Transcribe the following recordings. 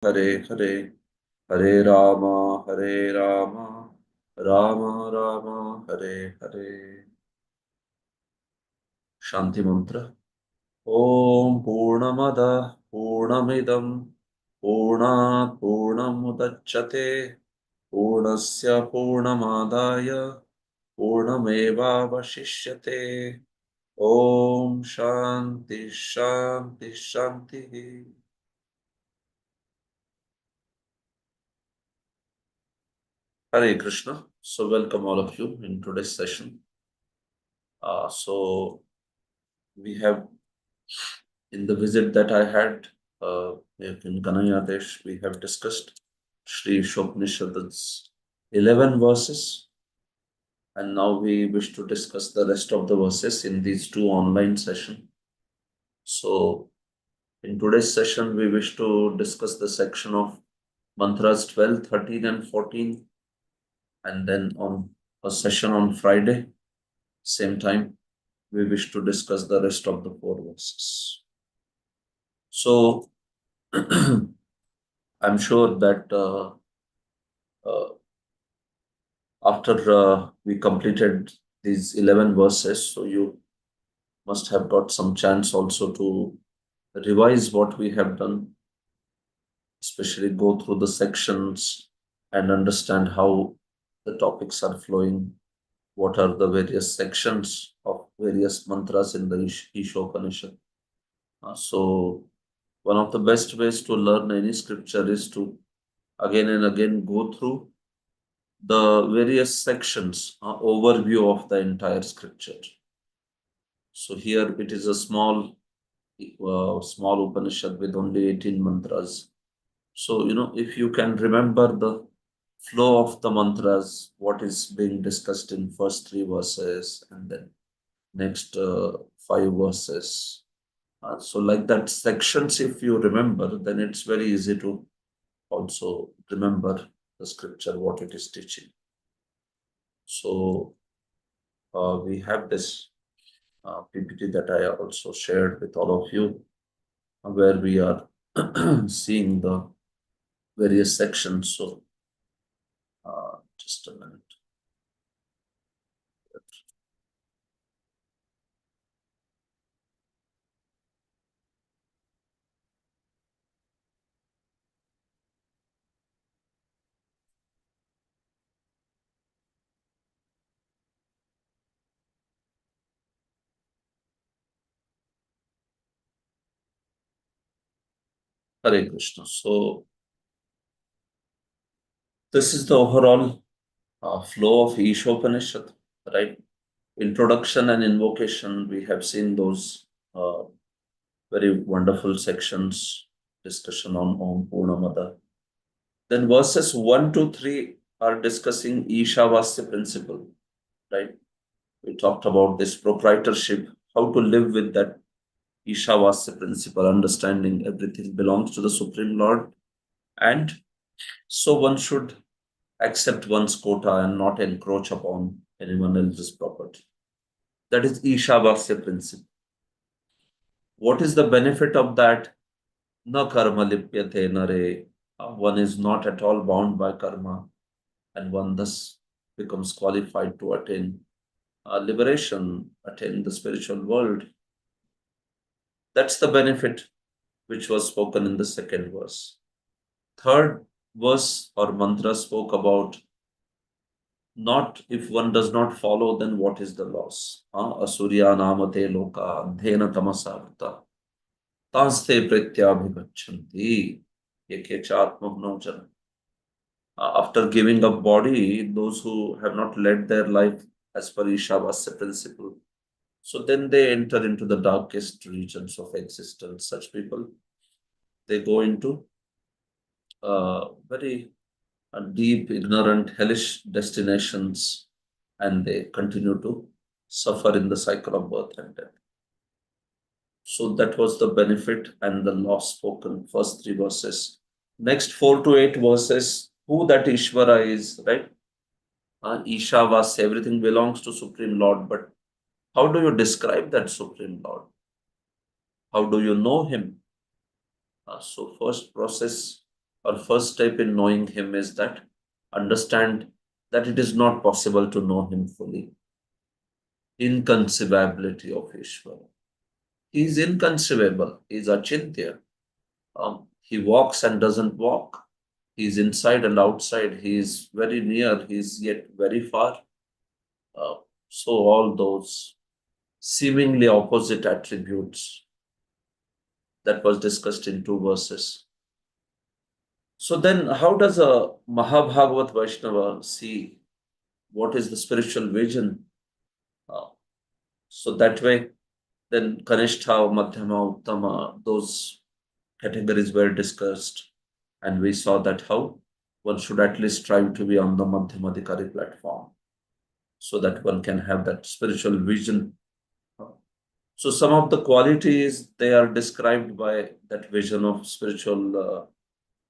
Hare Hare, Hare Rama, Rama Rama, Hare Hare. Shanti Mantra. Om Purnamada Purnamidam Purnat Purnamudachyate Purnasya Purnamadaya Purnamevavashishyate. Om Shanti Shanti Shanti. Hare Krishna. So welcome all of you in today's session. So we have in the visit that I had in Kanayadesh, we have discussed Sri Shopnishad's 11 verses, and now we wish to discuss the rest of the verses in these two online sessions. So, in today's session, we wish to discuss the section of mantras 12, 13, and 14, and then on a session on Friday, same time, we wish to discuss the rest of the four verses. So, I'm sure that uh, after we completed these 11 verses, so you must have got some chance also to revise what we have done, especially go through the sections and understand how the topics are flowing, what are the various sections of various mantras in the Ishopanishad. So, one of the best ways to learn any scripture is to again and again go through the various sections, overview of the entire scripture. So here it is a small Upanishad with only 18 mantras. So, if you can remember the flow of the mantras, what is being discussed in first three verses and then next five verses. So like that sections, if you remember, then it's very easy to also remember the scripture, what it is teaching. So we have this PPT that I also shared with all of you, where we are seeing the various sections. So, just a minute. Hare Krishna. So, this is the overall flow of Ishopanishad, right? Introduction and invocation, we have seen those very wonderful sections, discussion on Om Purnamada. Then verses 1 to 3 are discussing Ishavasya principle, right? We talked about this proprietorship, how to live with that Ishavasya principle, understanding everything belongs to the Supreme Lord. And so one should accept one's quota and not encroach upon anyone else's property. That is Ishavasya principle. What is the benefit of that? Na karma lipyate nare. One is not at all bound by karma, and one thus becomes qualified to attain liberation, attain the spiritual world. That's the benefit which was spoken in the second verse. Third verse or mantra spoke about not if one does not follow, then what is the loss? Asurya namate loka adhena tamasavata taste pratyabhigachanti yekechatmagno. After giving up body, those who have not led their life as per Ishavasya principle, so then they enter into the darkest regions of existence. Such people, they go into very deep, ignorant, hellish destinations, and they continue to suffer in the cycle of birth and death. So that was the benefit and the loss spoken, first three verses. Next 4 to 8 verses, who that Ishvara is, right? Ishavas, everything belongs to Supreme Lord, but how do you describe that Supreme Lord? How do you know him? So first process Our first step in knowing him is that understand that it is not possible to know him fully. Inconceivability of Ishvara. He is inconceivable. He is achintya. He walks and doesn't walk. He is inside and outside. He is very near. He is yet very far. Uh, so all those seemingly opposite attributes that was discussed in two verses. So then, how does a Mahabhagavat Vaishnava see what is the spiritual vision? Uh, so that way, then Kanishtha, Madhyama, Uttama, those categories were discussed, and we saw that how one should at least strive to be on the Madhyamadikari platform so that one can have that spiritual vision. So some of the qualities they are described by that vision of spiritual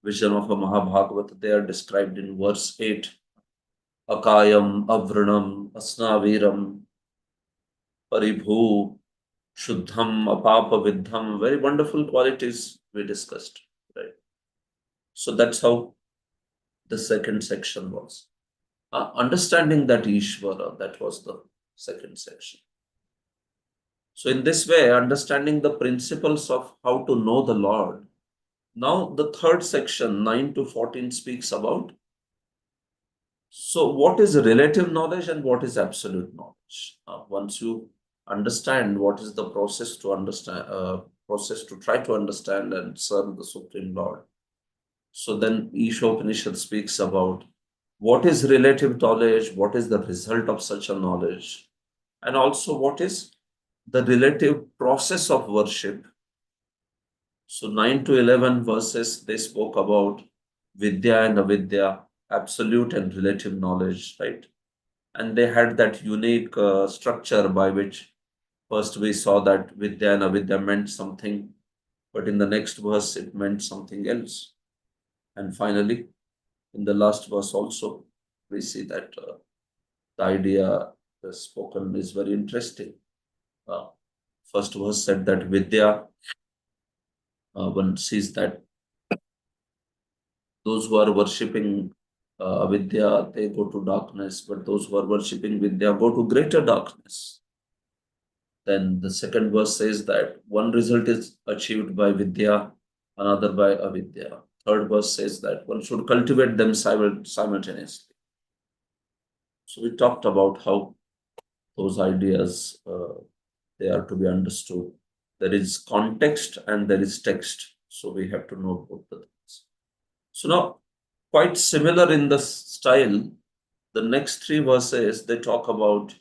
vision of a Mahabhagavat. They are described in verse 8. Akayam, Avranam, Asnaviram, Paribhu, Shuddham, Apapa Vidham. Very wonderful qualities we discussed. Right. So that's how the second section was. Understanding that Ishvara, that was the second section. So in this way, understanding the principles of how to know the Lord. Now the third section, 9 to 14, speaks about so what is relative knowledge and what is absolute knowledge. Once you understand what is the process to understand, process to try to understand and serve the Supreme Lord. So then Ishopanishad speaks about what is relative knowledge, what is the result of such a knowledge, and also what is the relative process of worship. So 9 to 11 verses, they spoke about Vidya and Avidya, absolute and relative knowledge, right? And they had that unique structure by which first we saw that Vidya and Avidya meant something, but in the next verse it meant something else. And finally, in the last verse also, we see that the idea spoken is very interesting. Uh, First verse said that Vidya, one sees that those who are worshipping Avidya, they go to darkness, but those who are worshipping Vidya go to greater darkness. Then the second verse says that one result is achieved by Vidya, another by Avidya. Third verse says that one should cultivate them simultaneously. So we talked about how those ideas they are to be understood. There is context and there is text. So we have to know both the things. So now, quite similar in the style, the next three verses they talk about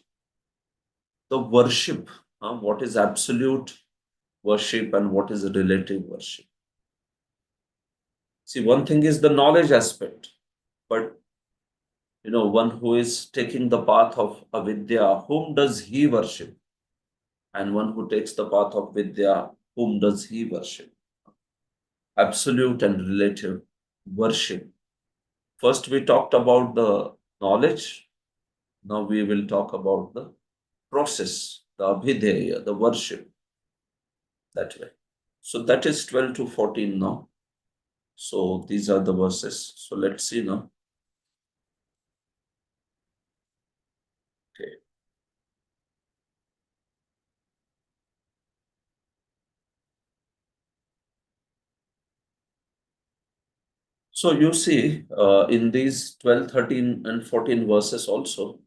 the worship, what is absolute worship and what is relative worship. See, one thing is the knowledge aspect, but one who is taking the path of avidya, whom does he worship? And one who takes the path of vidya, whom does he worship? Absolute and relative worship. First, we talked about the knowledge. Now we will talk about the process, the abhideya, the worship, that way. So that is 12 to 14 now. So these are the verses. So let's see now. Okay. So you see, in these 12, 13, and 14 verses also,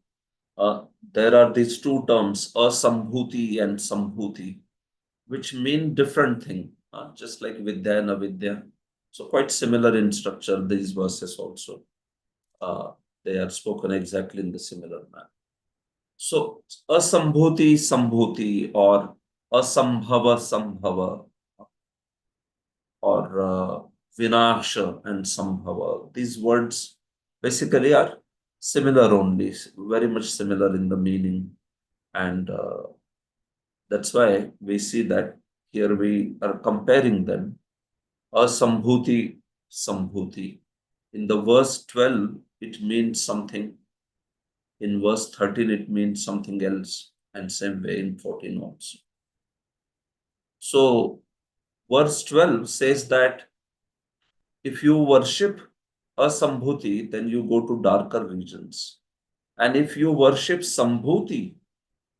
there are these two terms, asambhuti and sambhuti, which mean different thing, just like vidya and avidya. So quite similar in structure, these verses also. Uh, they are spoken exactly in the similar manner. So asambhuti, sambhuti, or asambhava, sambhava, or vinasha and sambhava. These words basically are similar only, very much similar in the meaning. And that's why we see that here we are comparing them. Asambhuti, sambhuti. In the verse 12, it means something. In verse 13, it means something else. And same way in 14 also. So verse 12 says that If you worship a Sambhuti, then you go to darker regions. And if you worship Sambhuti,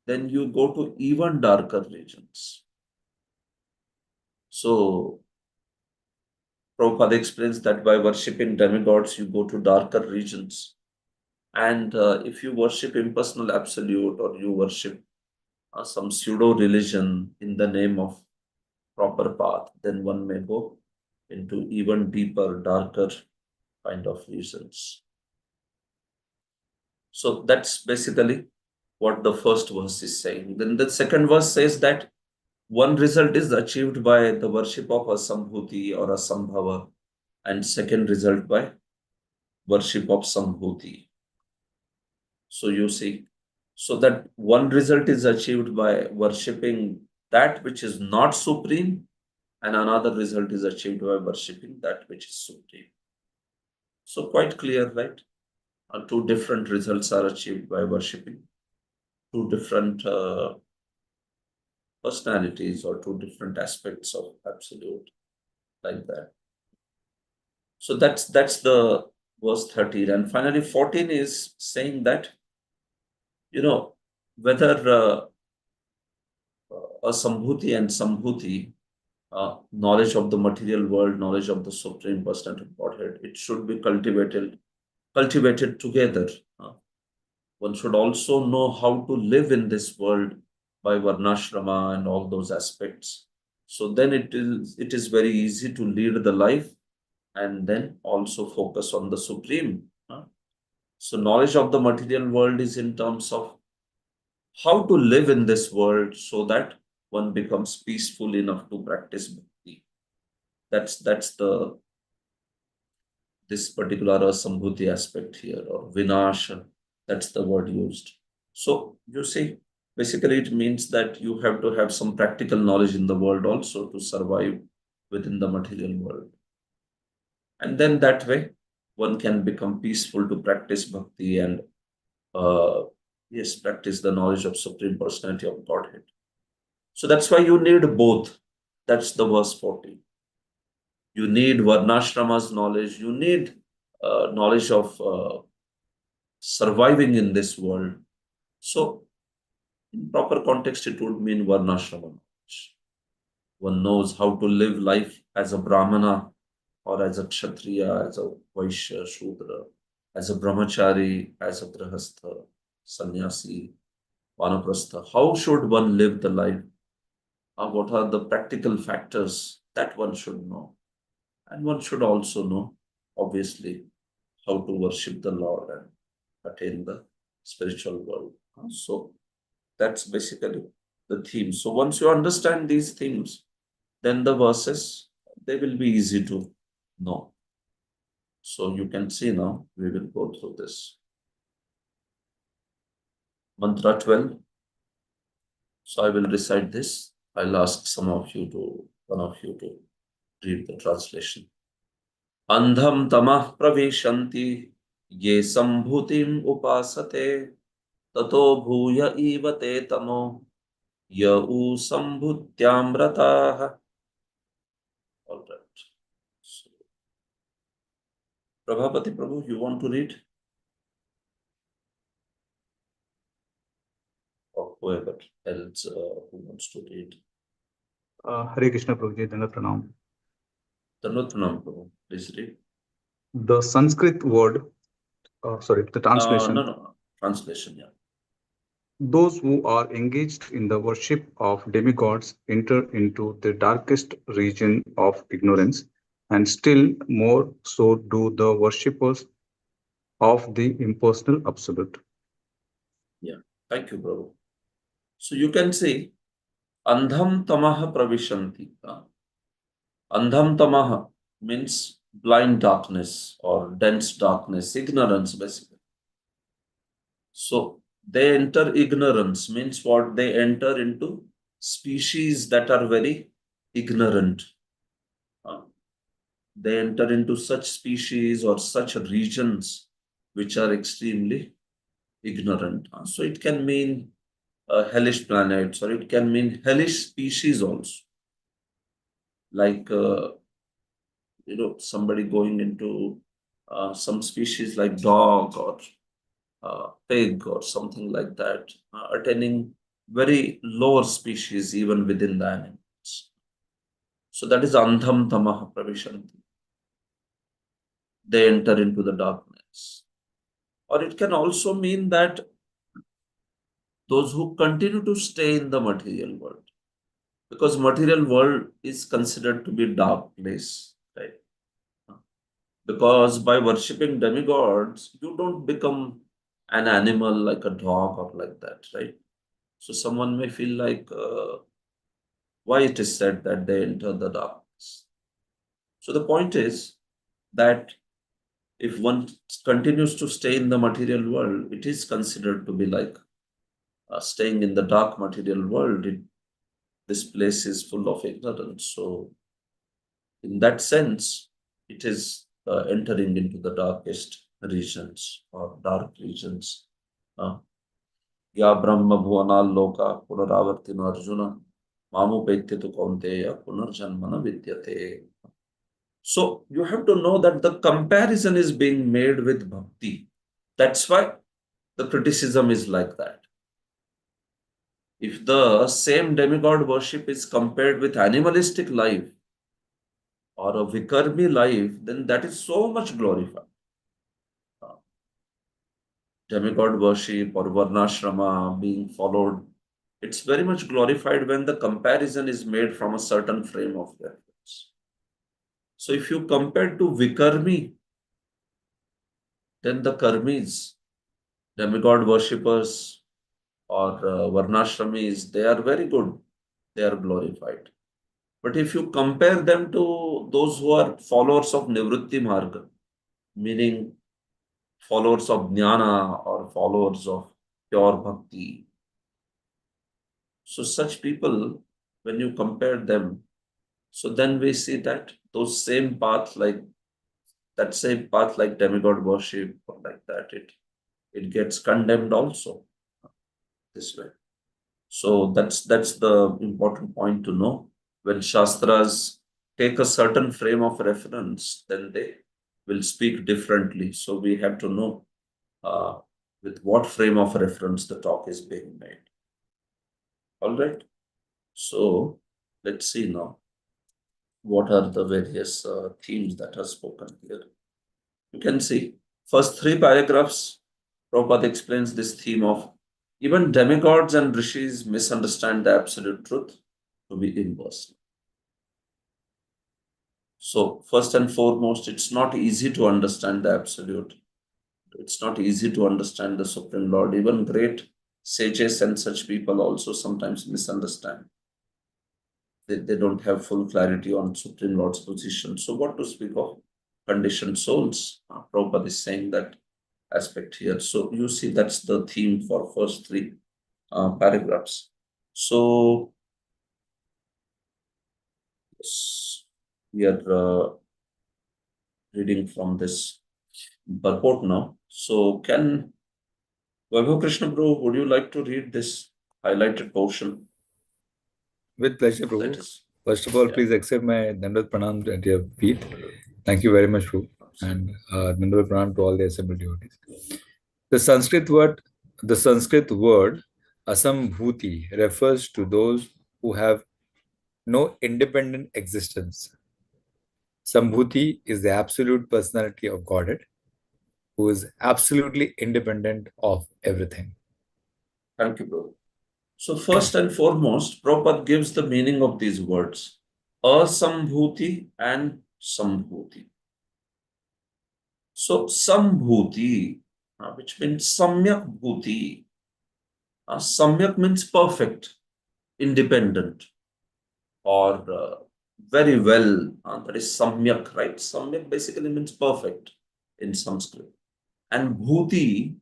then you go to even darker regions. So, Prabhupada explains that by worshipping demigods, you go to darker regions. And if you worship impersonal absolute, or you worship some pseudo religion in the name of proper path, then one may go into even deeper, darker kind of regions. So that's basically what the first verse is saying. Then the second verse says that one result is achieved by the worship of a Sambhuti or a Sambhava, and second result by worship of Sambhuti. So you see, so that one result is achieved by worshipping that which is not supreme, and another result is achieved by worshipping that which is supreme. So quite clear, right? Two different results are achieved by worshipping two different personalities or two different aspects of absolute, like that. So that's the verse 13. And finally 14 is saying that, whether a Sambhuti and Sambhuti, knowledge of the material world, knowledge of the Supreme Personality of Godhead, it should be cultivated together. One should also know how to live in this world by Varnashrama and all those aspects. So then it is very easy to lead the life and then also focus on the Supreme. So knowledge of the material world is in terms of how to live in this world so that one becomes peaceful enough to practice bhakti. That's the this particular Sambhuti aspect here, or Vinasha. That's the word used. So you see, basically it means that you have to have some practical knowledge in the world also to survive within the material world. And then that way, one can become peaceful to practice bhakti and, uh, yes, practice the knowledge of Supreme Personality of Godhead. So that's why you need both. That's the verse 40. You need Varnashrama's knowledge. You need knowledge of surviving in this world. So, in proper context, it would mean Varnashrama knowledge. One knows how to live life as a Brahmana, or as a Kshatriya, as a Vaishya, Shudra, as a Brahmachari, as a Grahastha, Sannyasi, Vanaprastha. How should one live the life? What are the practical factors that one should know? And one should also know, obviously, how to worship the Lord and attain the spiritual world. So that's basically the theme. So once you understand these themes, then the verses, they will be easy to know. So you can see now, we will go through this. Mantra 12. So I will recite this. I'll ask one of you to read the translation. Andham tamah pravishanti ye sambhutim upasate tato bhuya ivate tamo yau sambhutyam rataha. All right. So, Prabhapati Prabhu, you want to read? Or whoever else who wants to read. Hare Krishna Prabhuji, Dana Pranam. Tanvat Pranam Prabhu, please read. The Sanskrit word, the No, translation, no, translation, yeah. those who are engaged in the worship of demigods enter into the darkest region of ignorance, and still more so do the worshippers of the impersonal absolute. Yeah. Thank you, Prabhu. So you can see Andham Tamaha Pravishanti. Andham Tamaha means blind darkness or dense darkness, ignorance basically. So they enter ignorance, means what? They enter into species that are very ignorant. Uh, they enter into such species or such regions which are extremely ignorant. So it can mean hellish planets, or it can mean hellish species also. Like somebody going into some species like dog or pig or something like that, attaining very lower species even within the animals. So that is andham tamah pravishanti. They enter into the darkness. Or it can also mean that those who continue to stay in the material world, because material world is considered to be dark place, right? Because by worshipping demigods, you don't become an animal like a dog or like that, right? So someone may feel like, why it is said that they enter the darkness. So the point is that if one continues to stay in the material world, it is considered to be like staying in the dark material world. This place is full of ignorance. So in that sense, it is entering into the darkest regions or dark regions. Uh, Ya Brahma Bhuvanal Loka Punaravartino Arjuna Mamu tu Kaunteya Punarjanmana Vidyate. So you have to know that the comparison is being made with bhakti. That's why the criticism is like that. If the same demigod worship is compared with animalistic life or a vikarmi life, then that is so much glorified. Demigod worship or varnashrama being followed, it's very much glorified when the comparison is made from a certain frame of reference. So if you compare to vikarmi, then the karmis, demigod worshippers or varnashramis, they are very good. They are glorified. But if you compare them to those who are followers of Nivritti Marga, meaning followers of Jnana or followers of pure bhakti, so such people, when you compare them, so then we see that those same path, like that same path, like demigod worship or like that, it gets condemned also this way. So that's the important point to know. When Shastras take a certain frame of reference, then they will speak differently. So we have to know uh, with what frame of reference the talk is being made. All right. So let's see now what are the various themes that are spoken here. You can see first three paragraphs, Prabhupada explains this theme of even demigods and rishis misunderstand the absolute truth to be impersonal. So, first and foremost, it's not easy to understand the absolute. It's not easy to understand the Supreme Lord. Even great sages and such people also sometimes misunderstand. They don't have full clarity on Supreme Lord's position. So, what to speak of conditioned souls? Prabhupada is saying that aspect here. So, you see, that's the theme for first three paragraphs. So, yes, we are reading from this purport now. So, can Vaibhav Krishna Bro, would you like to read this highlighted portion? With pleasure, That Prabhu. is, First of all, yeah, please accept my Dandavat Pranam at your feet. Thank you very much, Prabhu. And Dandavat Pranam to all the assembled devotees. The Sanskrit word, the Sanskrit word Asambhuti refers to those who have no independent existence. Sambhuti is the absolute personality of Godhead, who is absolutely independent of everything. thank you, bro. So, first and foremost, Prabhupada gives the meaning of these words asambhuti and sambhuti. So, sambhuti, which means samyak bhuti. Samyak means perfect, independent, or very well. That is samyak, right? Samyak basically means perfect in Sanskrit. And bhuti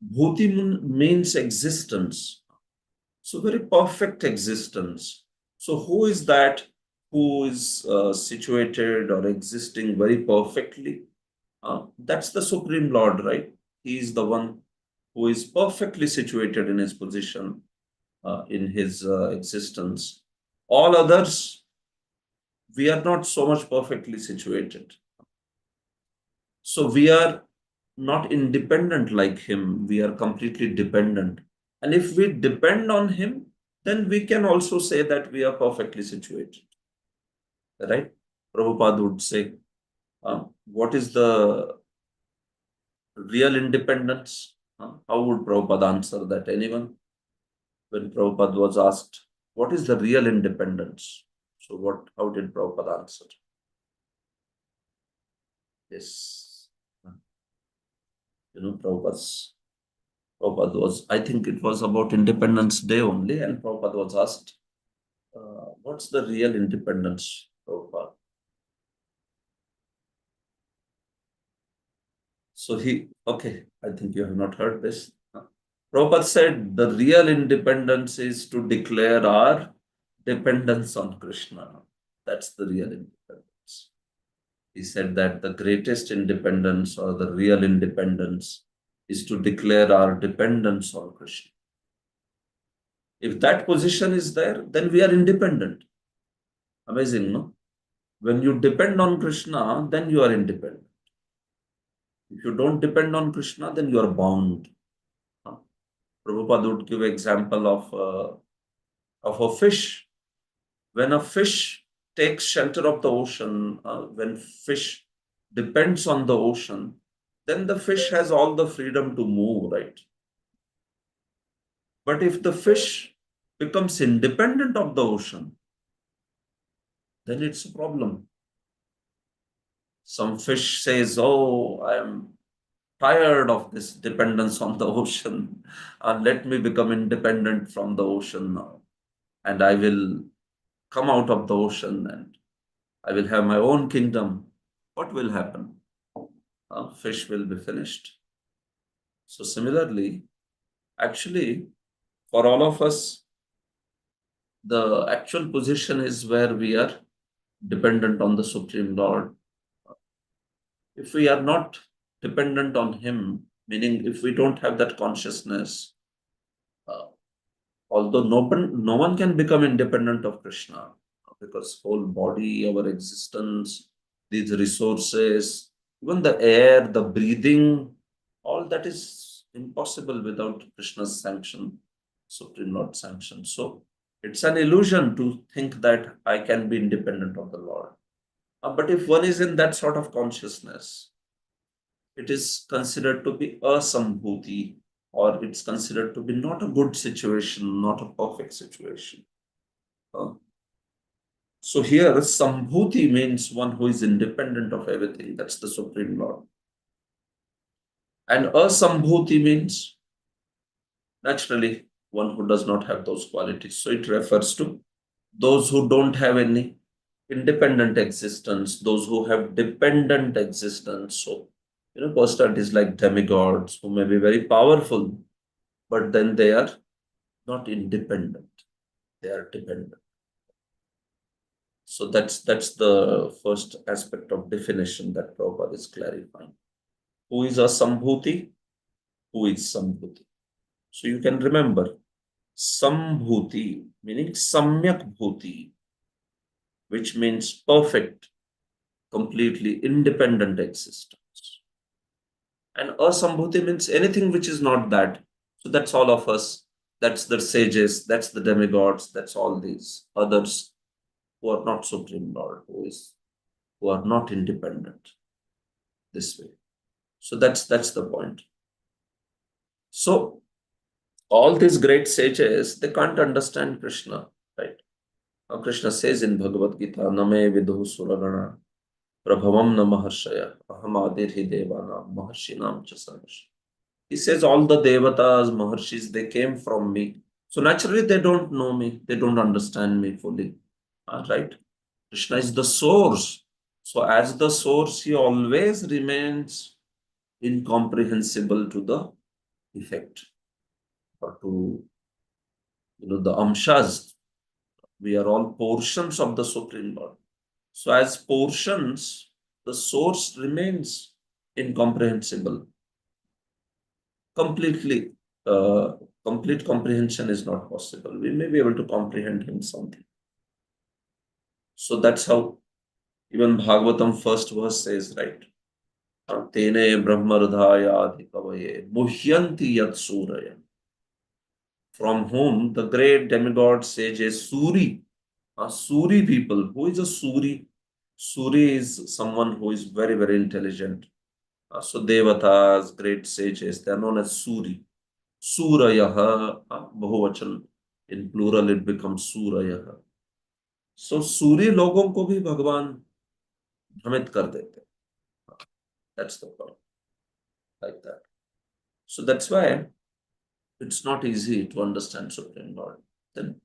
means existence. So, very perfect existence. So, who is that who is situated or existing very perfectly? That's the Supreme Lord, right? He is the one who is perfectly situated in his position, in his existence. All others we are not so much perfectly situated. So we are not independent like him, we are completely dependent. And if we depend on him, then we can also say that we are perfectly situated. Right? Prabhupada would say, what is the real independence? How would Prabhupada answer that? Anyone? When Prabhupada was asked, what is the real independence? So how did Prabhupada answer? Yes. Prabhupada was, I think it was about Independence Day only, and Prabhupada was asked, what's the real independence, Prabhupada? So okay, I think you have not heard this. Prabhupada said the real independence is to declare our dependence on Krishna. That's the real independence. He said that the greatest independence or the real independence is to declare our dependence on Krishna. If that position is there, then we are independent. Amazing, no? When you depend on Krishna, then you are independent. If you don't depend on Krishna, then you are bound. Prabhupada would give example of a fish. When a fish takes shelter of the ocean, when fish depends on the ocean, then the fish has all the freedom to move, right? But if the fish becomes independent of the ocean, then it's a problem. Some fish says, oh, I am tired of this dependence on the ocean. Let me become independent from the ocean now. And I will come out of the ocean and I will have my own kingdom. What will happen? Fish will be finished. So similarly, actually, for all of us, the actual position is where we are dependent on the Supreme Lord. If we are not dependent on Him, meaning if we don't have that consciousness, uh, although no one can become independent of Krishna, because whole body, our existence, these resources, even the air, the breathing, all that is impossible without Krishna's sanction, Supreme Lord sanction. So it's an illusion to think that I can be independent of the Lord. But if one is in that sort of consciousness, it is considered to be a sambhuti, or it's considered to be not a good situation, not a perfect situation. So here, sambhuti means one who is independent of everything. That's the Supreme Lord. And asambhuti means naturally one who does not have those qualities. So it refers to those who don't have any independent existence, those who have dependent existence. So, personalities like demigods who may be very powerful, but then they are not independent. They are dependent. So that's the first aspect of definition that Prabhupada is clarifying. Who is a sambhuti? Who is sambhuti? So you can remember sambhuti meaning samyak bhuti, which means perfect, completely independent existence. And asambhuti means anything which is not that. So that's all of us. That's the sages, that's the demigods, that's all these others who are not Supreme Lord, who are not independent this way. So that's the point. So all these great sages, they can't understand Krishna, right? Now Krishna says in Bhagavad Gita, Name vidhu suragana prabhavam na maharshaya ahamadirhi devana maharshinam chasanash. He says all the devatas, maharshis, they came from me. So naturally they don't know me, they don't understand me fully. Right? Krishna is the source. So as the source, he always remains incomprehensible to the effect, or to the amshas. We are all portions of the Supreme Lord. So as portions, the source remains incomprehensible. Completely, complete comprehension is not possible. We may be able to comprehend him something. So that's how Even Bhagavatam first verse says, right? Tene brahmarudhaya adhikavaye muhyanti yat suraya. From whom the great demigod sages Suri, Suri people. Who is a Suri? Suri is someone who is very, very intelligent. So Devatas, great sages, they are known as Suri. Surayaha, Bahuvachan. In plural, it becomes Surayaha. So सूर्य लोगों को भी भगवान भ्रमित कर देते हैं. That's the problem. Like that. So that's why it's not easy to understand Supreme Lord. Then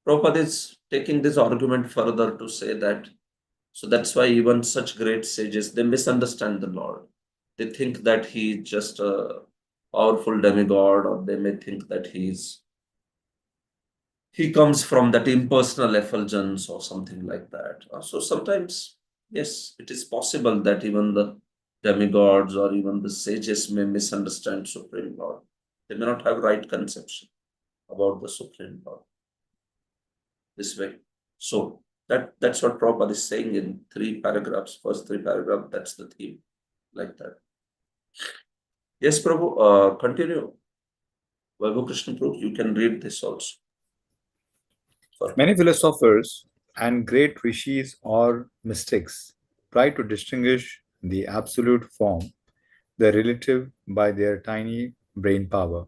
Prabhupada is taking this argument further to say that, so that's why even such great sages, they misunderstand the Lord. They think that he is just a powerful demigod, or they may think that he comes from that impersonal effulgence or something like that. So sometimes, yes, it is possible that even the demigods or even the sages may misunderstand Supreme Lord. They may not have right conception about the Supreme Lord this way. So that's what Prabhupada is saying in 3 paragraphs. First 3 paragraphs, that's the theme, like that. Yes, Prabhu, continue. Vaibhav Krishna Prabhu, you can read this also. Many philosophers and great rishis or mystics try to distinguish the absolute from the relative by their tiny brain power.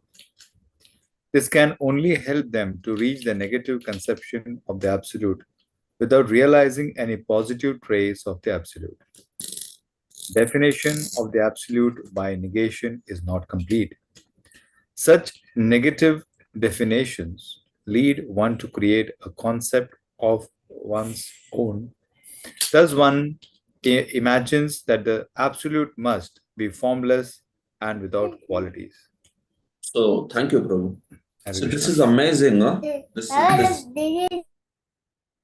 This can only help them to reach the negative conception of the absolute without realizing any positive trace of the absolute. Definition of the absolute by negation is not complete. Such negative definitions lead one to create a concept of one's own. Thus, one imagines that the absolute must be formless and without qualities. So, thank you, Prabhu. Hare So, this Krishna. is amazing. Huh?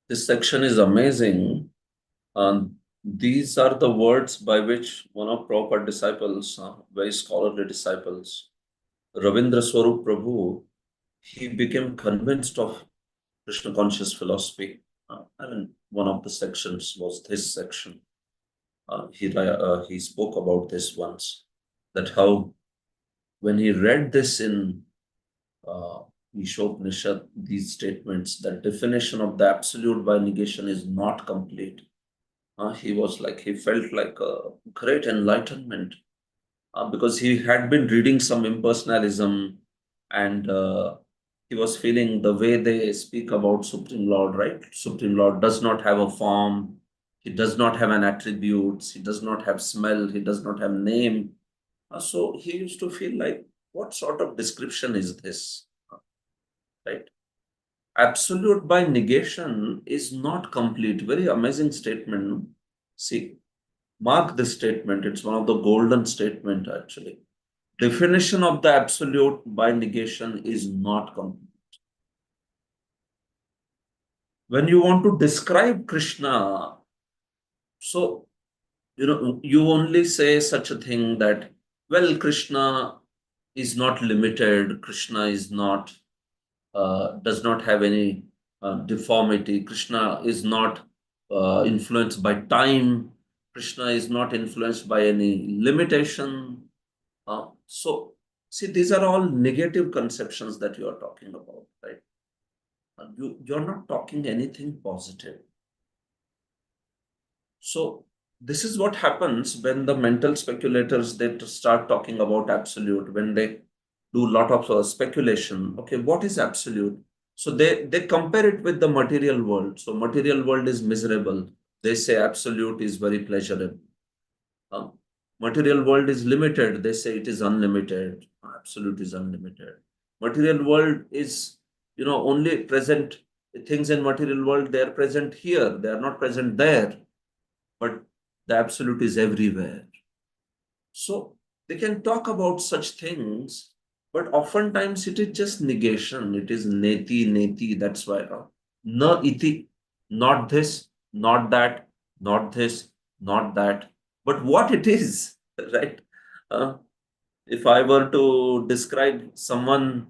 This section is amazing. These are the words by which one of Prabhupada disciples, very scholarly disciples, Ravindra Swarup Prabhu, he became convinced of Krishna conscious philosophy. I mean, one of the sections was this section. He spoke about this once, that how when he read this in uh, Ishopanishad, these statements, that definition of the absolute by negation is not complete. He felt like a great enlightenment because he had been reading some impersonalism, and he was feeling the way they speak about Supreme Lord, right? Supreme Lord does not have a form, he does not have an attributes, he does not have smell, he does not have name. So he used to feel like, what sort of description is this? Right? Absolute by negation is not complete. Very amazing statement. See, mark this statement. It's one of the golden statement actually. Definition of the absolute by negation is not complete. When you want to describe Krishna, so you only say such a thing that, well, Krishna is not limited, Krishna is not does not have any deformity. Krishna is not influenced by time. Krishna is not influenced by any limitation. So, see, these are all negative conceptions that you are talking about, right? You're not talking anything positive. So, this is what happens when the mental speculators they start talking about absolute, when they do a lot of speculation. Okay, what is absolute? So they compare it with the material world. So material world is miserable. They say absolute is very pleasurable. Uh, Material world is limited. They say it is unlimited. Absolute is unlimited. Material world is, only present. Things in material world, they are present here. They are not present there. But the absolute is everywhere. So they can talk about such things, but oftentimes it is just negation. It is neti, neti. That's why na iti, not this, not that, not this, not that. But what it is, right? Uh, if I were to describe someone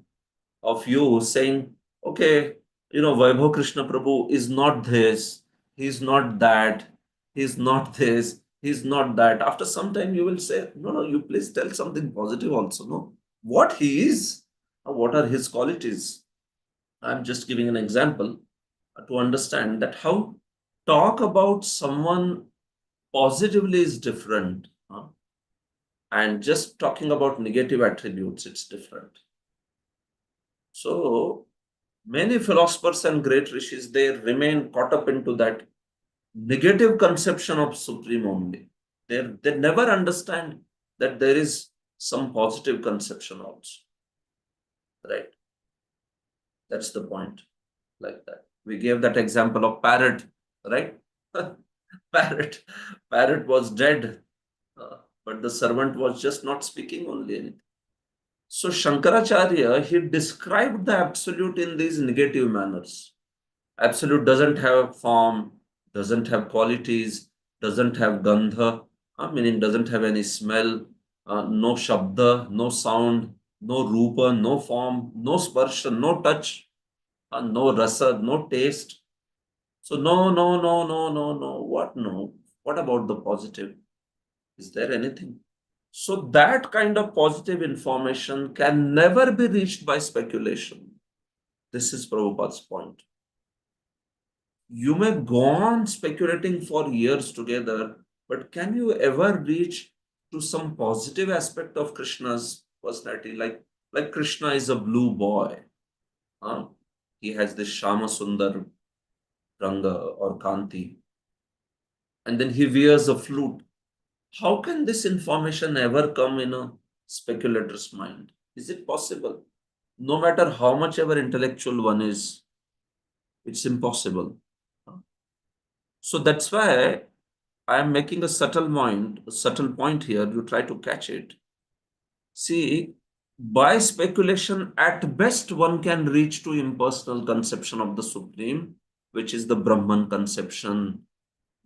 of you saying, okay, Vaibhav Krishna Prabhu is not this, he's not that. he's not this, he's not that. After some time, you will say, no, no, you please tell something positive also. No, what he is, what are his qualities? I'm just giving an example to understand that how talk about someone positively is different, and just talking about negative attributes, it's different. So many philosophers and great rishis, they remain caught up into that negative conception of supreme only. They never understand that there is some positive conception also, right? That's the point. Like that, we gave that example of parrot, right? parrot parrot was dead, but the servant was just not speaking only anything. So Shankaracharya, he described the absolute in these negative manners. Absolute doesn't have form, doesn't have qualities, doesn't have gandha, meaning doesn't have any smell, no shabda, no sound, no rupa, no form, no sparsha, no touch, no rasa, no taste. So no, no, no, no, no, no. What no? What about the positive? Is there anything? So that kind of positive information can never be reached by speculation. This is Prabhupada's point. You may go on speculating for years together, but can you ever reach to some positive aspect of Krishna's personality? Like Krishna is a blue boy. Huh? He has this Shama Sundar Ranga or Kanti. And then he wears a flute. How can this information ever come in a speculator's mind? Is it possible? No matter how much ever intellectual one is, it's impossible. So that's why I am making a subtle point here. You try to catch it. See, by speculation, at best one can reach to impersonal conception of the Supreme, which is the Brahman conception.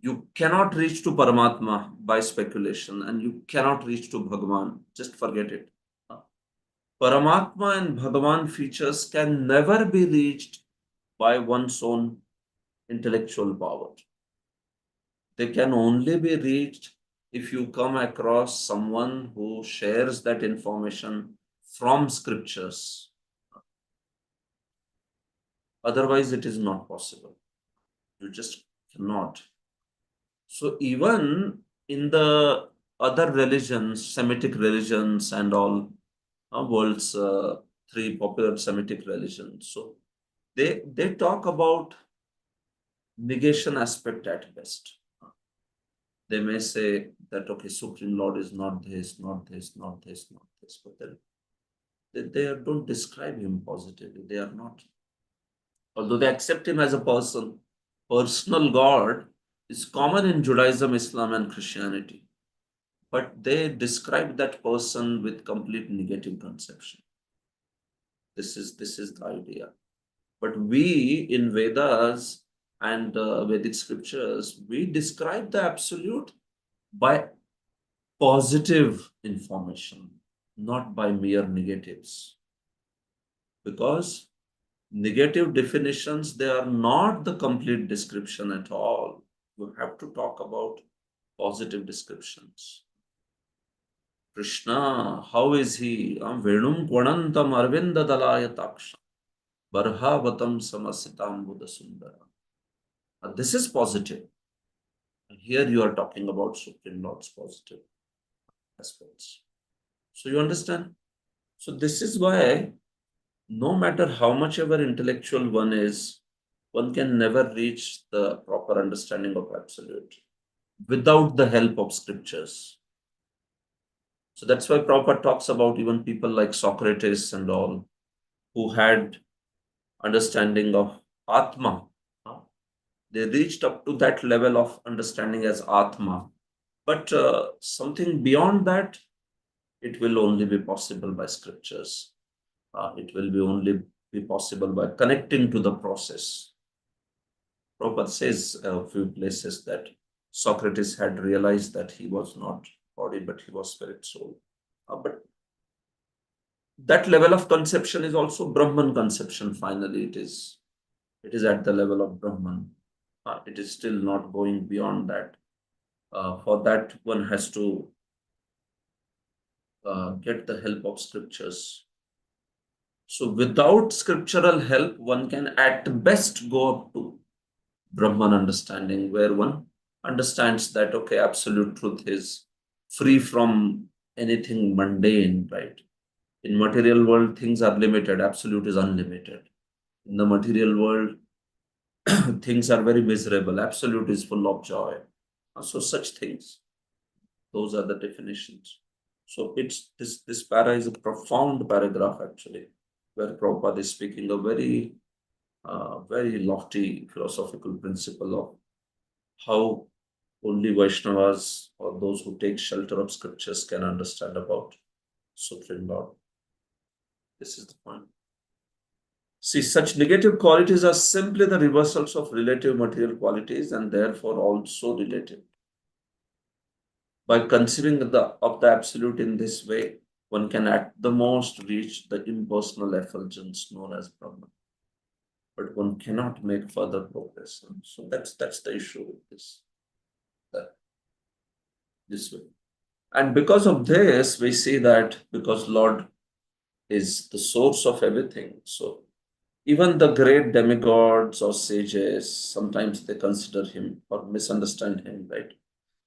You cannot reach to Paramatma by speculation, and you cannot reach to Bhagavan. Just forget it. Paramatma and Bhagavan features can never be reached by one's own intellectual power. They can only be reached if you come across someone who shares that information from scriptures. Otherwise, it is not possible. You just cannot. So even in the other religions, Semitic religions and all, world's three popular Semitic religions, so they talk about negation aspect at best. They may say that okay, Supreme Lord is not this, not this, not this, not this, but then they don't describe him positively. They are not. Although they accept him as a person, personal God is common in Judaism, Islam, and Christianity. But they describe that person with complete negative conception. This is the idea. But we in Vedas and Vedic scriptures, we describe the absolute by positive information, not by mere negatives. Because negative definitions, they are not the complete description at all. You have to talk about positive descriptions. Krishna, how is he? Venum Kwanantam Arvinda Dalaya Taksha Barhavatam Samasitam Buddha Sundara. This is positive. Here you are talking about Supreme Lord's positive aspects. So you understand? So this is why no matter how much ever intellectual one is, one can never reach the proper understanding of absolute without the help of scriptures. So that's why Prabhupada talks about even people like Socrates and all who had understanding of Atma. They reached up to that level of understanding as Atma. But something beyond that, it will only be possible by scriptures. It will be only be possible by connecting to the process. Prabhupada says a few places that Socrates had realized that he was not body, but he was spirit soul. But that level of conception is also Brahman conception. Finally, it is at the level of Brahman. It is still not going beyond that. For that, one has to get the help of scriptures. So, without scriptural help, one can at best go up to Brahman understanding, where one understands that, okay, absolute truth is free from anything mundane, right? In material world, things are limited, absolute is unlimited. In the material world, things are very miserable, absolute is full of joy. So such things, those are the definitions. So it's this para is a profound paragraph actually, where Prabhupada is speaking a very lofty philosophical principle of how only Vaishnavas or those who take shelter of scriptures can understand about Supreme Lord. This is the point. See, such negative qualities are simply the reversals of relative material qualities and therefore also relative. By considering of the absolute in this way, one can at the most reach the impersonal effulgence known as Brahman. But one cannot make further progress. So that's the issue with this way. And because of this, we see that because Lord is the source of everything. So even the great demigods or sages, sometimes they consider him or misunderstand him, right?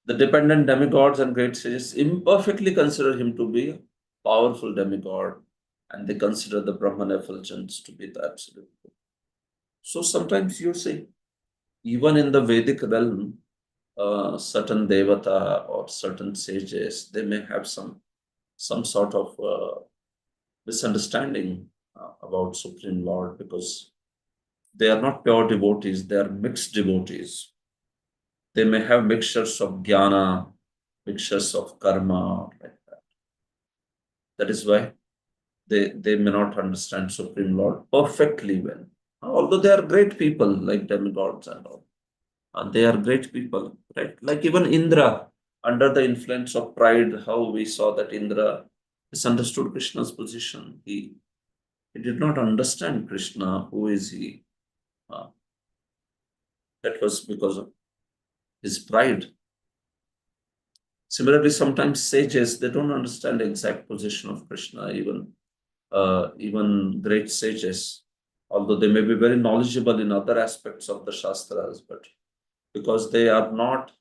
The dependent demigods and great sages imperfectly consider him to be a powerful demigod, and they consider the Brahman effulgence to be the absolute. So sometimes you see, even in the Vedic realm, certain devata or certain sages, they may have some sort of misunderstanding about Supreme Lord because they are not pure devotees, they are mixed devotees. They may have mixtures of jnana, mixtures of karma, like that. That is why they may not understand Supreme Lord perfectly well. Although they are great people like demigods and all. They are great people, right? Like even Indra, under the influence of pride, how we saw that Indra misunderstood Krishna's position. He did not understand Krishna. Who is he? Uh, that was because of his pride. Similarly, sometimes sages they don't understand the exact position of Krishna. Even great sages, although they may be very knowledgeable in other aspects of the Shastras, but because they are not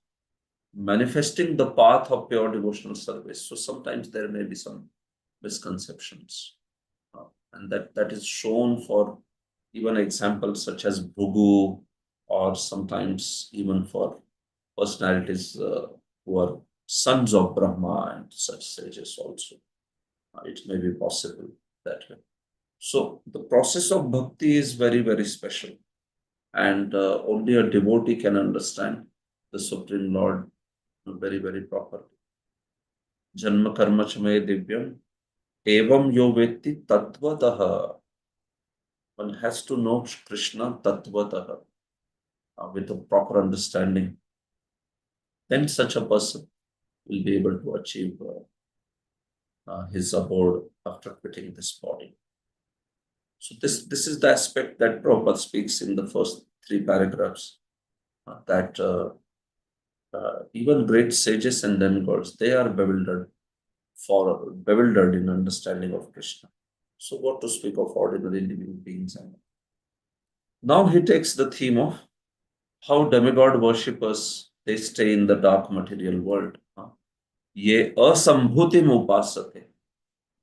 manifesting the path of pure devotional service, so sometimes there may be some misconceptions, and that is shown for even examples such as Bhugu, or sometimes even for personalities who are sons of Brahma and such sages also. It may be possible that way. So the process of bhakti is very special, and only a devotee can understand the Supreme Lord very properly. Janma karma chame divyam evam yo vetti tattvataha. One has to know Krishna tattvataha with a proper understanding. Then such a person will be able to achieve his abode after quitting this body. So this is the aspect that Prabhupada speaks in the first three paragraphs, that even great sages and demigods, they are bewildered in understanding of Krishna. So what to speak of ordinary living beings? And now he takes the theme of how demigod worshippers they stay in the dark material world. ये असंभूति में उपासक है,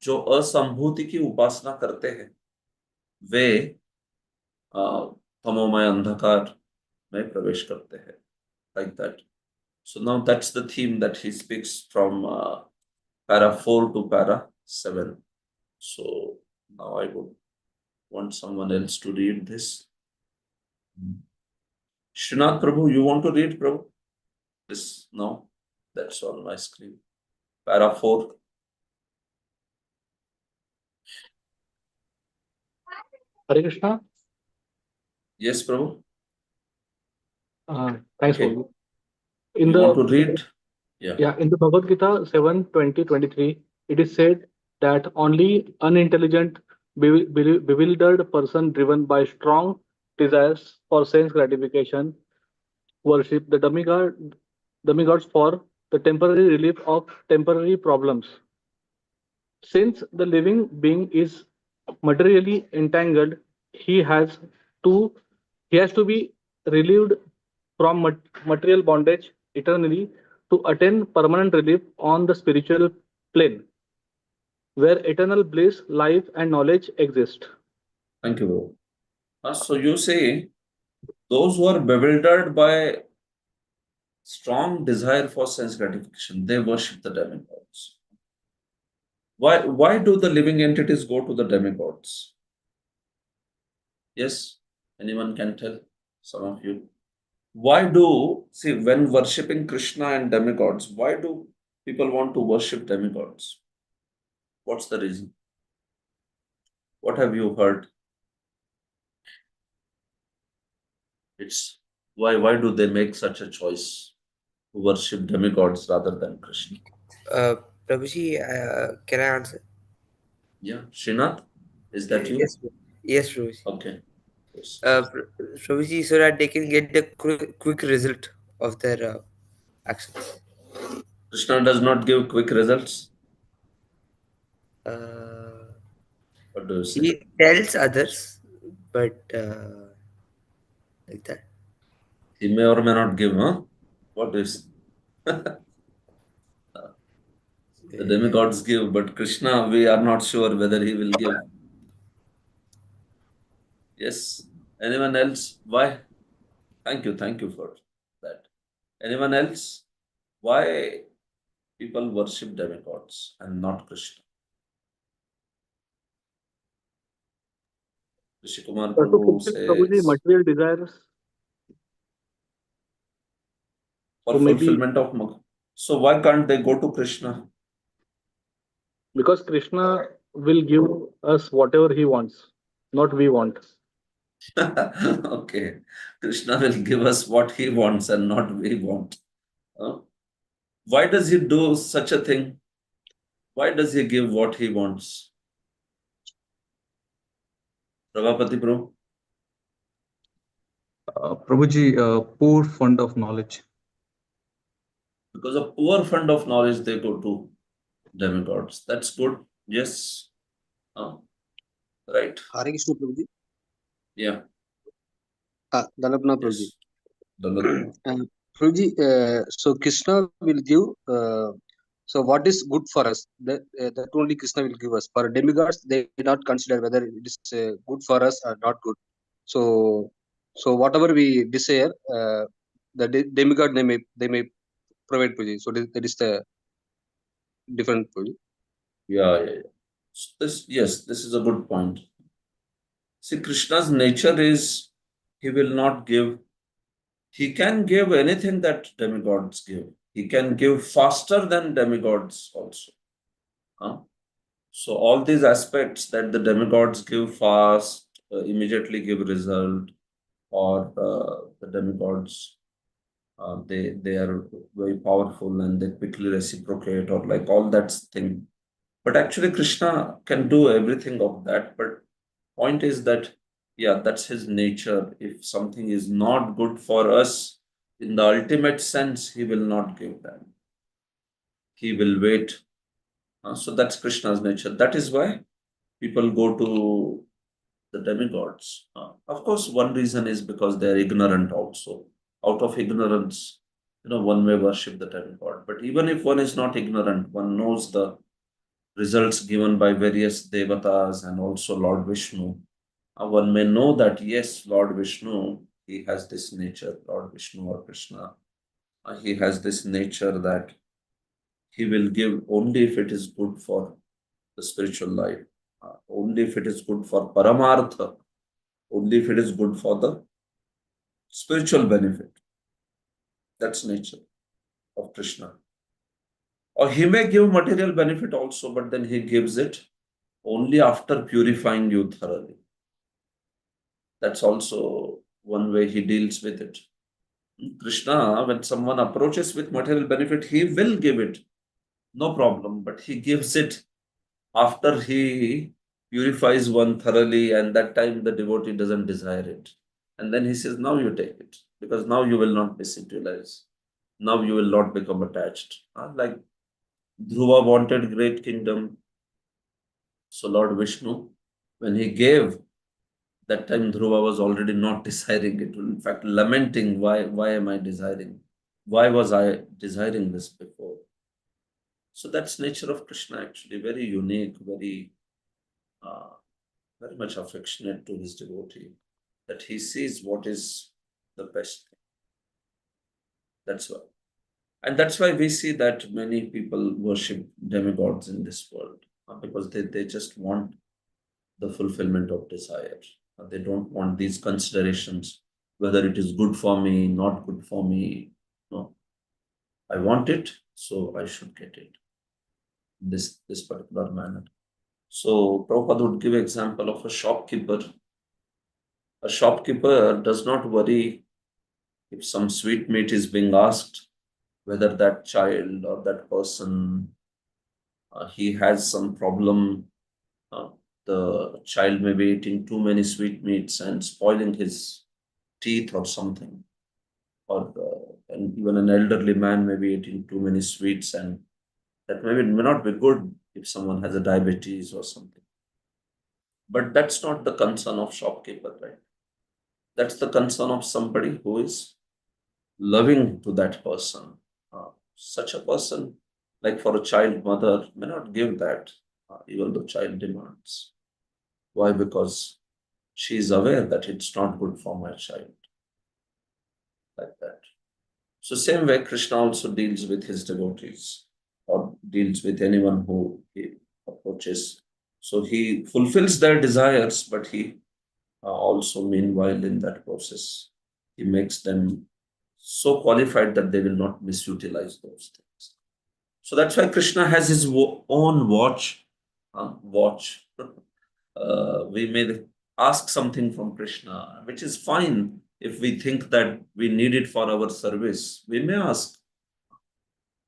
जो असंभूति की उपासना करते हैं वे तमोमय अंधकार में प्रवेश करते हैं, like that. So now that's the theme that he speaks from para 4 to para 7. So now I would want someone else to read this. Srinath Prabhu, you want to read, Prabhu? This now? That's on my screen. Para 4. Hare Krishna. Yes, Prabhu. Thanks, Okay. Prabhu. In You want to the read? Yeah. in the Bhagavad Gita 7:20-23, it is said that only unintelligent, bewildered person driven by strong desires for sense gratification worship the demigod demigods for the temporary relief of temporary problems. Since the living being is materially entangled, he has to he has to be relieved from material bondage eternally to attain permanent relief on the spiritual plane, where eternal bliss, life, and knowledge exist. Thank you, bro. So you say those who are bewildered by strong desire for sense gratification, they worship the demigods. Why do the living entities go to the demigods? Yes, anyone can tell? Some of you. Why do, see, when worshipping Krishna and demigods, why do people want to worship demigods? What's the reason? What have you heard? It's why do they make such a choice to worship demigods rather than Krishna? Uh, Prabhuji, can I answer? Yeah, Srinath, is that you? Yes, yes, Prabhuji. Okay. Yes. Prabhuji, so that they can get the quick result of their actions. Krishna does not give quick results. Uh, What do you say? he tells others, but like that. He may or may not give, huh? What do you say? The demigods give, but Krishna, we are not sure whether he will give. Yes. Anyone else? Why? Thank you for that. Anyone else? Why people worship demigods and not Krishna? Rishi Kumar To Prabhu fulfill Prabhuji says material desires, for so maybe fulfillment of so why can't they go to Krishna? because Krishna will give us whatever he wants, not we want. Okay. Krishna will give us what he wants and not we want. Huh? Why does he do such a thing? Why does he give what he wants? Prabhapati bro? Prabhuji, poor fund of knowledge. Because of poor fund of knowledge, they go to demigods. That's good. Yes. Right. Hare Krishna Prabhuji. Yeah. Dalapna Prabhuji. Yes. Dalat. Prabhuji, so Krishna will give, so what is good for us? That only Krishna will give us. For demigods, they not consider whether it is good for us or not good. So, so whatever we desire, the demigod they may provide Prabhuji. So that is the different Prabhuji. Yeah. Yes, this is a good point. See, Krishna's nature is he will not give. He can give anything that demigods give. He can give faster than demigods also. Huh? So all these aspects that the demigods give fast, immediately give result, or the demigods they are very powerful and they quickly reciprocate, or like all that thing. But actually, Krishna can do everything of that. But point is that yeah, that's his nature. If something is not good for us, in the ultimate sense, he will not give that. He will wait. So that's Krishna's nature. That is why people go to the demigods. Of course, one reason is because they are ignorant also. Out of ignorance, one may worship the demigod. But even if one is not ignorant, one knows the results given by various devatas and also Lord Vishnu. One may know that yes, Lord Vishnu, he has this nature, Lord Vishnu or Krishna, he has this nature that he will give only if it is good for the spiritual life, only if it is good for Paramartha, only if it is good for the spiritual benefit. That's nature of Krishna. Or he may give material benefit also, but then he gives it only after purifying you thoroughly. That's also one way he deals with it. Krishna, when someone approaches with material benefit, he will give it, no problem, but he gives it after he purifies one thoroughly, and that time the devotee doesn't desire it. And then he says, now you take it, because now you will not miss it, realize. now you will not become attached. Like Dhruva wanted great kingdom. So Lord Vishnu, when he gave, that time Dhruva was already not desiring it. In fact, lamenting, why am I desiring? Why was I desiring this before? So that's nature of Krishna actually, very unique, uh, very much affectionate to his devotee, that he sees what is the best. That's why. And that's why we see that many people worship demigods in this world, because they just want the fulfillment of desire. They don't want these considerations, whether it is good for me, not good for me. No, I want it, so I should get it. This particular manner. So Prabhupada would give example of a shopkeeper. A shopkeeper does not worry if some sweetmeat is being asked, whether that child or that person he has some problem. Uh, the child may be eating too many sweetmeats and spoiling his teeth or something, or and even an elderly man may be eating too many sweets, and that may not be good if someone has a diabetes or something. But that's not the concern of shopkeeper, right? That's the concern of somebody who is loving to that person. Such a person, like for a child mother, may not give that, even though child demands. Why? Because she is aware that it's not good for my child, like that. So same way Krishna also deals with his devotees, or deals with anyone who he approaches. So he fulfills their desires, but he also meanwhile in that process, he makes them so qualified that they will not misutilize those things. So that's why Krishna has his own watch. Watch. We may ask something from Krishna, which is fine if we think that we need it for our service. We may ask.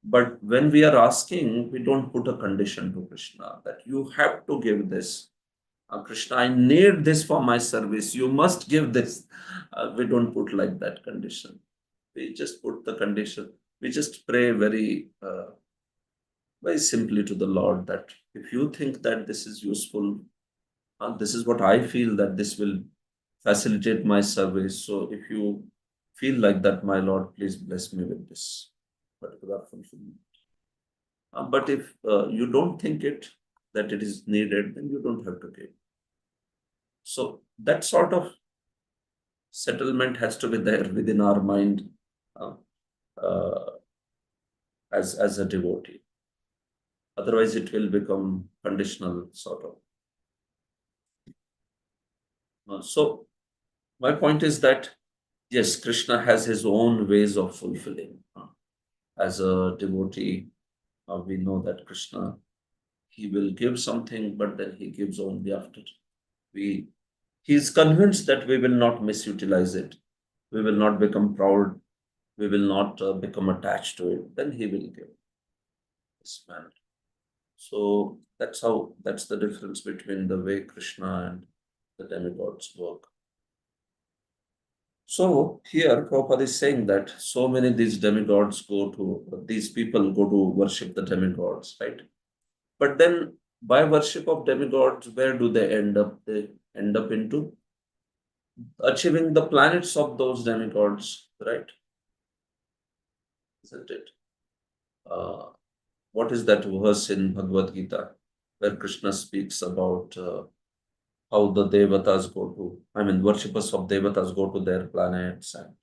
But when we are asking, we don't put a condition to Krishna that you have to give this. Krishna, I need this for my service. You must give this. We don't put like that condition. We just put the condition. We just pray very simply to the Lord that if you think that this is useful, this is what I feel that this will facilitate my service. So if you feel like that, my Lord, please bless me with this particular fulfillment. But if you don't think that it is needed, then you don't have to give. So that sort of settlement has to be there within our mind uh, uh, as a devotee. Otherwise, it will become conditional, sort of. So my point is that yes, Krishna has his own ways of fulfilling. As a devotee, we know that Krishna, he will give something, but then he gives only after we. He is convinced that we will not misutilize it. We will not become proud. We will not become attached to it. Then he will give this manner. So that's the difference between the way Krishna and the demigods work. So here Prabhupada is saying that so many these demigods these people go to worship the demigods, right? But then by worship of demigods, where do they end up? They end up into achieving the planets of those demigods, right? Isn't it? What is that verse in Bhagavad Gita where Krishna speaks about how the devatas worshippers of devatas go to their planets and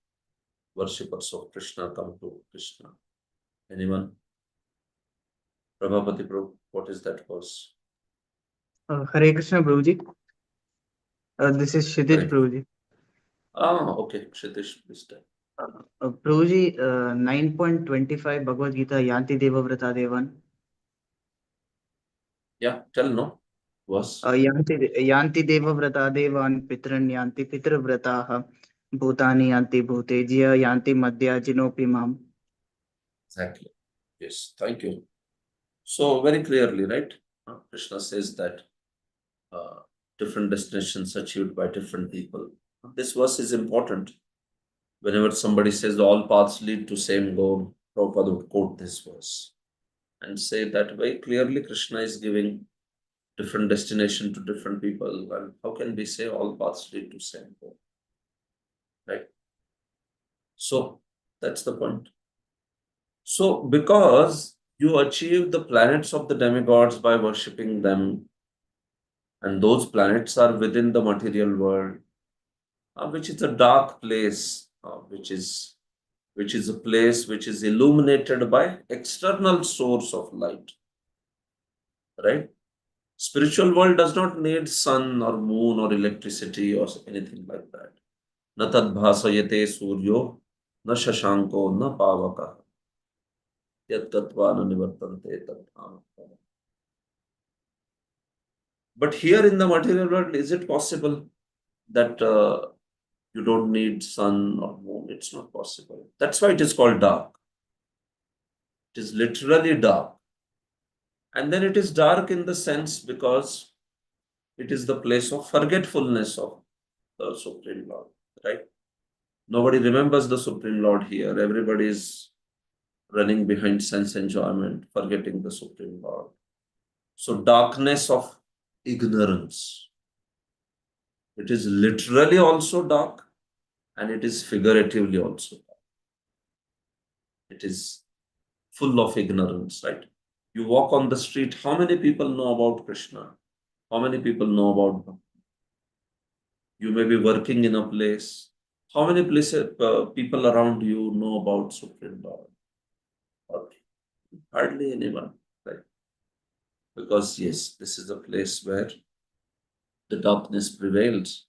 worshippers of Krishna come to Krishna. Anyone? Prabhapati Prabhu, what is that verse? Hare Krishna, Prabhuji. This is Kshitij, Hare. Prabhuji. Okay, Kshitish, please tell. Prabhuji, 9.25 Bhagavad Gita, Yanti Deva Vrata Devan. Yeah, tell no. Verse. Yanti Deva Vrata Devan, Pitran Yanti Pitra Vrataha, Bhutani Yanti Bhutejya, Yanti Madhya Jinopi Mam. Exactly. Yes, thank you. So very clearly, right? Krishna says that different destinations achieved by different people. This verse is important. Whenever somebody says all paths lead to same goal, Prabhupada would quote this verse and say that very clearly Krishna is giving different destination to different people, and how can we say all paths lead to same goal? Right? So that's the point. So because you achieve the planets of the demigods by worshipping them, and those planets are within the material world, which is a dark place, which is a place which is illuminated by external source of light. Right? Spiritual world does not need sun or moon or electricity or anything like that. Na tad bhasayate suryo, na shashanko, na pavaka. Yat tatva na nivartante tad dhamam. But here in the material world, is it possible that you don't need sun or moon? It's not possible. That's why it is called dark. It is literally dark. And then it is dark in the sense because it is the place of forgetfulness of the Supreme Lord, right? Nobody remembers the Supreme Lord here. Everybody is running behind sense enjoyment, forgetting the Supreme Lord. So darkness of ignorance. It is literally also dark, and it is figuratively also dark. It is full of ignorance, right? You walk on the street, how many people know about Krishna? How many people know about Bhakti? You may be working in a place. How many people around you know about Supreme Lord? Okay. Hardly anyone, right? Because yes, this is a place where the darkness prevails.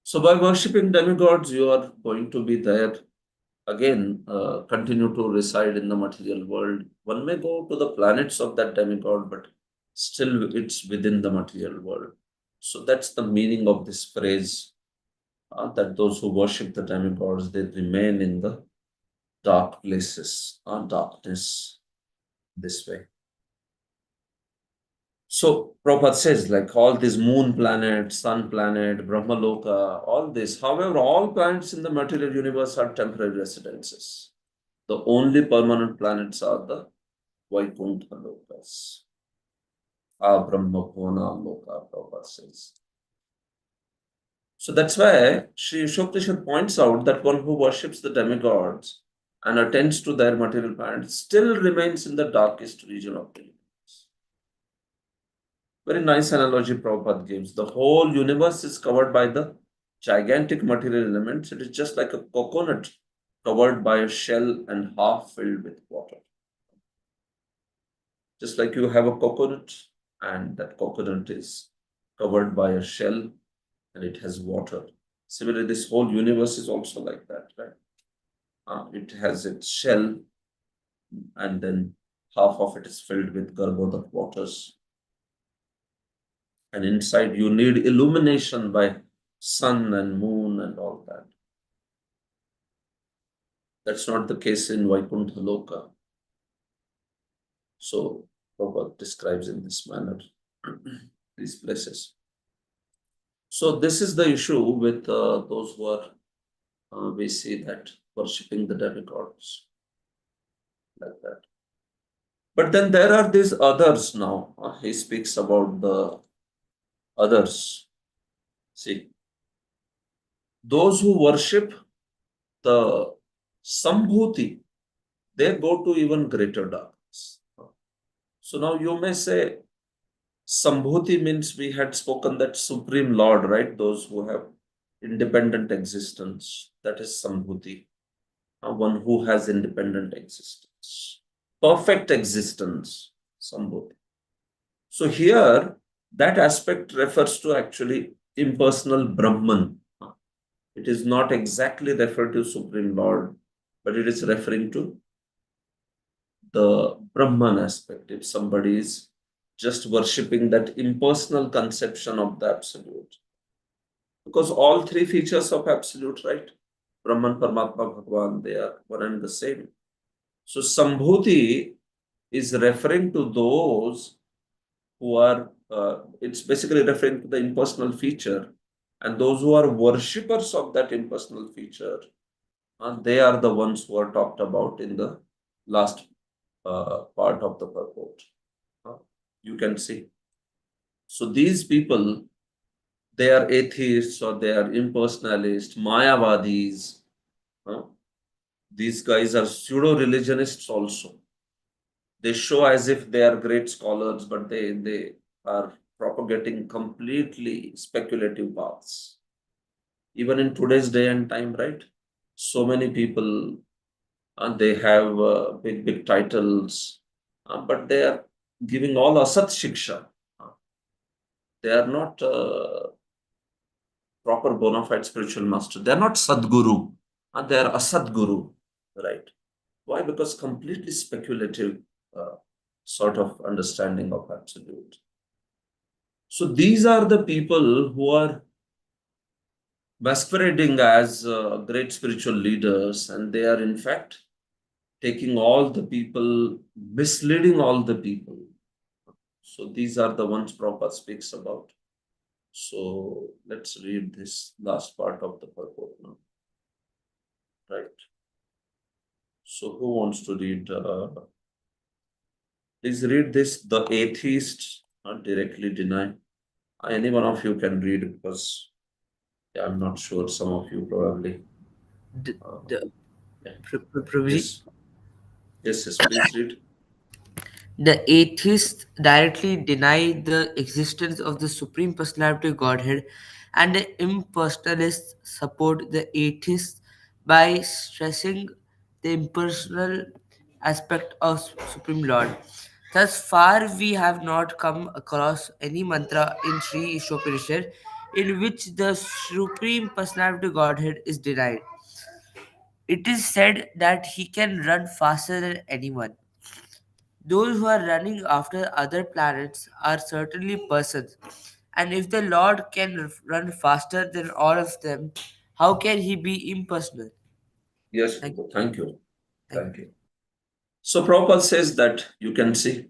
So by worshipping demigods, you are going to be there again, continue to reside in the material world. One may go to the planets of that demigod, but still it's within the material world. So that's the meaning of this phrase, that those who worship the demigods, they remain in the dark places, darkness, this way. So Prabhupada says, like all these moon planet, sun planet, Brahmaloka, all this, however, all planets in the material universe are temporary residences. The only permanent planets are the Vaikuntha Lokas. Brahmabhuvana Loka, Prabhupada says. So that's why Sri Yushopanishad points out that one who worships the demigods and attends to their material planets still remains in the darkest region of the universe. Very nice analogy Prabhupada gives. The whole universe is covered by the gigantic material elements. It is just like a coconut covered by a shell and half filled with water. Just like you have a coconut and that coconut is covered by a shell and it has water. Similarly, this whole universe is also like that, right? It has its shell and then half of it is filled with Garbhodak waters. And inside you need illumination by sun and moon and all that. That's not the case in Vaikuntha Loka. So Prabhupada describes in this manner these places. So this is the issue with those who are, we see that worshipping the demigods like that. But then there are these others now. He speaks about the others. See, those who worship the Sambhuti, they go to even greater darkness. So now you may say, Sambhuti means we had spoken that Supreme Lord, right? Those who have independent existence, that is Sambhuti. One who has independent existence. Perfect existence, Sambhuti. So here, that aspect refers to actually impersonal Brahman. It is not exactly referred to Supreme Lord, but it is referring to the Brahman aspect. If somebody is just worshipping that impersonal conception of the Absolute. Because all three features of Absolute, right? Brahman, Paramatma, Bhagavan, they are one and the same. So Sambhuti is referring to those who are, it's basically referring to the impersonal feature. And those who are worshippers of that impersonal feature, they are the ones who are talked about in the last part of the purport. You can see. So these people, they are atheists or they are impersonalists, Mayavadis. These guys are pseudo-religionists also. They show as if they are great scholars, but they are propagating completely speculative paths. Even in today's day and time, right? So many people, they have big titles, but they are giving all asat shiksha. They are not proper bona fide spiritual master. They are not sadguru, and they are asadguru, right? Why? Because completely speculative sort of understanding of absolute. So these are the people who are masquerading as great spiritual leaders, and they are in fact taking all the people, misleading all the people. So these are the ones Prabhupada speaks about. So let's read this last part of the purport now. Right. So who wants to read? Please read this. The atheists not directly deny. Any one of you can read because I'm not sure. Some of you probably. The, Uh, the yeah. Prabhuji, Yes. Please read. the atheists directly deny the existence of the Supreme Personality of Godhead, and the impersonalists support the atheists by stressing the impersonal aspect of Supreme Lord. Thus far, we have not come across any mantra in Sri Ishopanishad in which the Supreme Personality of Godhead is denied. It is said that he can run faster than anyone. Those who are running after other planets are certainly persons, and if the Lord can run faster than all of them, how can he be impersonal? Yes, Thank Prabhu. Thank you. Thank Thank you. So Prabhupada says that you can see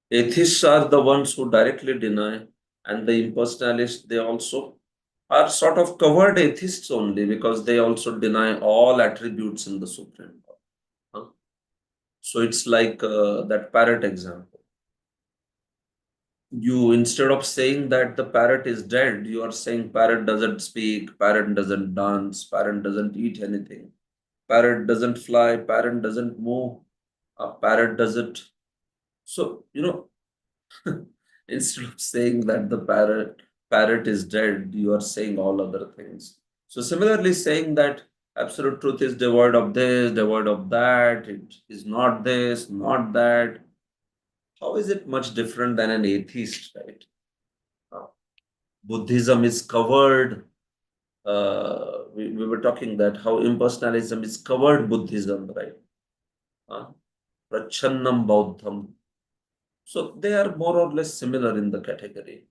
atheists are the ones who directly deny, and the impersonalists, they also are sort of covered atheists only because they also deny all attributes in the Supreme Lord. Huh? So it's like that parrot example. You, instead of saying that the parrot is dead, you are saying parrot doesn't speak, parrot doesn't dance, parrot doesn't eat anything, parrot doesn't fly, parrot doesn't move, a parrot doesn't. So, instead of saying that the parrot is dead, you are saying all other things. So similarly, saying that absolute truth is devoid of this, devoid of that, it is not this, not that. How is it much different than an atheist, right? Uh, Buddhism is covered. We were talking that how impersonalism is covered Buddhism, right? Prachannam Bauddham. So they are more or less similar in the category.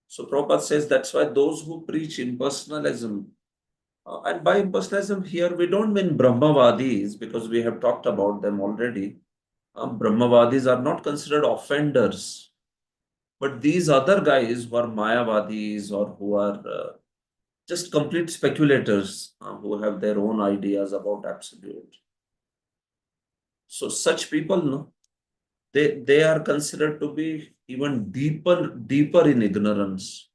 So Prabhupada says that's why those who preach impersonalism, and by impersonalism here we don't mean Brahmavadis because we have talked about them already. Brahmavadis are not considered offenders, but these other guys who are Mayavadis or who are just complete speculators who have their own ideas about absolute. So such people, no, they are considered to be even deeper in ignorance,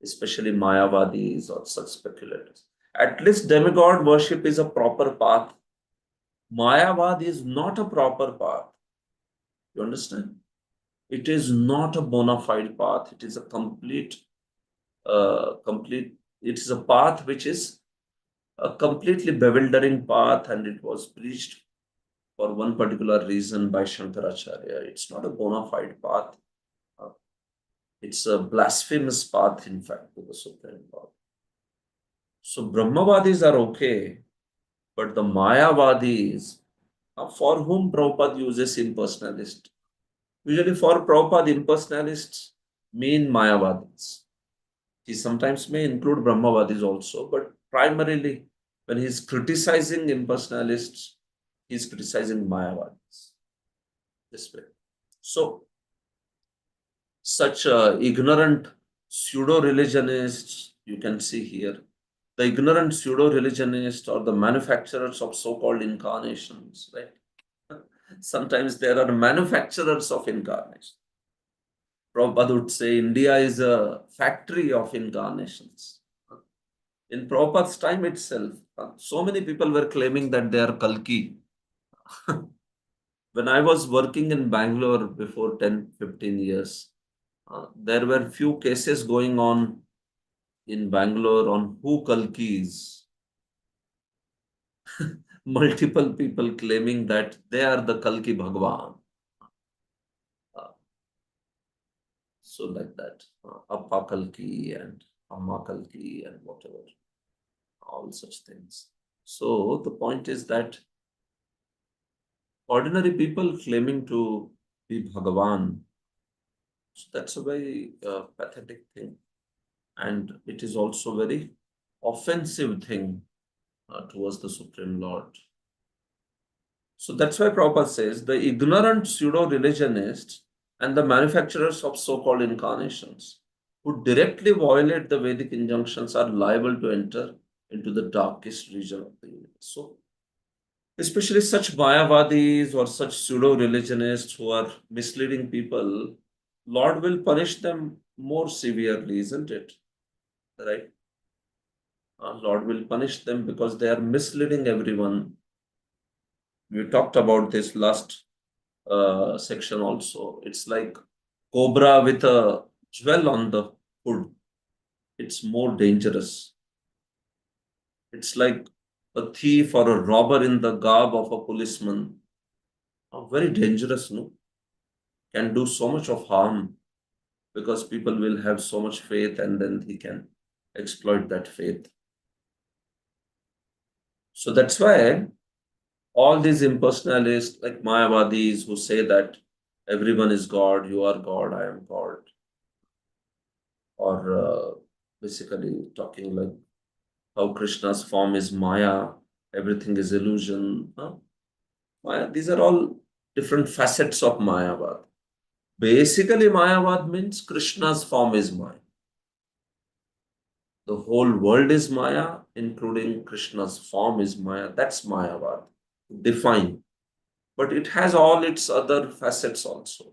especially Mayavadis or such speculators. At least demigod worship is a proper path. Mayavad is not a proper path. You understand? It is not a bona fide path. It is a complete. It is a path which is a completely bewildering path, and it was preached for one particular reason by Shankaracharya. It's not a bona fide path. Uh, It's a blasphemous path, in fact, to the Supreme Lord. So Brahmavadis are okay, but the Mayavadis, for whom Prabhupada uses impersonalist. Usually for Prabhupada, impersonalists mean Mayavadis. He sometimes may include Brahmavadis also, but primarily when he's criticizing impersonalists, he's criticizing Mayavadis. This way. So such ignorant pseudo-religionists you can see here. the ignorant pseudo-religionists or the manufacturers of so-called incarnations, right? Sometimes there are manufacturers of incarnations. Prabhupada would say India is a factory of incarnations. In Prabhupada's time itself, so many people were claiming that they are Kalki. When I was working in Bangalore before 10, 15 years, there were few cases going on in Bangalore on who Kalki is. Multiple people claiming that they are the Kalki Bhagwan. So like that, Appa Kalki and Amma Kalki and whatever, all such things. So the point is that ordinary people claiming to be Bhagavan, so that's a very pathetic thing. And it is also very offensive thing towards the Supreme Lord. So that's why Prabhupada says the ignorant pseudo-religionists and the manufacturers of so-called incarnations who directly violate the Vedic injunctions are liable to enter into the darkest region of the universe. So, especially such Mayavadis or such pseudo-religionists who are misleading people, Lord will punish them more severely, isn't it? Right? Lord will punish them because they are misleading everyone. We talked about this last section also. It's like cobra with a jewel on the hood. It's more dangerous. It's like a thief or a robber in the garb of a policeman. Very dangerous, no? Can do so much of harm because people will have so much faith and then he can exploit that faith. So that's why all these impersonalists like Mayavadis who say that everyone is God, you are God, I am God, or basically talking like how Krishna's form is Maya, everything is illusion. Maya, these are all different facets of Mayavad. Basically, Mayavad means Krishna's form is Maya. The whole world is Maya, including Krishna's form is Maya. That's Mayavad. Define. But it has all its other facets also.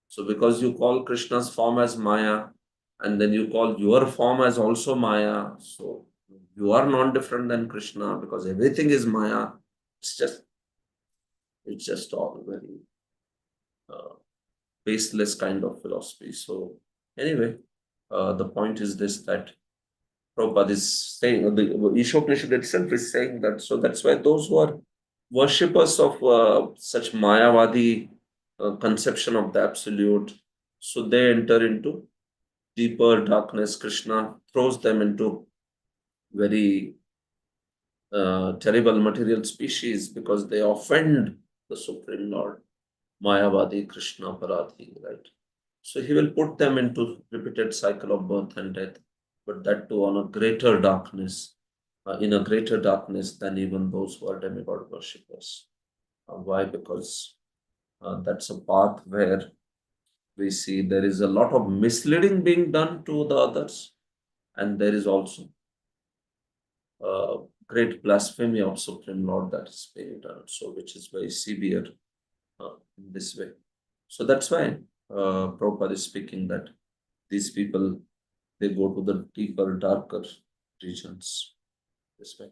So because you call Krishna's form as Maya, and then you call your form as also Maya, so you are non-different than Krishna because everything is Maya. It's just all very baseless kind of philosophy. So anyway, the point is this, that Prabhupada is saying, the Ishopanishad itself is saying that, so that's why those who are worshippers of such Mayavadi conception of the absolute, so they enter into deeper darkness. Krishna throws them into very terrible material species because they offend the Supreme Lord, Mayavadi, Krishna, Paradhi, right? So he will put them into repeated cycle of birth and death, but that too on a greater darkness, in a greater darkness than even those who are demigod worshippers. Why? Because that's a path where we see there is a lot of misleading being done to the others, and there is also great blasphemy of Supreme Lord that is being done, so which is very severe in this way. So that's why Prabhupada is speaking that these people, they go to the deeper, darker regions this way.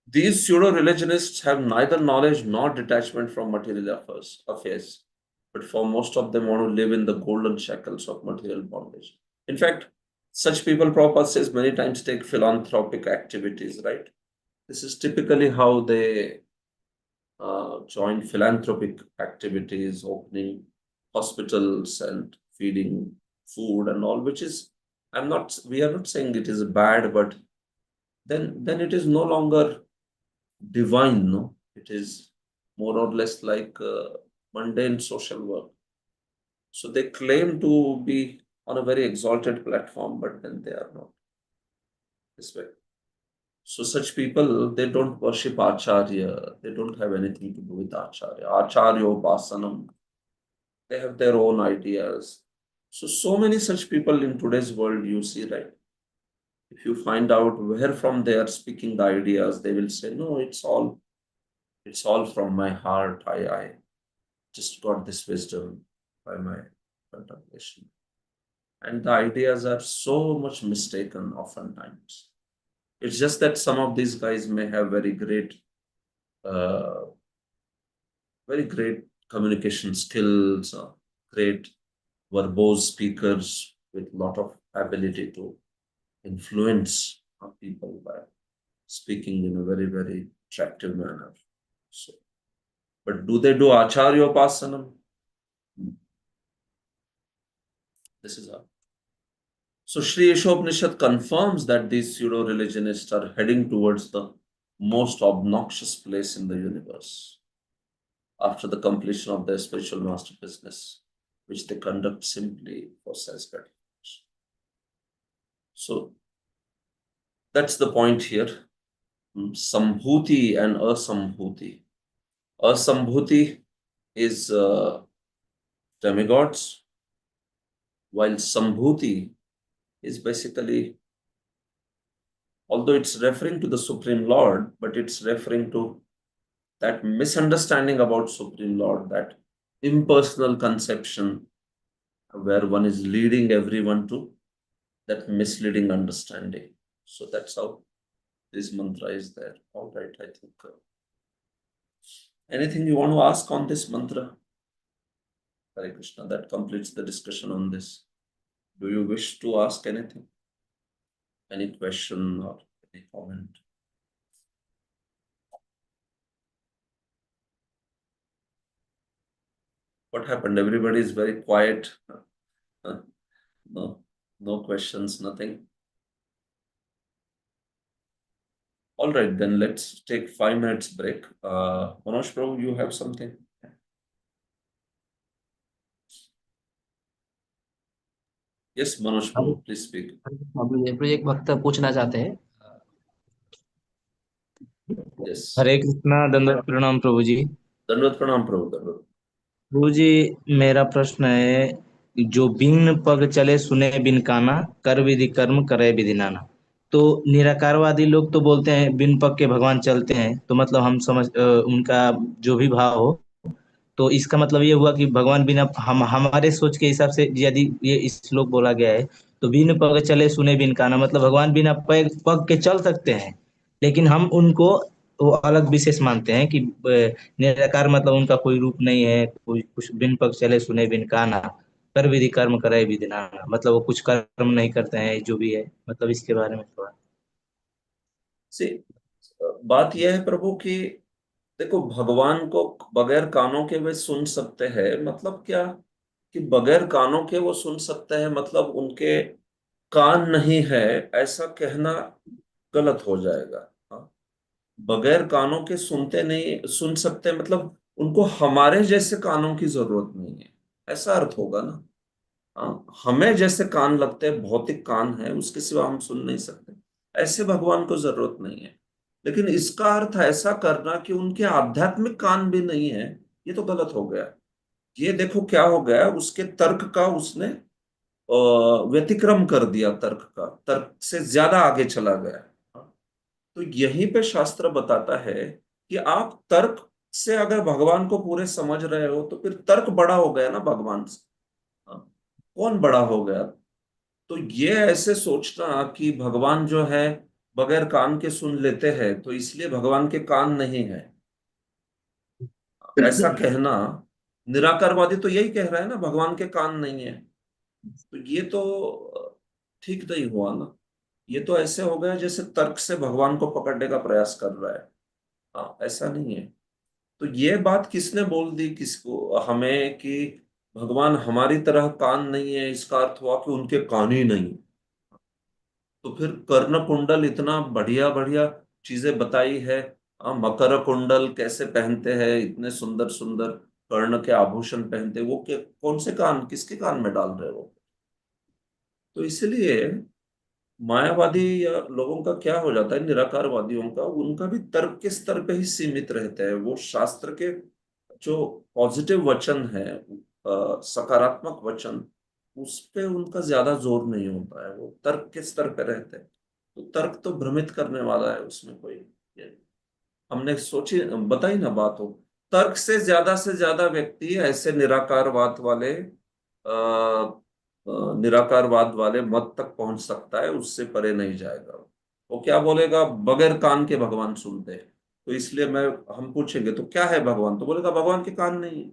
These pseudo-religionists have neither knowledge nor detachment from material affairs, but for most of them want to live in the golden shackles of material bondage. In fact, such people, Prabhupada says, many times take philanthropic activities, right? This is typically how they join philanthropic activities, opening hospitals and feeding food and all, which is, we are not saying it is bad, but then it is no longer divine, no? It is more or less like mundane social work. So they claim to be on a very exalted platform, but then they are not this way. So such people, they don't worship Acharya. They don't have anything to do with Acharya. Acharya Upasanam. They have their own ideas. So many such people in today's world you see, right? If you find out where from they are speaking the ideas, they will say, no, it's all from my heart. I just got this wisdom by my contemplation. And the ideas are so much mistaken oftentimes. It's just that some of these guys may have uh, very great communication skills, great verbose speakers with lot of ability to influence people by speaking in a very, very attractive manner. So, but do they do Acharyopasanam? This is how. So Sri Ishopanishad confirms that these pseudo-religionists are heading towards the most obnoxious place in the universe after the completion of their spiritual master business, which they conduct simply for self-gratification. So that's the point here. Sambhuti and Asambhuti. Asambhuti is demigods, while Sambhuti is basically, although it's referring to the Supreme Lord, but it's referring to that misunderstanding about Supreme Lord, that impersonal conception where one is leading everyone to that misleading understanding. So that's how this mantra is there. All right, I think. Anything you want to ask on this mantra? Hare Krishna, that completes the discussion on this. Do you wish to ask anything? Any question or any comment? What happened? Everybody is very quiet. No, no questions, nothing. All right, then let's take 5 minutes break. Manoj Prabhu, you have something? Yes, Manoj Prabhu, please speak. प्रभु एक भक्त पूछना चाहते हैं। Yes. हरे कृष्णा, दंडवत प्रणाम प्रभु जी। दंडवत प्रणाम प्रभु, दंडवत। प्रभु जी, मेरा प्रश्न है, जो बिन पग चले सुने बिन काना, कर विधि कर्म करे विधि नाना। तो निराकारवादी लोग तो बोलते हैं बिन पग के भगवान चलते हैं, तो मतलब हम समझ उनका जो भी भाव हो, तो इसका मतलब ये हुआ कि भगवान बिना हमारे सोच के हिसाब से यदि ये श्लोक बोला गया है, तो बिन पग चले सुने बिन काना, मतलब भगवान बिना पग के चल सकते हैं, लेकिन हम उनको वो अलग विशेष मानते हैं कि निराकार मतलब उनका कोई रूप नहीं है, कोई कुछ बिन पग चले सुने बिन काना, कर विधि कर्म करे विधि नाना, मतलब वो कुछ कर्म नहीं करते हैं, जो भी है, मतलब इसके बारे में थोड़ा। बात यह है प्रभु कि देखो, भगवान को बगैर कानों के वे सुन सकते हैं, मतलब क्या कि बगैर कानों के वो सुन सकते हैं, मतलब उनके कान नहीं है, ऐसा कहना गलत हो जाएगा। हाँ? बगैर कानों के सुनते नहीं, सुन सकते मतलब उनको हमारे जैसे कानों की जरूरत नहीं है, ऐसा अर्थ होगा ना। हाँ, हमें जैसे कान लगते हैं, भौतिक कान है, उसके सिवा हम सुन नहीं सकते, ऐसे भगवान को जरूरत नहीं है। लेकिन इसका अर्थ ऐसा करना कि उनके आध्यात्मिक कान भी नहीं है, ये तो गलत हो गया। ये देखो क्या हो गया, उसके तर्क का उसने व्यतिक्रम कर दिया, तर्क से ज्यादा आगे चला गया। तो यहीं पे शास्त्र बताता है कि आप तर्क से अगर भगवान को पूरे समझ रहे हो, तो फिर तर्क बड़ा हो गया ना भगवान से। हाँ, कौन बड़ा हो गया? तो ये ऐसे सोचना कि भगवान जो है बगैर कान के सुन लेते हैं, तो इसलिए भगवान के कान नहीं है, ऐसा कहना, निराकारवादी तो यही कह रहा है ना, भगवान के कान नहीं है। तो ये तो ठीक नहीं हुआ ना। ये तो ऐसे हो गया जैसे तर्क से भगवान को पकड़ने का प्रयास कर रहा है। हाँ, ऐसा नहीं है। तो ये बात किसने बोल दी किसको, हमें, कि भगवान हमारी तरह कान नहीं है, इसका अर्थ हुआ कि उनके कान ही नहीं। तो फिर कर्ण कुंडल इतना बढ़िया बढ़िया चीजें बताई है। मकर कुंडल कैसे पहनते हैं, इतने सुंदर सुंदर कर्ण के आभूषण पहनते, वो के कौन से कान, किसके कान में डाल रहे हो? तो इसलिए मायावादी या लोगों का क्या हो जाता है, निराकारवादियों का, उनका भी तर्क के स्तर पे ही सीमित रहता है। वो शास्त्र के जो पॉजिटिव वचन है, सकारात्मक वचन, उस पे उनका ज्यादा जोर नहीं होता है, वो तर्क के स्तर पे रहते हैं। तो तर्क तो भ्रमित करने वाला है, उसमें कोई ये हमने सोची बताई ना बात हो। तर्क से ज्यादा व्यक्ति ऐसे निराकारवाद वाले निराकारवाद वाले मत तक पहुंच सकता है, उससे परे नहीं जाएगा। वो क्या बोलेगा, बगैर कान के भगवान सुनते हैं। तो इसलिए मैं हम पूछेंगे तो क्या है भगवान, तो बोलेगा भगवान के कान नहीं है,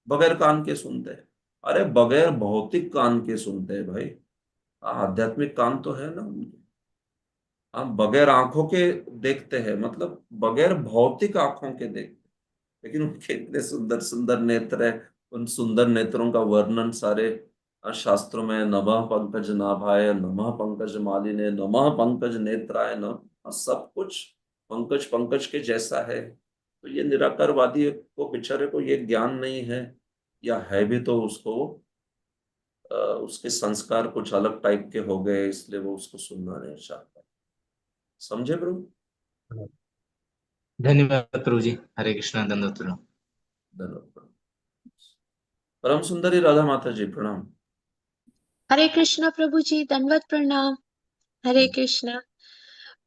बगैर कान के सुनते हैं। अरे बगैर भौतिक कान के सुनते हैं भाई, आध्यात्मिक कान तो है ना उनके। हम बगैर आंखों के देखते हैं, मतलब बगैर भौतिक आंखों के देखते हैं। लेकिन उनके इतने सुंदर सुंदर नेत्र है, उन सुंदर नेत्रों का वर्णन सारे शास्त्रों में, नमः पंकज नाभाय, नमः पंकज मालिने, नमः पंकज नेत्राय न, सब कुछ पंकज पंकज के जैसा है। तो ये निराकारवादी को बेचारे को ये ज्ञान नहीं है, या है भी तो उसको उसके संस्कार कुछ अलग टाइप के हो गए, इसलिए वो उसको सुनना नहीं चाहता। समझे प्रभु? धन्यवाद प्रभु जी। हरे कृष्णा, दंडवत प्रणाम। धन्यवाद। परम सुंदरी राधा माता जी प्रणाम। हरे कृष्णा प्रभु जी, दंडवत प्रणाम। हरे कृष्णा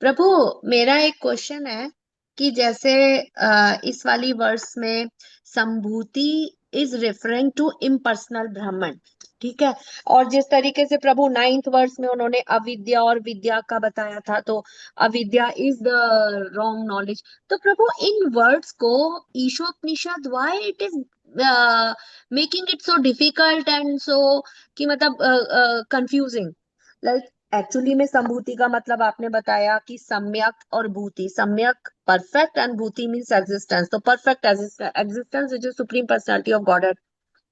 प्रभु। मेरा एक क्वेश्चन है कि जैसे इस वाली वर्स में संभूति इज रेफरिंग टू इम्पर्सनल ब्राह्मण, ठीक है। और जिस तरीके से प्रभु 9th वर्स में उन्होंने अविद्या और विद्या का बताया था, तो अविद्या इज द रॉन्ग नॉलेज। तो प्रभु इन वर्ड्स को Ishopanishad why it is making it so difficult and so कि मतलब कंफ्यूजिंग, लाइक एक्चुअली में संभूति का मतलब आपने बताया कि सम्यक और भूति, सम्यक परफेक्ट एंड भूति मीन्स एग्जिस्टेंस, तो perfect existence which is supreme personality of god.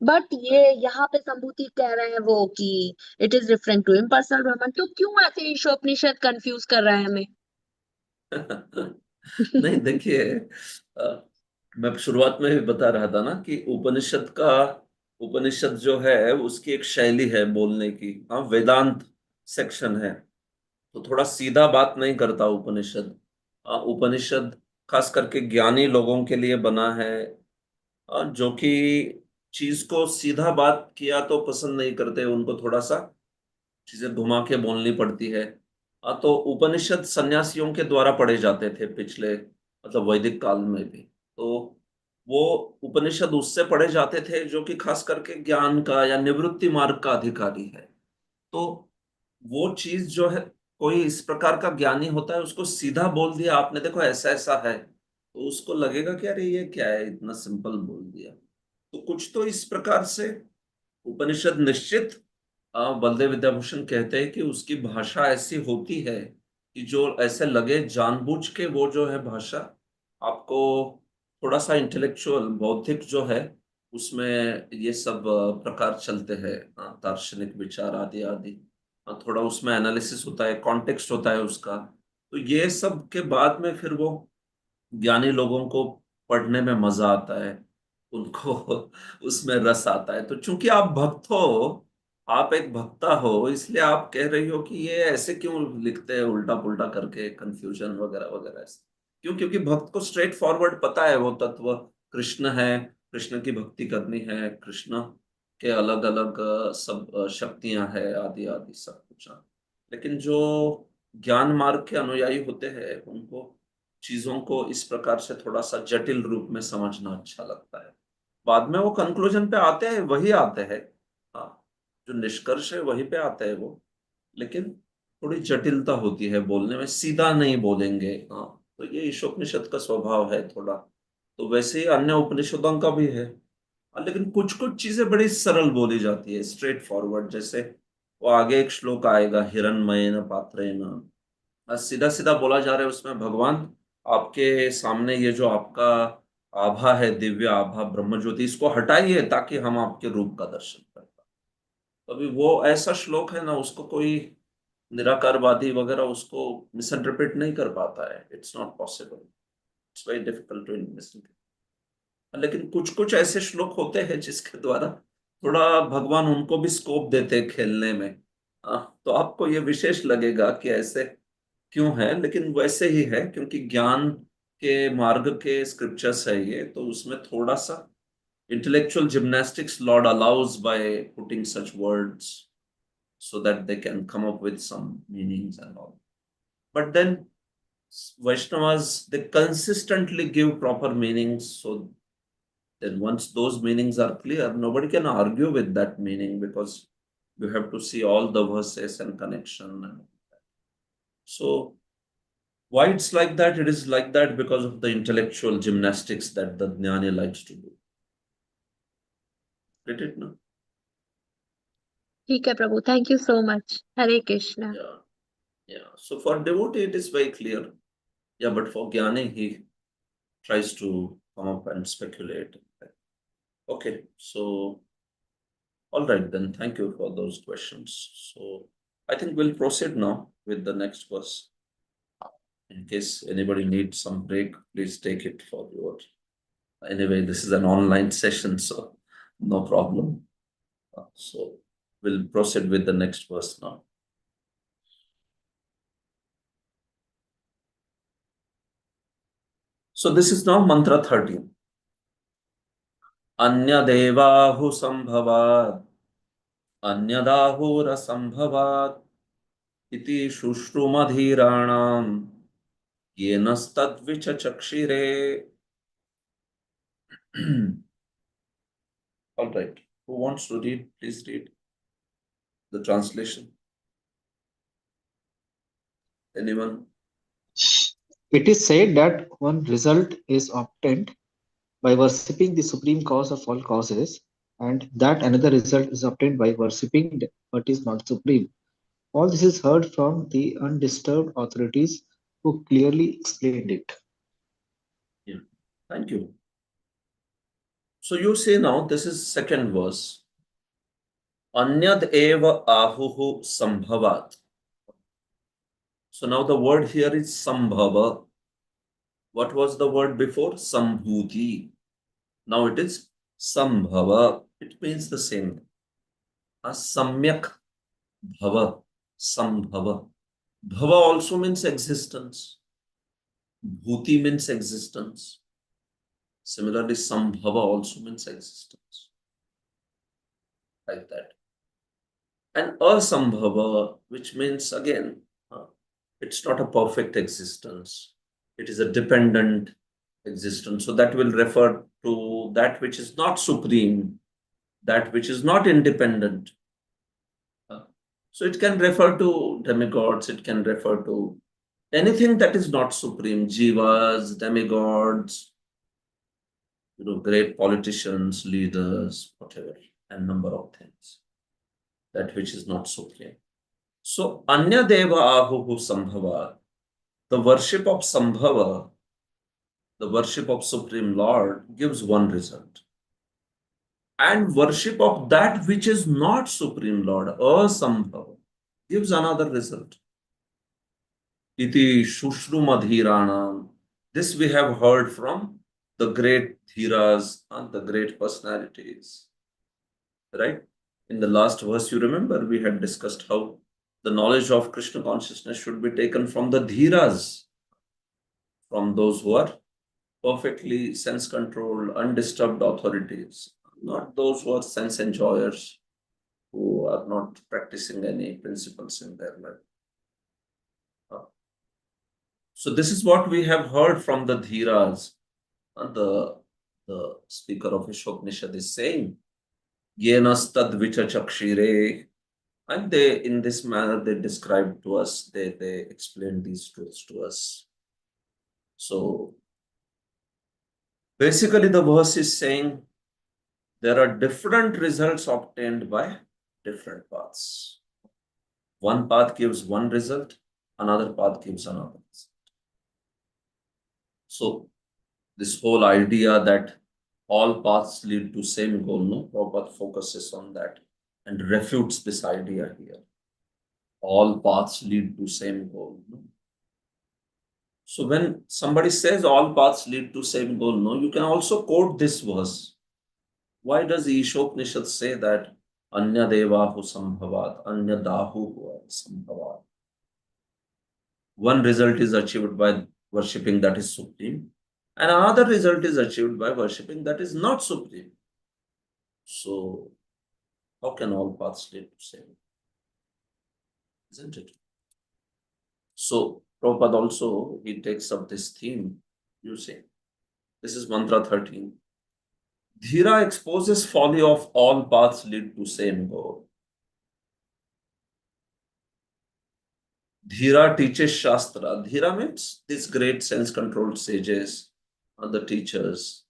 But ये यहाँ पे संभूति कह रहे हैं वो कि it is referring to impersonal Brahman, तो क्यों ऐसे ईशोपनिषद कंफ्यूज कर रहा है हमें? नहीं देखिए, मैं शुरुआत में भी बता रहा था ना कि उपनिषद जो है उसकी एक शैली है बोलने की। हाँ, वेदांत सेक्शन है, तो थोड़ा सीधा बात नहीं करता उपनिषद। उपनिषद खास करके ज्ञानी लोगों के लिए बना है, जो कि चीज को सीधा बात किया तो पसंद नहीं करते, उनको थोड़ा सा चीजें घुमा के बोलनी पड़ती है। तो उपनिषद सन्यासियों के द्वारा पढ़े जाते थे पिछले, मतलब वैदिक काल में भी। तो वो उपनिषद उससे पढ़े जाते थे जो कि खास करके ज्ञान का या निवृत्ति मार्ग का अधिकारी है। तो वो चीज जो है, कोई इस प्रकार का ज्ञानी होता है, उसको सीधा बोल दिया आपने, देखो ऐसा ऐसा है, तो उसको लगेगा कि अरे ये क्या है, इतना सिंपल बोल दिया। तो कुछ तो इस प्रकार से उपनिषद निश्चित, बलदेव विद्याभूषण कहते हैं कि उसकी भाषा ऐसी होती है कि जो ऐसे लगे जानबूझ के वो जो है भाषा आपको थोड़ा सा इंटेलेक्चुअल, बौद्धिक जो है उसमें ये सब प्रकार चलते हैं, दार्शनिक विचार आदि आदि। थोड़ा उसमें एनालिसिस होता है, कॉन्टेक्स्ट होता है उसका। तो ये सब के बाद में फिर वो ज्ञानी लोगों को पढ़ने में मजा आता है, उनको उसमें रस आता है। तो चूंकि आप भक्त हो, आप एक भक्ता हो, इसलिए आप कह रही हो कि ये ऐसे क्यों लिखते हैं उल्टा पुल्टा करके, कंफ्यूजन वगैरह वगैरह ऐसे क्यों। क्योंकि भक्त को स्ट्रेट फॉरवर्ड पता है वो तत्व, कृष्ण है, कृष्ण की भक्ति करनी है, कृष्ण के अलग अलग सब शक्तियां हैं आदि आदि सब कुछ। लेकिन जो ज्ञान मार्ग के अनुयायी होते हैं उनको चीजों को इस प्रकार से थोड़ा सा जटिल रूप में समझना अच्छा लगता है। बाद में वो कंक्लूजन पे आते हैं, वही आते हैं। हाँ, जो निष्कर्ष है वहीं पे आते हैं वो, लेकिन थोड़ी जटिलता होती है बोलने में, सीधा नहीं बोलेंगे। हाँ, तो ये ईशोपनिषद का स्वभाव है थोड़ा। तो वैसे ही अन्य उपनिषदों का भी है। लेकिन कुछ कुछ चीजें बड़ी सरल बोली जाती है, स्ट्रेट फॉरवर्ड। जैसे वो आगे एक श्लोक आएगा, हिरण्मयेन पात्रेण, सीधा सीधा बोला जा रहा है उसमें, भगवान आपके सामने ये जो आपका आभा है, दिव्य आभा ब्रह्म ज्योति, इसको हटाइए ताकि हम आपके रूप का दर्शन कर पाए। तो अभी वो ऐसा श्लोक है ना, उसको कोई निराकारवादी वगैरह उसको मिसइंटरप्रेट नहीं कर पाता है। It's not possible, it's very difficult to misinterpret. लेकिन कुछ कुछ ऐसे श्लोक होते हैं जिसके द्वारा थोड़ा भगवान उनको भी स्कोप देते हैं खेलने में। तो आपको ये विशेष लगेगा कि ऐसे क्यों है, लेकिन वैसे ही है, क्योंकि ज्ञान के मार्ग के स्क्रिप्चर्स है ये, तो उसमें थोड़ा सा intellectual gymnastics Lord allows by putting such words so that they can come up with some meanings and all. But then Vaishnavas, they consistently give proper meanings. So then once those meanings are clear, nobody can argue with that meaning, because you have to see all the verses and connection. So why it's like that? It is like that because of the intellectual gymnastics that the Jnani likes to do. Get it, no? ठीक है प्रभु, thank you so much. Hare Krishna. Yeah. Yeah. So for devotee, it is very clear. Yeah, but for Jnani, he tries to come up and speculate. Okay, so all right then. Thank you for those questions. So I think we'll proceed now with the next verse. In case anybody needs some break, please take it for your. Anyway, this is an online session, so no problem. So we'll proceed with the next verse now. So this is now mantra 13. Anyadevahu sambhavat anyadahura sambhavat iti shushrumadhiranam yenastadvichachakshire. All right. Who wants to read? Please read the translation. Anyone? It is said that one result is obtained by worshipping the supreme cause of all causes, and that another result is obtained by worshipping what is not supreme. All this is heard from the undisturbed authorities who clearly explained it. Yeah. Thank you. So you say now, this is second verse. Anyad eva ahuhu sambhavat. So now the word here is sambhava. What was the word before? Sambhuti. Now it is sambhava. It means the same. Samyak bhava. Sambhava. Bhava also means existence. Bhuti means existence. Similarly, sambhava also means existence. Like that. And asambhava, which means again, it's not a perfect existence. It is a dependent existence. So that will refer to that which is not supreme, that which is not independent. So it can refer to demigods, it can refer to anything that is not supreme, jivas, demigods, great politicians, leaders, whatever, and number of things. That which is not supreme. So Anya Deva Ahuhu Sambhava, the worship of Sambhava, the worship of Supreme Lord gives one result. And worship of that which is not Supreme Lord, Asambhava, gives another result. Iti Shushrumadhiranam. This we have heard from the great Dhiras and the great personalities. Right? In the last verse, you remember, we had discussed how the knowledge of Krishna consciousness should be taken from the Dhiras, from those who are perfectly sense-controlled, undisturbed authorities, not those who are sense enjoyers, who are not practicing any principles in their life. So this is what we have heard from the Dhiras. The speaker of Ishopnishad is saying, Yenastad vichachakshire. And they, in this manner, they describe to us, they explain these truths to us. So basically, the verse is saying there are different results obtained by different paths. One path gives one result, another path gives another result. So this whole idea that all paths lead to same goal, no, Prabhupada focuses on that and refutes this idea here. All paths lead to same goal. No? So when somebody says all paths lead to same goal, no, you can also quote this verse. Why does Ishopnishad say that Anya Devahu Sambhavat, Anya Dahu Sambhavat? One result is achieved by worshipping that is supreme, and another result is achieved by worshipping that is not supreme. So how can all paths lead to same? Isn't it? So Prabhupada also, he takes up this theme, you see. This is mantra 13. Dhira exposes folly of all paths lead to same goal. Dhira teaches Shastra. Dhira means these great sense-controlled sages are the teachers.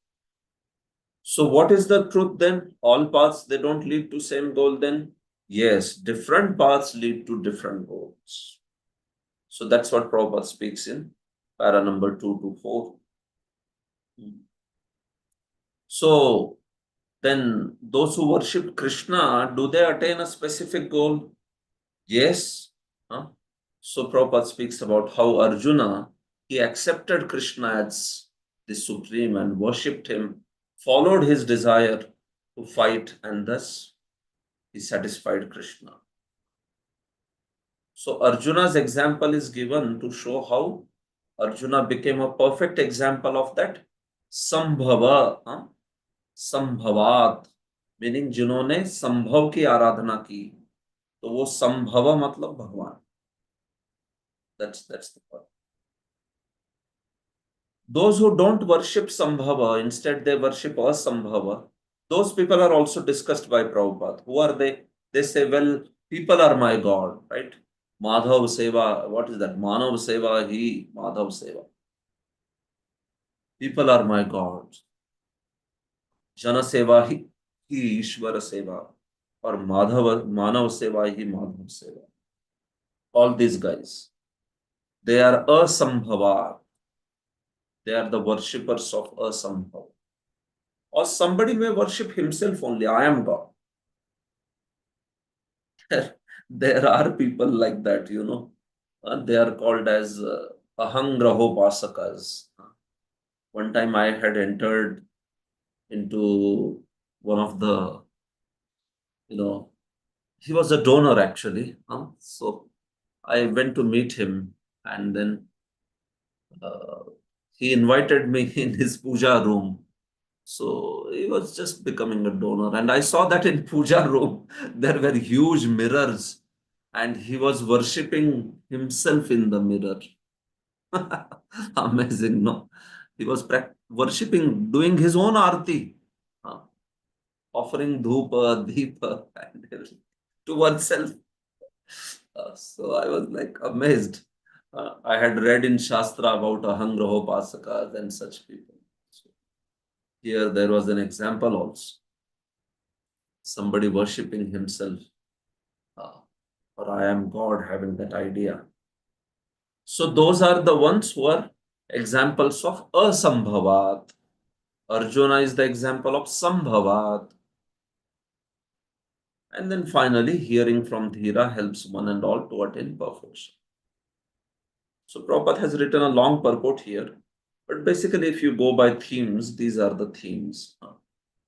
So what is the truth then? All paths, they don't lead to same goal then? Yes, different paths lead to different goals. So that's what Prabhupada speaks in para number 2 to 4. So then those who worship Krishna, do they attain a specific goal? Yes. Huh? So Prabhupada speaks about how Arjuna, he accepted Krishna as the supreme and worshipped him, followed his desire to fight, and thus he satisfied Krishna. So Arjuna's example is given to show how Arjuna became a perfect example of that संभव, संभवात, meaning जिन्होंने संभव की आराधना की, तो वो संभव मतलब भगवान. That's the point. Those who don't worship Sambhava, instead they worship Asambhava, those people are also discussed by Prabhupada. Who are they? They say, well, people are my God, right? Madhav Seva, what is that? Manav Seva, he, Madhav Seva. People are my gods. Jana Seva, he Ishvara Seva. Or Manav Seva, he Madhav Seva. All these guys, they are Asambhava. They are the worshippers of Asambhava. Or somebody may worship himself only. I am God. There are people like that, you know. They are called as Ahangrahopasakas. One time I had entered into one of the, you know, he was a donor actually. So I went to meet him, and then he invited me in his puja room. So he was just becoming a donor. And I saw that in puja room, there were huge mirrors, and he was worshipping himself in the mirror. Amazing, no? He was worshipping, doing his own arti, offering dhupa, deepa, and everything to oneself. So I was like amazed. I had read in Shastra about Ahangrahopasakas and such people. So here there was an example also. Somebody worshipping himself, or I am God, having that idea. So those are the ones who are examples of asambhavat. Arjuna is the example of sambhavat. And then finally, hearing from Dhira helps one and all to attain perfection. So Prabhupada has written a long purport here. But basically, if you go by themes, these are the themes.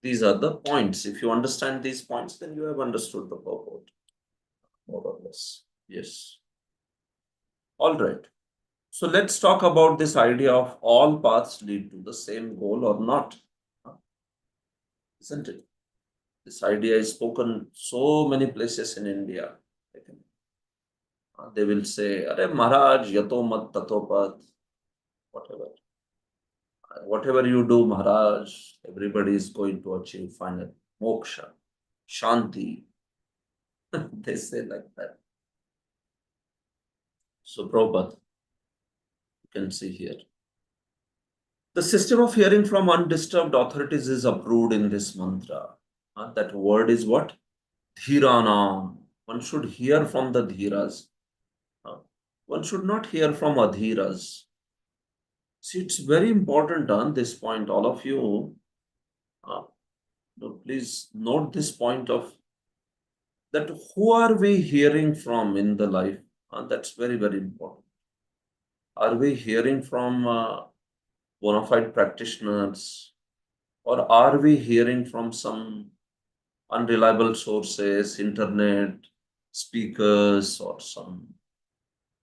These are the points. If you understand these points, then you have understood the purport, more or less. Yes. All right. So let's talk about this idea of all paths lead to the same goal or not. Isn't it? This idea is spoken so many places in India. They will say, Are Maharaj, yato mat tato pat, whatever. Whatever you do, Maharaj, everybody is going to achieve final moksha, shanti. They say like that. So Prabhupada, you can see here. The system of hearing from undisturbed authorities is approved in this mantra. That word is what? Dhiranam. One should hear from the dhiras. One should not hear from adhiras. See, it's very important on this point, all of you. Please note this point of that who are we hearing from in the life? That's very, very important. Are we hearing from bona fide practitioners, or are we hearing from some unreliable sources, internet, speakers, or some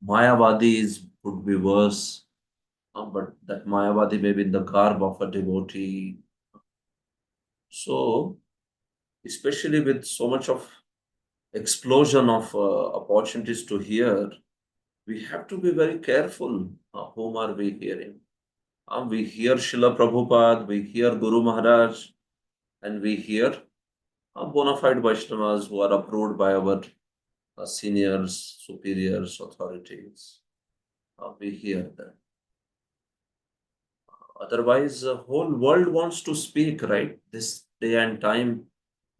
Mayavadis would be worse, but that Mayavadi may be in the garb of a devotee. So, especially with so much of explosion of opportunities to hear, we have to be very careful whom are we hearing. We hear Srila Prabhupada, we hear Guru Maharaj, and we hear bona fide Vaishnavas who are approved by our seniors, superiors, authorities. We hear them. Otherwise, the whole world wants to speak, right? This day and time.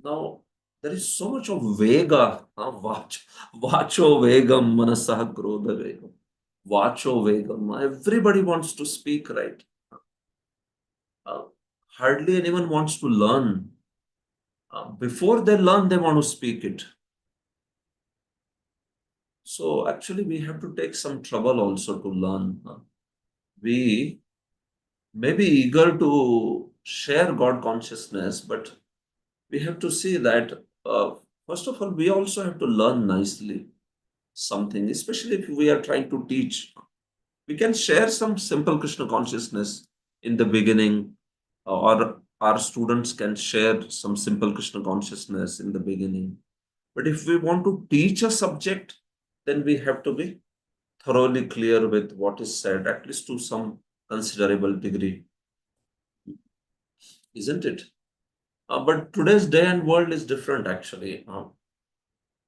Now, there is so much of vega. Vacho vegam manasah krodha vegam. Vacho vegam. Everybody wants to speak, right? Uh, Hardly anyone wants to learn. Before they learn, they want to speak it. So actually, we have to take some trouble also to learn. We may be eager to share God consciousness, but we have to see that first of all, we also have to learn nicely something, especially if we are trying to teach. We can share some simple Krishna consciousness in the beginning, or our students can share some simple Krishna consciousness in the beginning. But if we want to teach a subject, then we have to be thoroughly clear with what is said, at least to some considerable degree, isn't it? But today's day and world is different, actually.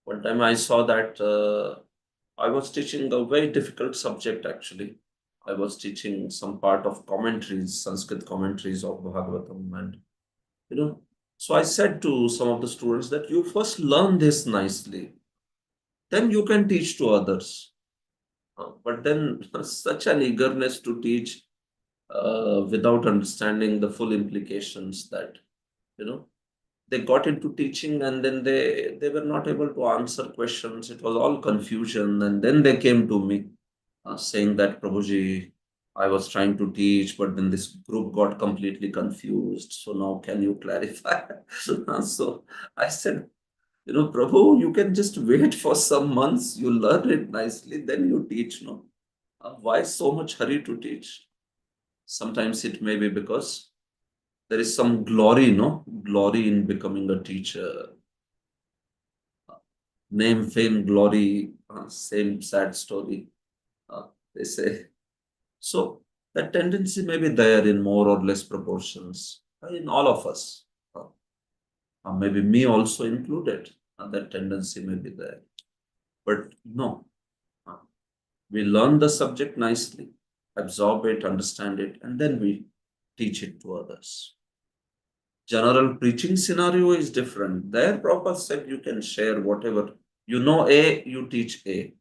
One time I saw that I was teaching a very difficult subject, actually. I was teaching some part of commentaries, Sanskrit commentaries of Bhagavatam, and so I said to some of the students that you first learn this nicely, then you can teach to others. But then such an eagerness to teach without understanding the full implications that, they got into teaching and then they were not able to answer questions. It was all confusion. And then they came to me saying that, Prabhuji, I was trying to teach, but then this group got completely confused. So now can you clarify? So I said, Prabhu, you can just wait for some months. You learn it nicely, then you teach. No, why so much hurry to teach? Sometimes it may be because there is some glory, glory in becoming a teacher. Name, fame, glory, same sad story, they say. So that tendency may be there in more or less proportions in all of us. Maybe me also included. That tendency may be there. But no, we learn the subject nicely, absorb it, understand it, and then we teach it to others. General preaching scenario is different. There, Prabhupada said you can share whatever. You know A, you teach A.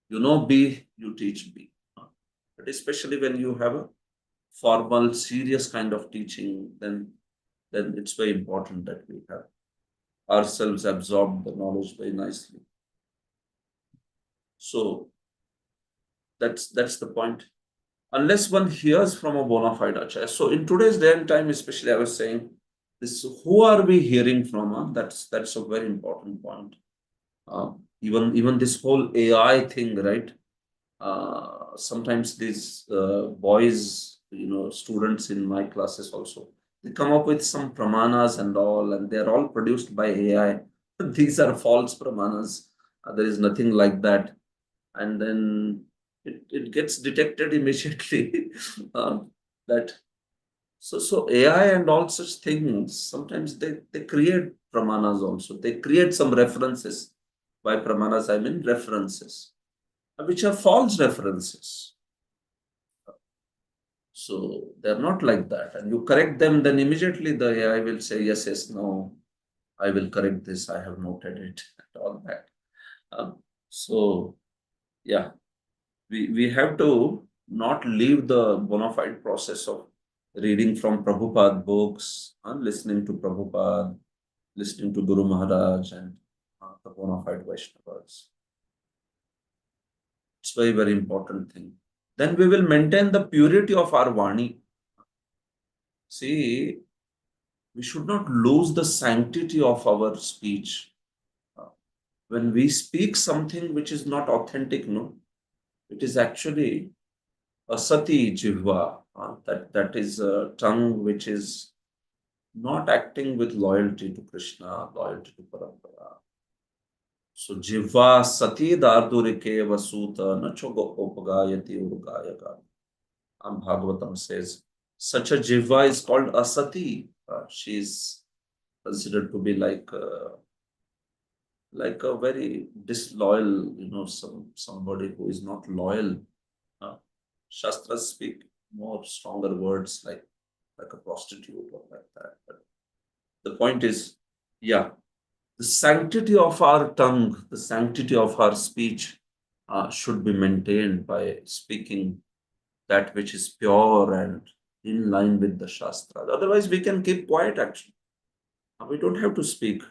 You know B, you teach B. But especially when you have a formal, serious kind of teaching, then it's very important that we have ourselves absorb the knowledge very nicely. So that's the point. Unless one hears from a bona fide acharya. So in today's day and time, especially, I was saying this: who are we hearing from? That's a very important point. Even this whole AI thing, right? Sometimes these boys, students in my classes also, they come up with some pramanas and all, and they're all produced by AI. These are false pramanas. There is nothing like that. And then it gets detected immediately that so AI and all such things, sometimes they create pramanas also. They create some references. By pramanas, I mean references, which are false references. So they're not like that. And you correct them, then immediately the AI will say, yes, yes, no, I will correct this. I have noted it, and all that. So, yeah, we have to not leave the bona fide process of reading from Prabhupada books, listening to Prabhupada, listening to Guru Maharaj, and the bona fide Vaishnavas. It's very, very important thing. Then we will maintain the purity of our Vani. See, we should not lose the sanctity of our speech. When we speak something which is not authentic, no, it is actually asati jivva. That is a tongue which is not acting with loyalty to Krishna, loyalty to Parampara. So Jiva Sati Dardurike Vasuta Nachogo Upagayati Urgayaka. And Bhagavatam says such a Jiva is called Asati. She is considered to be like a very disloyal, somebody who is not loyal. Shastras speak more stronger words like a prostitute or like that. But the point is, yeah, the sanctity of our tongue, the sanctity of our speech should be maintained by speaking that which is pure and in line with the Shastra. Otherwise, we can keep quiet actually. We don't have to speak.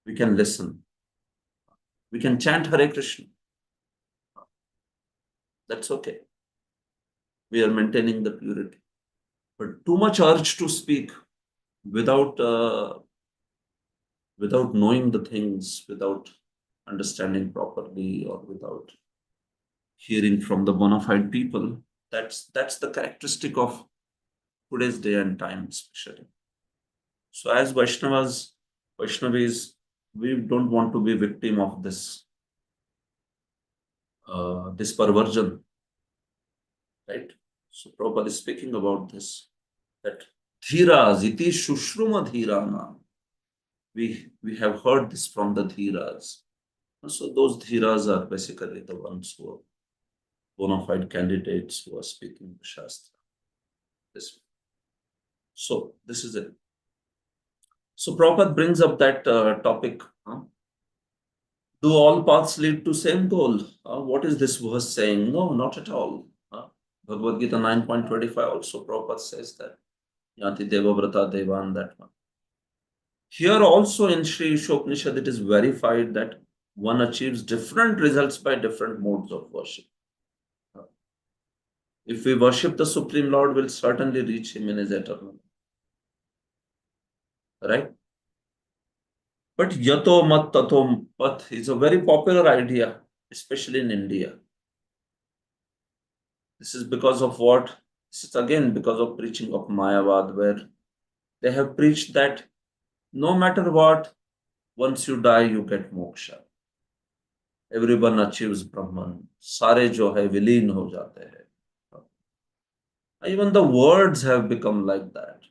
We can listen. We can chant Hare Krishna. That's okay. We are maintaining the purity. But too much urge to speak without without knowing the things, without understanding properly, or without hearing from the bona fide people, that's the characteristic of today's day and time, especially. So as Vaishnavis, we don't want to be victim of this perversion, right? So Prabhupada is speaking about this, that dhiras, iti shushruma dhirana. We have heard this from the dhiras. So those dhiras are basically the ones who are bona fide candidates who are speaking the Shastra. So this is it. So Prabhupada brings up that topic. Do all paths lead to same goal? What is this verse saying? No, not at all. Bhagavad Gita 9.25 also Prabhupada says that. Yanti Deva Vrata Devan, that one. Here also in Sri Ishopanishad it is verified that one achieves different results by different modes of worship. If we worship the Supreme Lord, we'll certainly reach Him in His eternal. Right? But yato mat tato pat is a very popular idea, especially in India. This is because of what? This is again because of preaching of Mayavad, where they have preached that no matter what, once you die, you get moksha. Everyone achieves Brahman. Sare jo hai vileen ho jate hai. Even the words have become like that.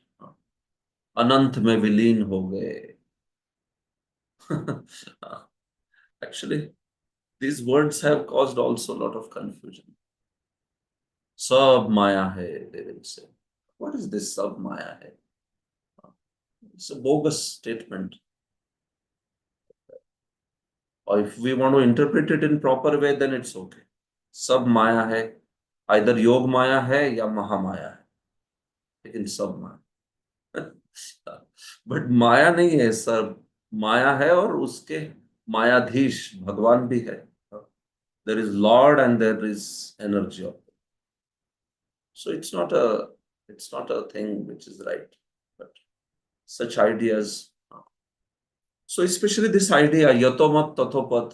Anant mein vileen ho gaye. Actually, these words have caused also a lot of confusion. Sab Maya hai, they will say. What is this Sab Maya hai? It's a bogus statement. Or if we want to interpret it in proper way, then it's okay. Sab Maya hai. Either Yog Maya hai ya Maha Maya hai. लेकिन सब माया but माया नहीं है sir माया है और उसके मायाधीश भगवान भी है there is lord and there is energy of so it's not a thing which is right but such ideas so especially this idea yatomat tathopat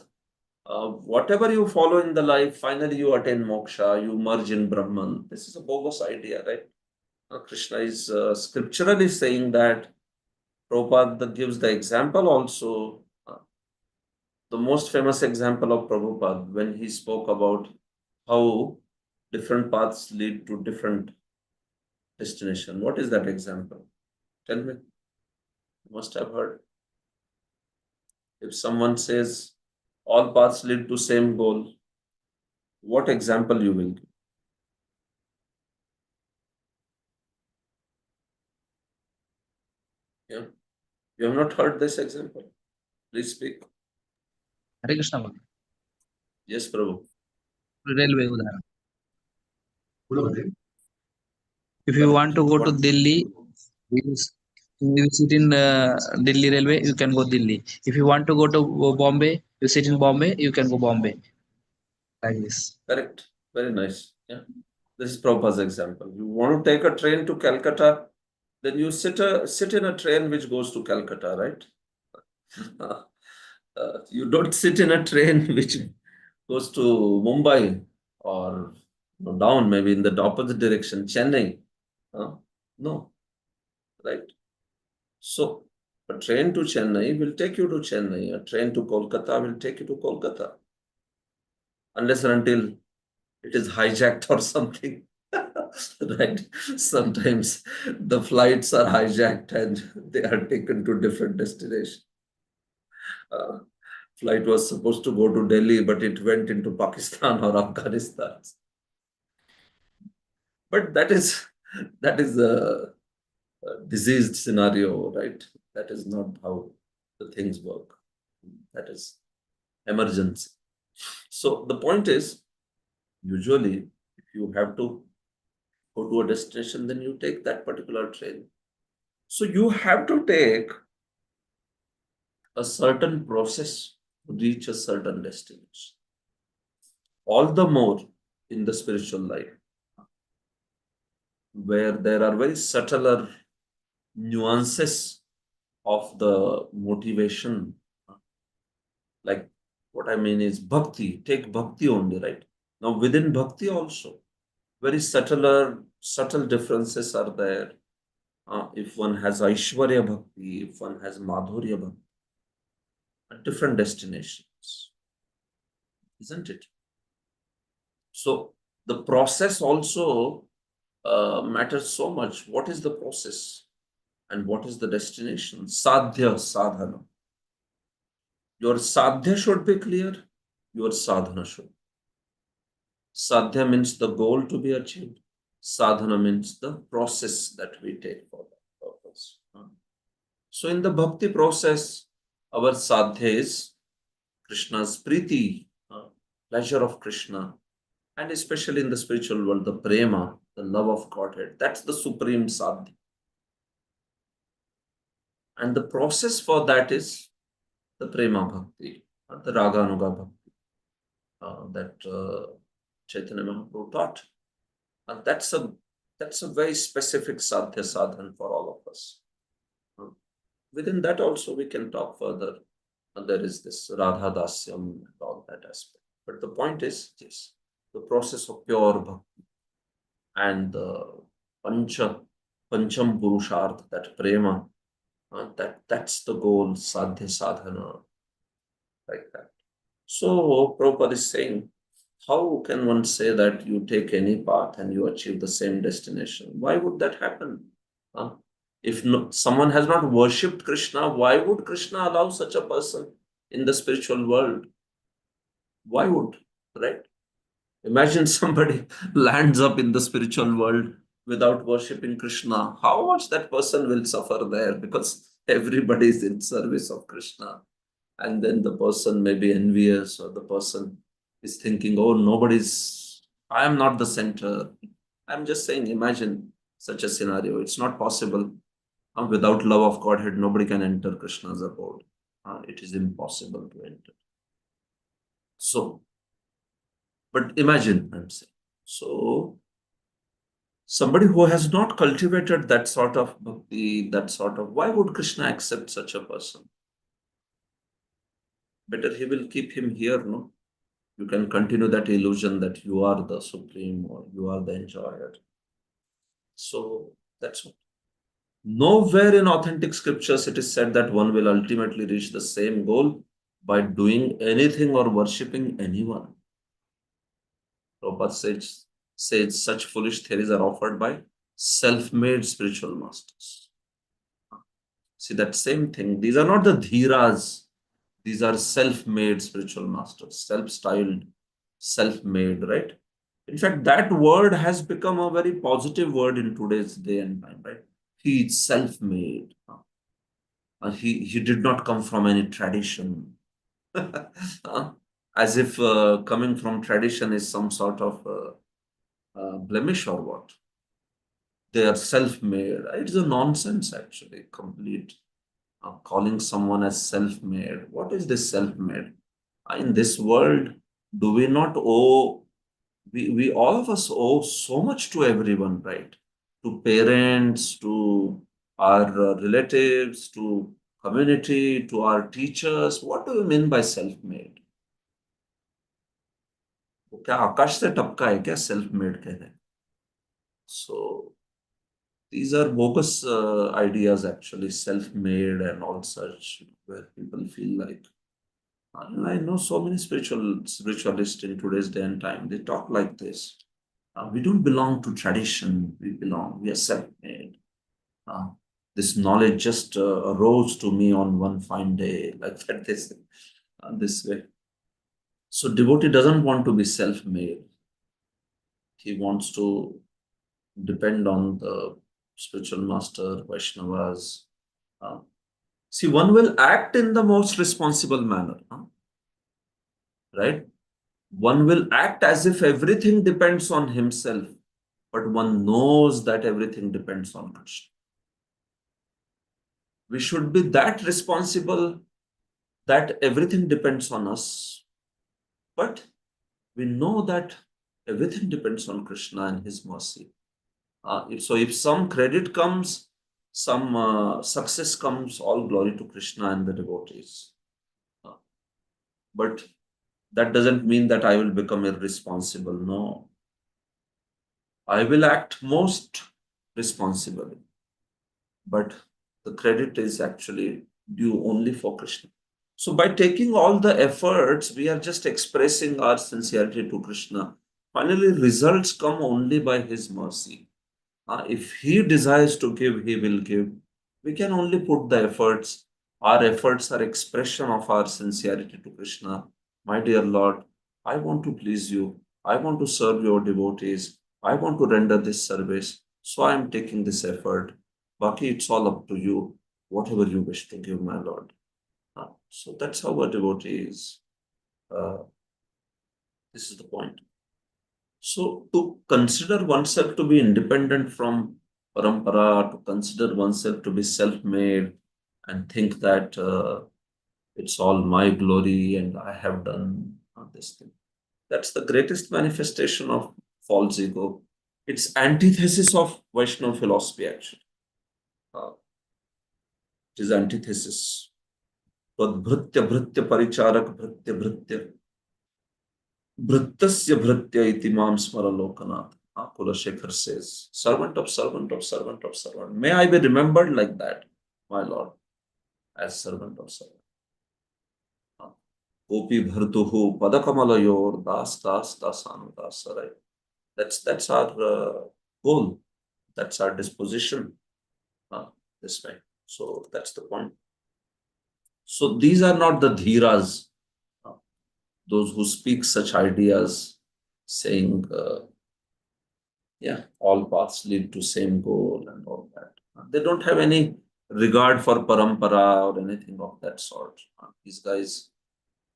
whatever you follow in the life finally you attain moksha you merge in Brahman this is a bogus idea right Krishna is scripturally saying that Prabhupada gives the example also, the most famous example of Prabhupada when he spoke about how different paths lead to different destination. What is that example? Tell me. You must have heard. If someone says all paths lead to same goal, what example you will give? Yeah. You have not heard this example. Please speak. हरे कृष्ण बोल Yes, Prabhu. Railway उदाहरण if you want to go to What? Delhi you sit in Delhi railway you can go Delhi if you want to go to Bombay you sit in Bombay you can go Bombay like this Correct. Very nice. Yeah. This is Prabhupada's example. You want to take a train to Calcutta, then you sit in a train which goes to Calcutta, right? You don't sit in a train which goes to Mumbai or down, maybe in the opposite direction, Chennai. No, right? So A train to Chennai will take you to Chennai. A train to Kolkata will take you to Kolkata. Unless and until it is hijacked or something. Right? Sometimes the flights are hijacked and they are taken to different destinations. Flight was supposed to go to Delhi, but it went into Pakistan or Afghanistan. But that is a diseased scenario, right? That is not how the things work. That is emergency. So the point is, usually, if you have to go to a destination, then you take that particular train. So you have to take a certain process to reach a certain destination. All the more in the spiritual life, where there are very subtler nuances of the motivation. Like what I mean is bhakti. Take bhakti only, right? Now within bhakti also, very subtle differences are there. If one has Aishwarya Bhakti, if one has Madhurya Bhakti, at different destinations, isn't it? So the process also matters so much. What is the process and what is the destination? Sadhya, sadhana. Your sadhya should be clear, your sadhana should. Sadhya means the goal to be achieved. Sadhana means the process that we take for that purpose. So in the bhakti process, our sadhya is Krishna's priti, pleasure of Krishna, and especially in the spiritual world, the prema, the love of Godhead. That's the supreme sadhya. And the process for that is the prema bhakti, the raganuga bhakti that Chaitanya Mahaprabhu taught. And that's a very specific sadhya sadhan for all of us. Within that also we can talk further. And there is this Radha Dasyam and all that aspect. But the point is this, the process of pure bhakti and the pancham purusharth, that prema, that's the goal, sadhya sadhana, like that. So Prabhupada is saying, how can one say that you take any path and you achieve the same destination? Why would that happen? If someone has not worshipped Krishna, why would Krishna allow such a person in the spiritual world? Why would, right? Imagine somebody lands up in the spiritual world without worshipping Krishna. How much that person will suffer there, because everybody is in service of Krishna. And then the person may be envious, or the person is thinking, oh, I am not the center. I'm just saying, imagine such a scenario. It's not possible. Without love of Godhead, nobody can enter Krishna's abode. It is impossible to enter. So, but imagine, I'm saying. So, somebody who has not cultivated that sort of bhakti, why would Krishna accept such a person? Better he will keep him here, no? You can continue that illusion that you are the supreme or you are the enjoyer. So that's what. Nowhere in authentic scriptures it is said that one will ultimately reach the same goal by doing anything or worshipping anyone. Prabhupada says such foolish theories are offered by self-made spiritual masters. See, that same thing. These are not the dhiras. These are self-made spiritual masters, self-styled, self-made, right? In fact, that word has become a very positive word in today's day and time, right? He is self-made. He did not come from any tradition. As if coming from tradition is some sort of blemish or what. They are self-made. It's a nonsense, actually, complete. Calling someone as self-made. What is this self-made? In this world, do we not owe, we all of us owe so much to everyone, right? To parents, to our relatives, to community, to our teachers. What do you mean by self-made? क्या आकाश से टपका है क्या self-made कह रहे हैं? So These are bogus ideas, actually, self-made and all such, where people feel like. I know so many spiritualists in today's day and time. They talk like this. We don't belong to tradition. We are self-made. Uh, this knowledge just arose to me on one fine day, like that. This way. So devotee doesn't want to be self-made. He wants to depend on the spiritual master, Vaishnavas. Uh, See, one will act in the most responsible manner, right? One will act as if everything depends on himself, but one knows that everything depends on Krishna. We should be that responsible that everything depends on us, but we know that everything depends on Krishna and His mercy. If some credit comes, some success comes, all glory to Krishna and the devotees. But that doesn't mean that I will become irresponsible. No. I will act most responsibly. But the credit is actually due only for Krishna. So by taking all the efforts, we are just expressing our sincerity to Krishna. Finally, results come only by His mercy. If He desires to give, He will give. We can only put the efforts. Our efforts are expression of our sincerity to Krishna. My dear Lord, I want to please you. I want to serve your devotees. I want to render this service. So I am taking this effort. Baki, it's all up to you. Whatever you wish to give, my Lord. So that's how a devotee is. This is the point. So to consider oneself to be independent from parampara, to consider oneself to be self-made and think that it's all my glory and I have done this thing. That's the greatest manifestation of false ego. It's antithesis of Vaishnava philosophy, actually. It is antithesis. Tadbhritya bhritya paricharak bhritya bhritya. Bhrittasya bhritya iti mam smara lokanath. Kulashekar says, servant of servant of servant of servant. May I be remembered like that, my Lord, as servant of servant. Gopi bhartuhu padakamalayor das das dasanu dasarai. That's our goal. That's our disposition. This way. So that's the point. So these are not the dhiras, those who speak such ideas, saying, all paths lead to same goal and all that. They don't have any regard for parampara or anything of that sort. These guys,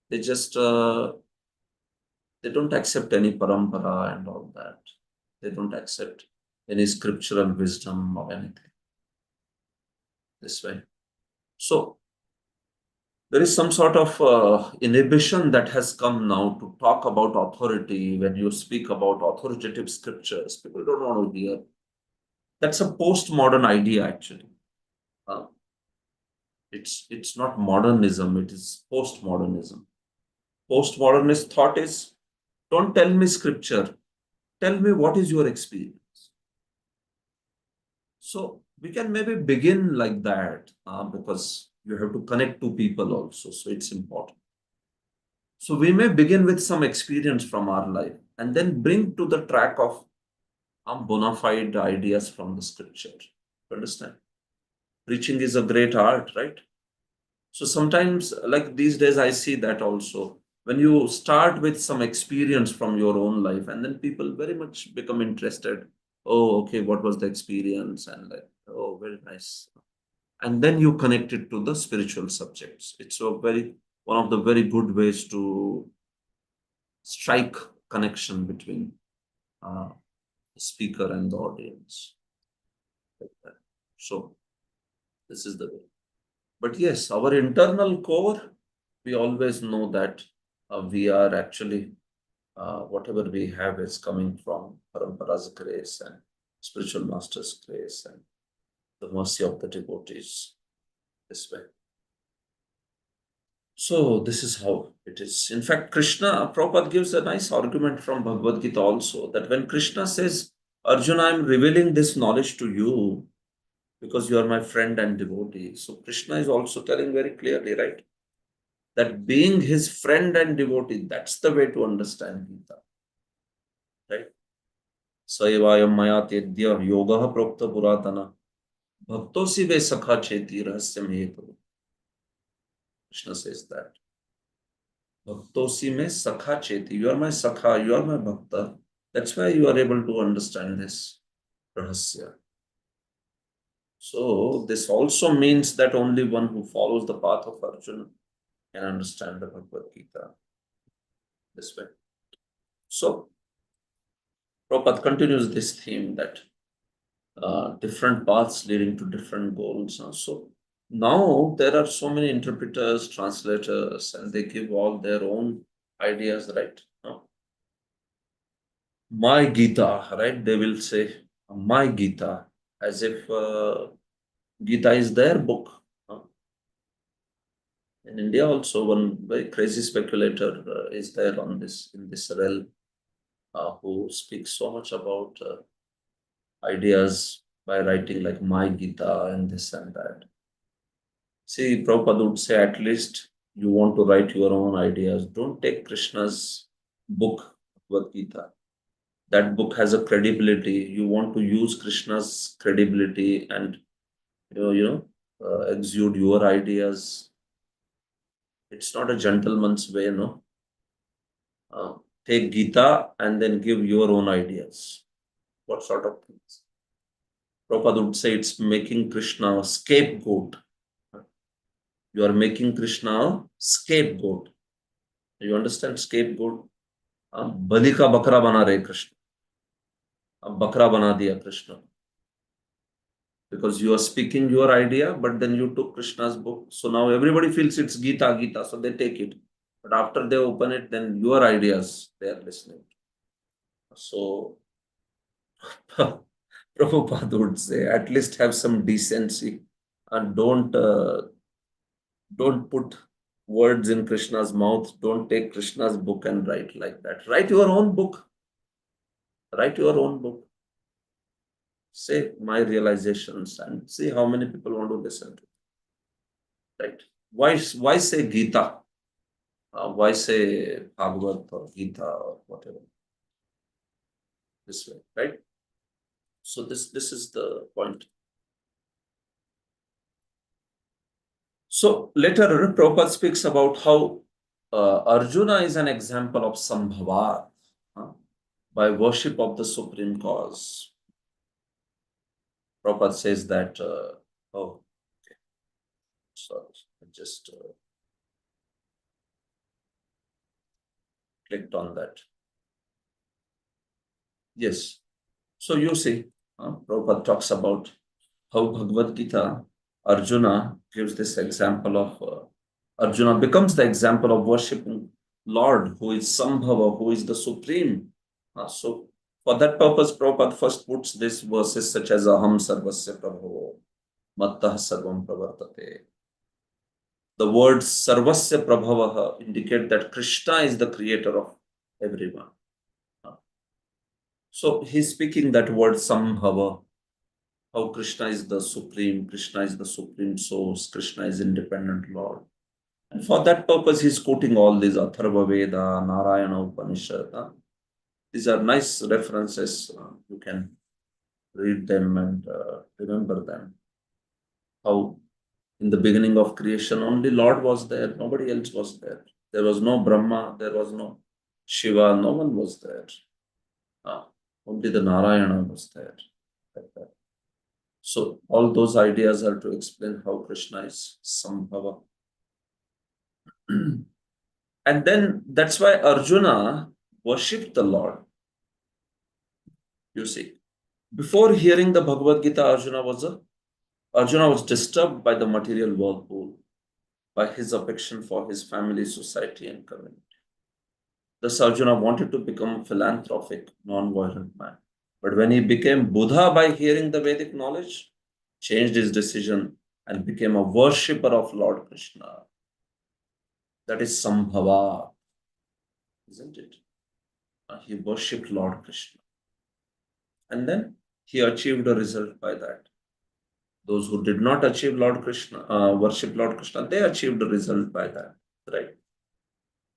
they just they don't accept any parampara and all that. They don't accept any scriptural wisdom or anything. This way. So there is some sort of inhibition that has come now to talk about authority. When you speak about authoritative scriptures, people don't want to hear. That's a postmodern idea, actually. It's not modernism, it is postmodernism. Postmodernist thought is, don't tell me scripture, tell me what is your experience. So we can maybe begin like that because you have to connect to people also, so it's important. So we may begin with some experience from our life and then bring to the track of bona fide ideas from the scripture. Understand? Preaching is a great art, right? So sometimes, like these days, I see that also. When you start with some experience from your own life, and then people very much become interested. Oh, okay, what was the experience? And like, oh, very nice. And then you connect it to the spiritual subjects. It's one of the very good ways to strike connection between the speaker and the audience. Like that. So this is the way. But yes, our internal core, we always know that we are actually, whatever we have is coming from Parampara's grace and spiritual master's grace and the mercy of the devotees this way. So this is how it is. In fact, Krishna, Prabhupada gives a nice argument from Bhagavad Gita also, that when Krishna says, Arjuna, I'm revealing this knowledge to you because you are my friend and devotee. So Krishna is also telling very clearly, right? That being his friend and devotee, that's the way to understand Gita. Right? Saivayam maya tedya yoga prokta puratana bhaktosi ve sakha cheti rahasyam hetu. Krishna says that. Bhaktosi me sakha cheti. You are my sakha, you are my bhakta. That's why you are able to understand this rahasya. So this also means that only one who follows the path of Arjuna can understand the Bhagavad Gita this way. So Prabhupada continues this theme that different paths leading to different goals. So now there are so many interpreters, translators, and they give all their own ideas, right? My Gita, right? They will say my Gita, as if Gita is their book. In India also, one very crazy speculator is there on this in this realm who speaks so much about ideas by writing like my Gita and this and that. See, Prabhupada would say at least you want to write your own ideas. Don't take Krishna's book, Bhagavad Gita. That book has a credibility. You want to use Krishna's credibility and exude your ideas. It's not a gentleman's way, no. Take Gita and then give your own ideas. What sort of things? Prabhupada would say it's making Krishna a scapegoat. You are making Krishna a scapegoat. You understand scapegoat? बलि का बकरा बना रहे कृष्ण. अब बकरा बना दिया Krishna. Because you are speaking your idea, but then you took Krishna's book. So now everybody feels it's Gita, Gita, so they take it. But after they open it, then your ideas they are listening. So Prabhupada would say, at least have some decency and don't put words in Krishna's mouth. Don't take Krishna's book and write like that. Write your own book. Write your own book. Say my realizations and see how many people want to listen to it. Right? Why say Gita? Why say Bhagavad or Gita or whatever? This way, right? So this is the point. So later, Prabhupada speaks about how Arjuna is an example of Sambhava by worship of the supreme cause. Prabhupada says that, sorry, I just clicked on that. Yes. So you see, Prabhupada talks about how Bhagavad Gita, Arjuna gives this example of Arjuna becomes the example of worshipping Lord, who is Sambhava, who is the supreme. So for that purpose, Prabhupada first puts these verses such as Aham Sarvasya Prabhavo, Mattah Sarvam Pravartate. The words Sarvasya Prabhavaha indicate that Krishna is the creator of everyone. So he's speaking that word Sambhava, how Krishna is the supreme source, Krishna is independent Lord. And for that purpose, he's quoting all these Atharva Veda, Narayana Upanishad. These are nice references. You can read them and remember them. How in the beginning of creation, only Lord was there, nobody else was there. There was no Brahma, there was no Shiva, no one was there. Only the Narayana was there. Like that. So all those ideas are to explain how Krishna is Sambhava. And then that's why Arjuna worshipped the Lord. You see, before hearing the Bhagavad Gita, Arjuna was disturbed by the material whirlpool, by his affection for his family, society, and community. Thus, Arjuna wanted to become a philanthropic, non-violent man. But when he became Buddha by hearing the Vedic knowledge, changed his decision and became a worshipper of Lord Krishna. That is Sambhava, isn't it? He worshipped Lord Krishna. and then he achieved a result by that. Those who did not achieve Lord Krishna, worship Lord Krishna, they achieved a result by that, right?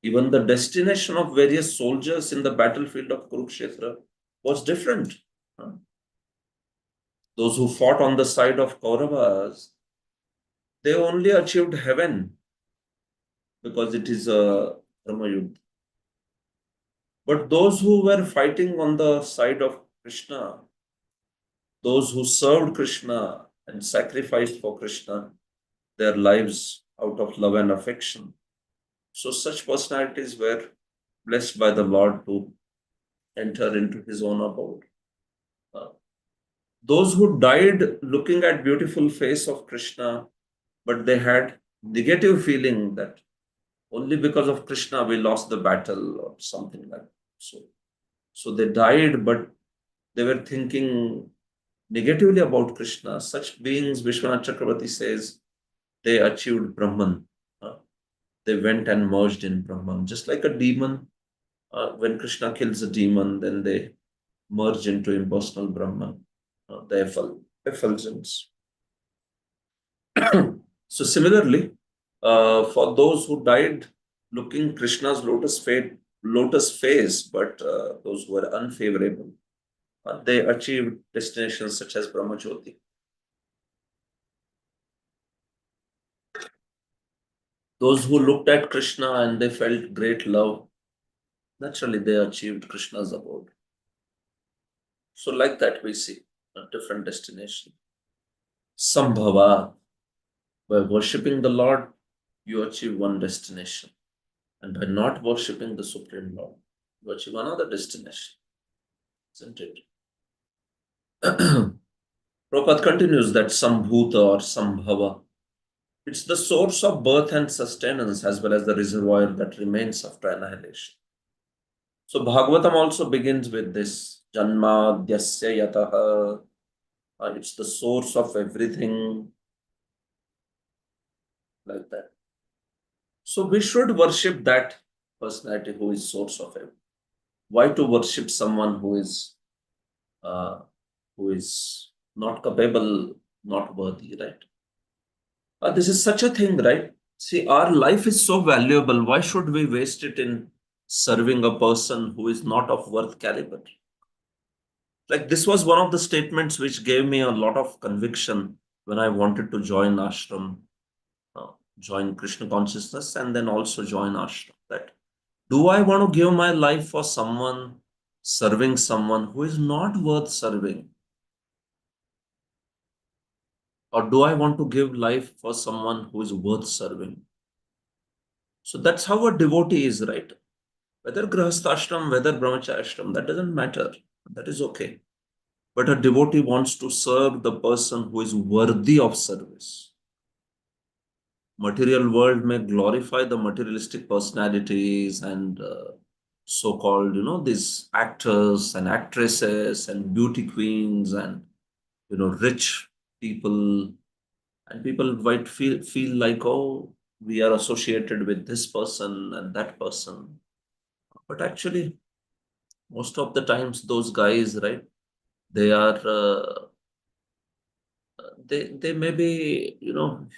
Even the destination of various soldiers in the battlefield of Kurukshetra was different. Those who fought on the side of Kauravas, they only achieved heaven because it is a Dharma Yuddha. But those who were fighting on the side of Krishna, those who served Krishna and sacrificed for Krishna their lives out of love and affection. So such personalities were blessed by the Lord to enter into his own abode. Those who died looking at beautiful face of Krishna, but they had negative feeling that only because of Krishna we lost the battle or something like that. So they died, but they were thinking negatively about Krishna. Such beings, Vishwanath Chakravarti says, they achieved Brahman. They went and merged in Brahman. Just like a demon, when Krishna kills a demon, then they merge into impersonal Brahman, the effulgence. So similarly, for those who died looking Krishna's lotus face, but those who were unfavorable, they achieved destinations such as Brahmajyoti. Those who looked at Krishna and they felt great love, naturally they achieved Krishna's abode. So like that we see a different destination. Sambhava, by worshipping the Lord, you achieve one destination. And by not worshipping the Supreme Lord, you achieve another destination. Isn't it? Prabhupada continues that Sambhuta or Sambhava, it's the source of birth and sustenance as well as the reservoir that remains after annihilation. So Bhagavatam also begins with this Janma Dyasya Yataha. It's the source of everything, like that. So we should worship that personality who is source of everything. Why to worship someone who is not capable, not worthy, right? This is such a thing, right? See, our life is so valuable. Why should we waste it in serving a person who is not of worth caliber? Like this was one of the statements which gave me a lot of conviction when I wanted to join ashram, join Krishna consciousness, and then also join ashram. That do I want to give my life for someone, serving someone who is not worth serving? Or do I want to give life for someone who is worth serving? So that's how a devotee is, right? Whether grahasthashram, whether brahmacharya, that doesn't matter. That is okay. But a devotee wants to serve the person who is worthy of service. Material world may glorify the materialistic personalities and so-called, these actors and actresses and beauty queens and, rich people. And people might feel like, oh, we are associated with this person and that person. But actually, most of the times, those guys, right, they are they may be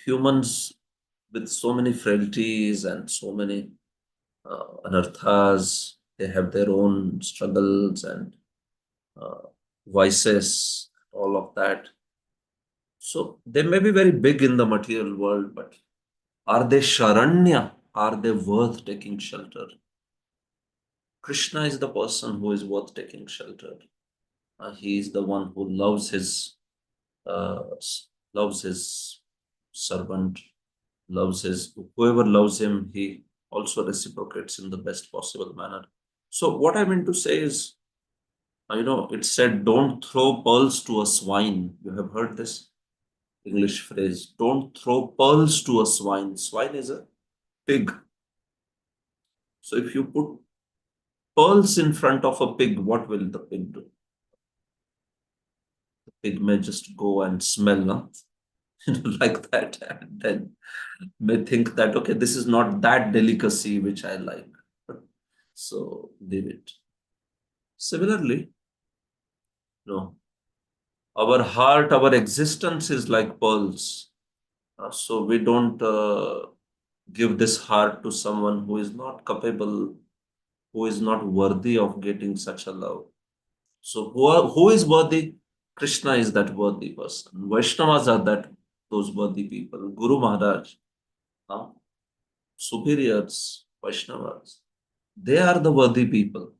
humans with so many frailties and so many anarthas. They have their own struggles and uh, vices, all of that. So they may be very big in the material world, but are they Sharanya? Are they worth taking shelter? Krishna is the person who is worth taking shelter. He is the one who uh, loves his servant, loves his whoever loves him. He also reciprocates in the best possible manner. So what I meant to say is, it said, "Don't throw pearls to a swine." You have heard this English phrase. Don't throw pearls to a swine. Swine is a pig. So if you put pearls in front of a pig, what will the pig do? The pig may just go and smell, no? Like that, and then may think that, okay, this is not that delicacy which I like. But, so leave it. Similarly, No, our heart, our existence is like pearls. So we don't give this heart to someone who is not capable, who is not worthy of getting such a love. So who is worthy? Krishna is that worthy person. Vaishnavas are those worthy people. Guru Maharaj, uh, superiors, Vaishnavas, they are the worthy people.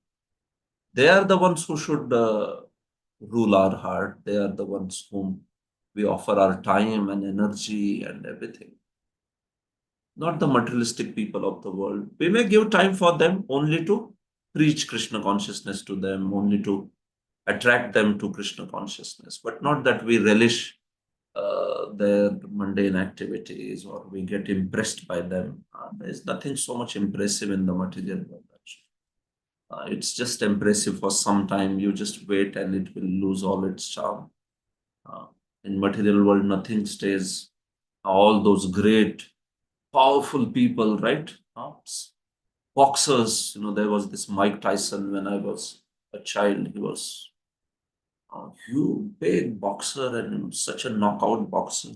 They are the ones who should rule our heart. They are the ones whom we offer our time and energy and everything. Not the materialistic people of the world. We may give time for them only to preach Krishna consciousness to them, only to attract them to Krishna consciousness, but not that we relish their mundane activities or we get impressed by them. There's nothing so much impressive in the material world. It's just impressive for some time. You just wait and it will lose all its charm. Uh, in material world, nothing stays. All those great, powerful people, right? Boxers. There was this Mike Tyson when I was a child. He was a huge, big boxer and such a knockout boxer,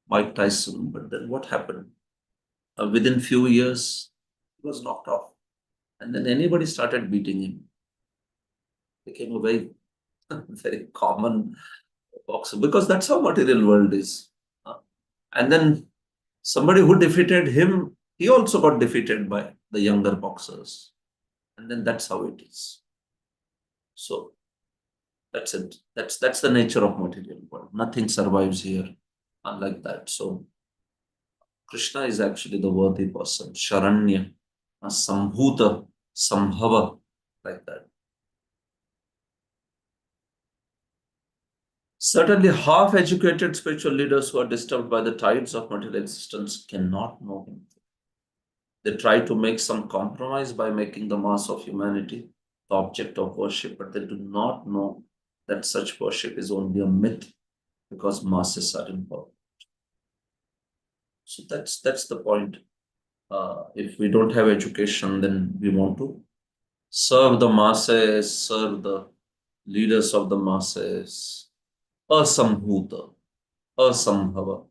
Mike Tyson. But then what happened? Within few years, he was knocked off. And then anybody started beating him. Became a very, very common boxer because that's how material world is. And then somebody who defeated him, he also got defeated by the younger boxers. And then that's how it is. So that's it. That's the nature of material world. Nothing survives here unlike that. So Krishna is actually the worthy person. Sharanya, Sambhuta, Sambhava, like that. Certainly, half-educated spiritual leaders who are disturbed by the tides of material existence cannot know him. They try to make some compromise by making the mass of humanity the object of worship, but they do not know that such worship is only a myth because masses are imperfect. So that's the point. If we don't have education, then we want to serve the masses, serve the leaders of the masses, asambhuta, asambhava.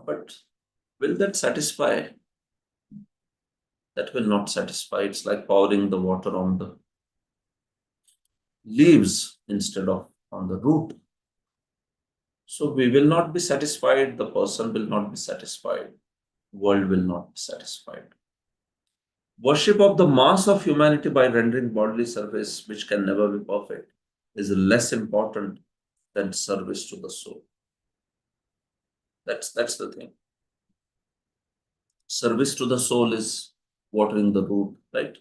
But will that satisfy? That will not satisfy. It's like pouring the water on the leaves instead of on the root. So we will not be satisfied, the person will not be satisfied, world will not be satisfied. Worship of the mass of humanity by rendering bodily service, which can never be perfect, is less important than service to the soul. That's the thing. Service to the soul is watering the root, right?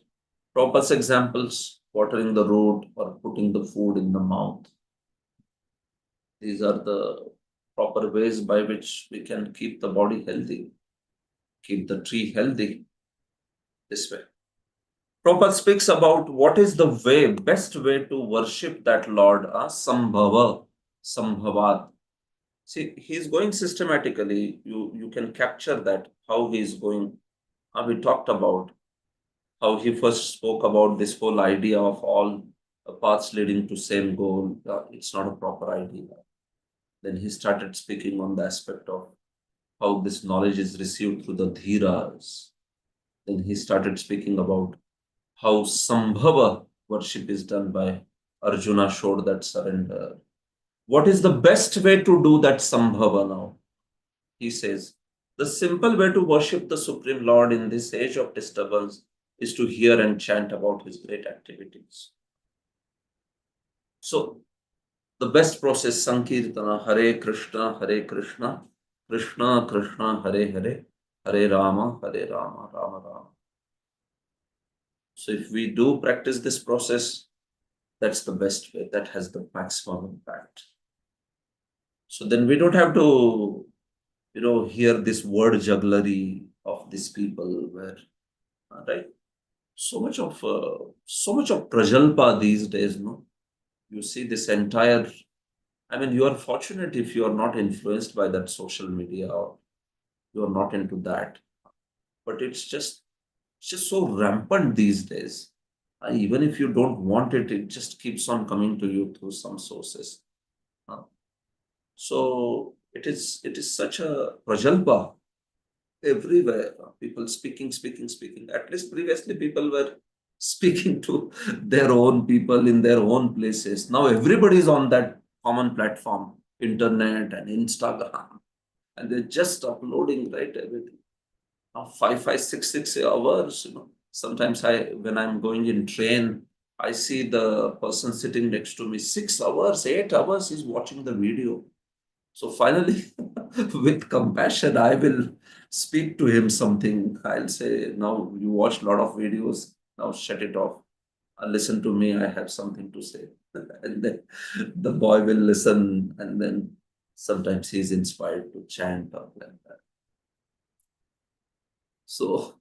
Proper examples, watering the root or putting the food in the mouth. These are the proper ways by which we can keep the body healthy, keep the tree healthy this way. Prabhupada speaks about what is the way, best way to worship that Lord, Sambhava, Sambhavat. See, he's going systematically. You can capture that, how he's going. We talked about how he first spoke about this whole idea of all paths leading to same goal. It's not a proper idea. Then he started speaking on the aspect of how this knowledge is received through the dhiras. Then he started speaking about how Sambhava worship is done by Arjuna, showed that surrender. What is the best way to do that Sambhava now? He says, the simple way to worship the Supreme Lord in this age of disturbance is to hear and chant about his great activities. So, the best process, Sankirtana, Hare Krishna, Krishna Krishna, Hare Hare, Hare Rama, Rama Rama. So if we do practice this process, that's the best way. That has the maximum impact. So then we don't have to, hear this word jugglery of these people where, right? So much of prajalpa these days, no? You see this entire, you are fortunate if you are not influenced by that social media or you are not into that. But it's just so rampant these days. Even if you don't want it, it just keeps on coming to you through some sources. So it is such a prajalpa everywhere. People speaking. At least previously people were speaking to their own people in their own places. Now everybody is on that common platform, internet and Instagram, and they're just uploading, right, everything. Now 5, 5, 6 hours. Sometimes when I'm going in train, I see the person sitting next to me 6 hours, 8 hours. He's watching the video. So finally, with compassion, I will speak to him something. I'll say, now you watched a lot of videos. Now shut it off. Listen to me. I have something to say. And then the boy will listen. And then sometimes he's inspired to chant or like that. So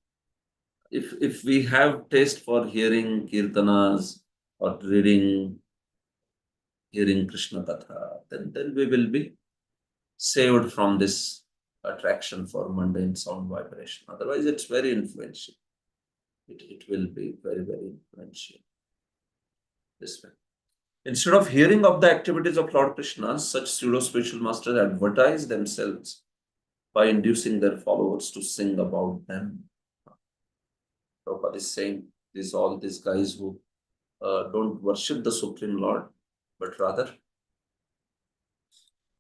if we have taste for hearing kirtanas or hearing Krishna Katha, then we will be saved from this attraction for mundane sound vibration. Otherwise, it's very influential. It will be very, very influential. This way. Instead of hearing of the activities of Lord Krishna, such pseudo-spiritual masters advertise themselves by inducing their followers to sing about them. Prabhupada is saying all these guys who don't worship the Supreme Lord, but rather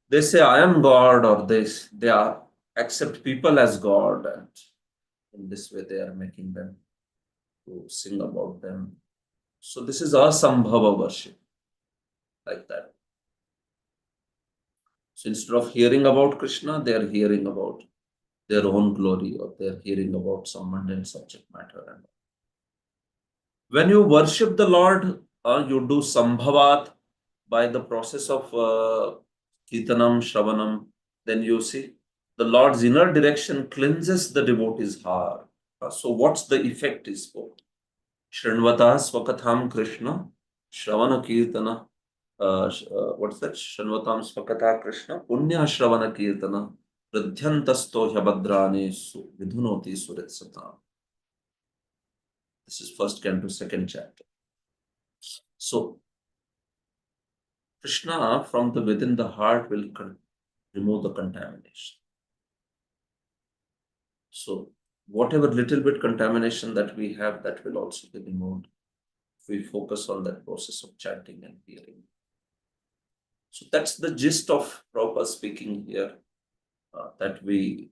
they say, I am God, or they are accept people as God, and in this way they are making them to sing about them. So this is asambhava worship, like that. So instead of hearing about Krishna, they are hearing about their own glory, or they are hearing about some mundane subject matter. And when you worship the Lord, you do sambhavat by the process of kirtanam, shravanam. Then you see the Lord's inner direction cleanses the devotee's heart. So what's the effect is both. Shranvata swakatham Krishna, Shravana Kirtana. What's that? Shranvatam swakatha Krishna, Punya Shravana Kirtana, Pradhyantasto Hyabhadrane Vidhunoti Suretsata. This is first canto, second chapter. So, Krishna from the within the heart will remove the contamination. So, whatever little bit contamination that we have, that will also be removed if we focus on that process of chanting and hearing. So that's the gist of Prabhupada speaking here, that we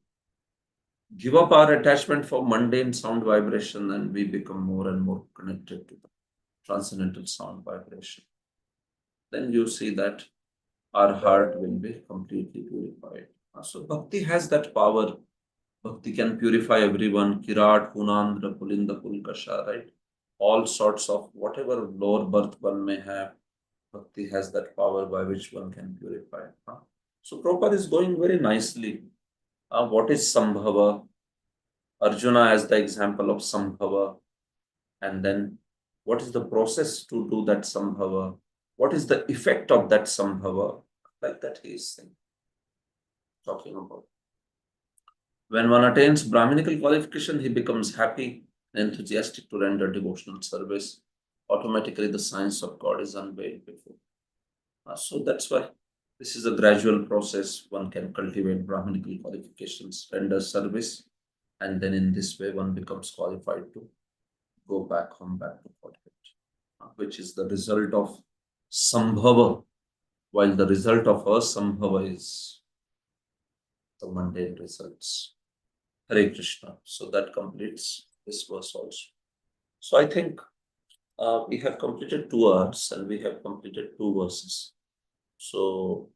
give up our attachment for mundane sound vibration and we become more and more connected to the transcendental sound vibration. Then you see that our heart will be completely purified. So Bhakti has that power. Bhakti can purify everyone. Kirat, Hunandra, Pulinda, Pulkasha, right? All sorts of whatever lower birth one may have, Bhakti has that power by which one can purify. So Prabhupada is going very nicely. What is Sambhava? Arjuna as the example of Sambhava. And then what is the process to do that Sambhava? What is the effect of that Sambhava? Like that he is saying, talking about. When one attains Brahminical qualification, he becomes happy and enthusiastic to render devotional service. Automatically the science of God is unveiled before. So that's why this is a gradual process. One can cultivate Brahminical qualifications, render service, and then in this way one becomes qualified to go back home, back to Godhead, which is the result of Sambhava, while the result of Asambhava is the mundane results. Hare Krishna. So that completes this verse also. So I think we have completed 2 hours and we have completed 2 verses. So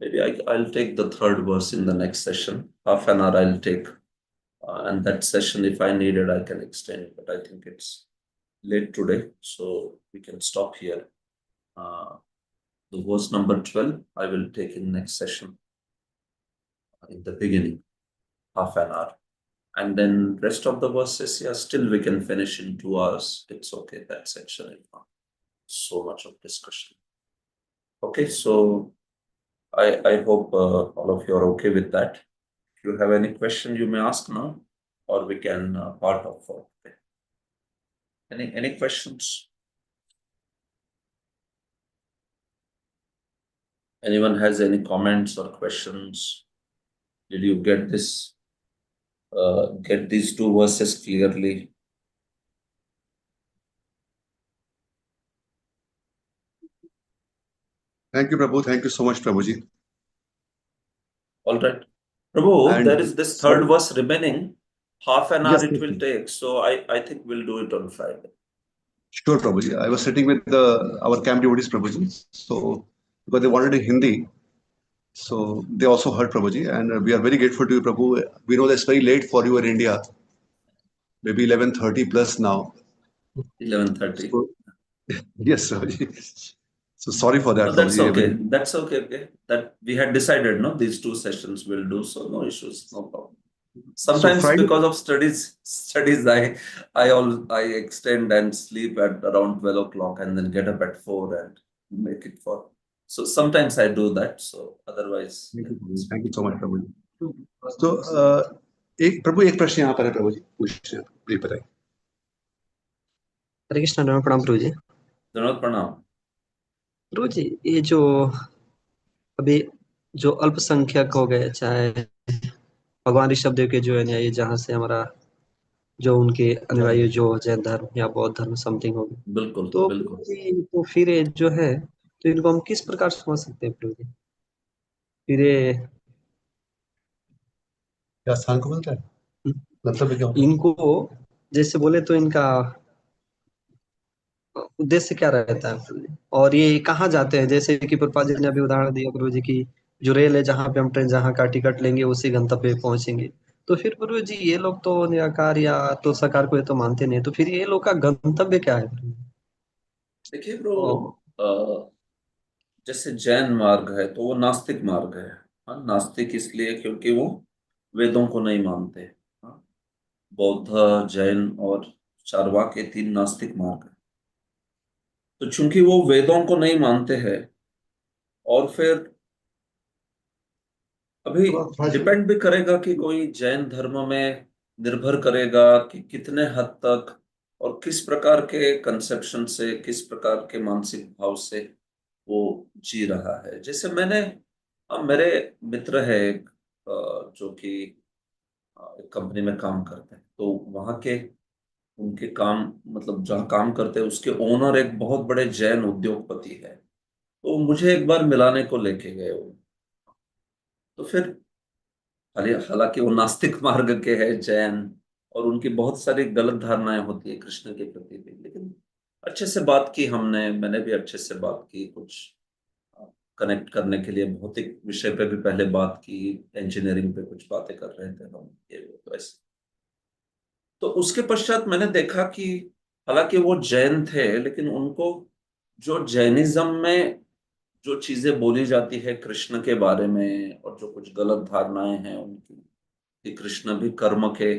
maybe I'll take the 3rd verse in the next session. Half an hour I'll take. And that session, if I need it, I can extend it. But I think it's late today, so we can stop here. The verse number 12, I will take in next session in the beginning, half an hour. And then rest of the verses, yeah, still we can finish in 2 hours. It's okay, that section is not so much of discussion. Okay, so I hope all of you are okay with that. If you have any question, you may ask now, or we can part of for today. Any questions? Anyone has any comments or questions? Did you get this? Get these two verses clearly? Thank you, Prabhu. Thank you so much, Prabhuji. All right. Prabhu, And there is this sorry. third verse remaining. Half an Yes, hour it yes, will yes. take. So I think we'll do it on Friday. Sure, Prabhuji. I was sitting with our camp devotees, Prabhuji. So, because they wanted a Hindi, so they also heard Prabhuji. And we are very grateful to you, Prabhu. We know that's very late for you in India, maybe 11:30 plus now. 11:30. So, yes, Prabhuji. So sorry for that, No, that's Prabhuji. okay. That's okay. Okay. That we had decided, no, these two sessions will do. So no issues, no problem. So Sometimes Friday, because of studies, I extend and sleep at around 12 o'clock and then get up at 4 and make it for. So sometimes I do that. So otherwise, thank yeah, you, Prabhuji. Thank you so much, Prabhuji. तो एक प्रभु एक प्रश्न यहाँ पर है प्रभु जी पूछ please बताइए हरे कृष्ण धन्यवाद प्रणाम प्रभु जी धन्यवाद प्रणाम। प्रभु जी ये जो अभी जो अल्पसंख्यक हो गए चाहे भगवान ऋषभ देव के जो अनुयायी जहाँ से हमारा जो उनके अनुयायी जो जैन धर्म या बौद्ध धर्म समथिंग हो गए बिल्कुल तो बिल्कुल। प्रभु जी तो फिर ये जो है तो इनको हम किस प्रकार समझ सकते हैं प्रभु जी फिर ये क्या स्थान को बोलता है मतलब क्या इनको जैसे बोले तो इनका उद्देश्य क्या रहता है प्रभु जी और ये कहाँ जाते हैं जैसे कि प्रभुपाद जी ने अभी उदाहरण दिया प्रभु जी की जो रेल है जहाँ पे हम ट्रेन जहाँ का टिकट लेंगे उसी गंतव्य पे पहुंचेंगे तो फिर प्रभु जी ये लोग तो निराकार या तो साकार को ये तो मानते नहीं तो फिर ये लोग का गंतव्य क्या है प्रभु जी? देखिए ब्रो, और जैसे जैन मार्ग है तो वो नास्तिक मार्ग है। हाँ, नास्तिक इसलिए क्योंकि वो वेदों को नहीं मानते। हाँ, बौद्ध, जैन और चारवाक, ये तीन नास्तिक मार्ग है। तो चूंकि वो वेदों को नहीं मानते हैं और फिर अभी डिपेंड भी करेगा कि कोई जैन धर्म में निर्भर करेगा कि कितने हद तक और किस प्रकार के कंसेप्शन से, किस प्रकार के मानसिक भाव से वो जी रहा है। जैसे मेरे मित्र है एक, जो कि एक कंपनी में काम करते हैं, तो वहाँ के उनके काम, मतलब जहाँ काम करते हैं उसके ओनर एक बहुत बड़े जैन उद्योगपति है। तो मुझे एक बार मिलाने को लेके गए वो। तो फिर हालांकि वो नास्तिक मार्ग के हैं जैन, और उनकी बहुत सारी गलत धारणाएं होती है कृष्ण के प्रति भी, लेकिन अच्छे से बात की हमने, मैंने भी अच्छे से बात की, कुछ कनेक्ट करने के लिए भौतिक विषय पे भी पहले बात की, इंजीनियरिंग पे कुछ बातें कर रहे थे हम, ये वो, तो ऐसे। तो उसके पश्चात मैंने देखा कि हालांकि वो जैन थे, लेकिन उनको जो जैनिज्म में जो चीजें बोली जाती है कृष्ण के बारे में और जो कुछ गलत धारणाएं हैं उनकी, कि कृष्ण भी कर्म के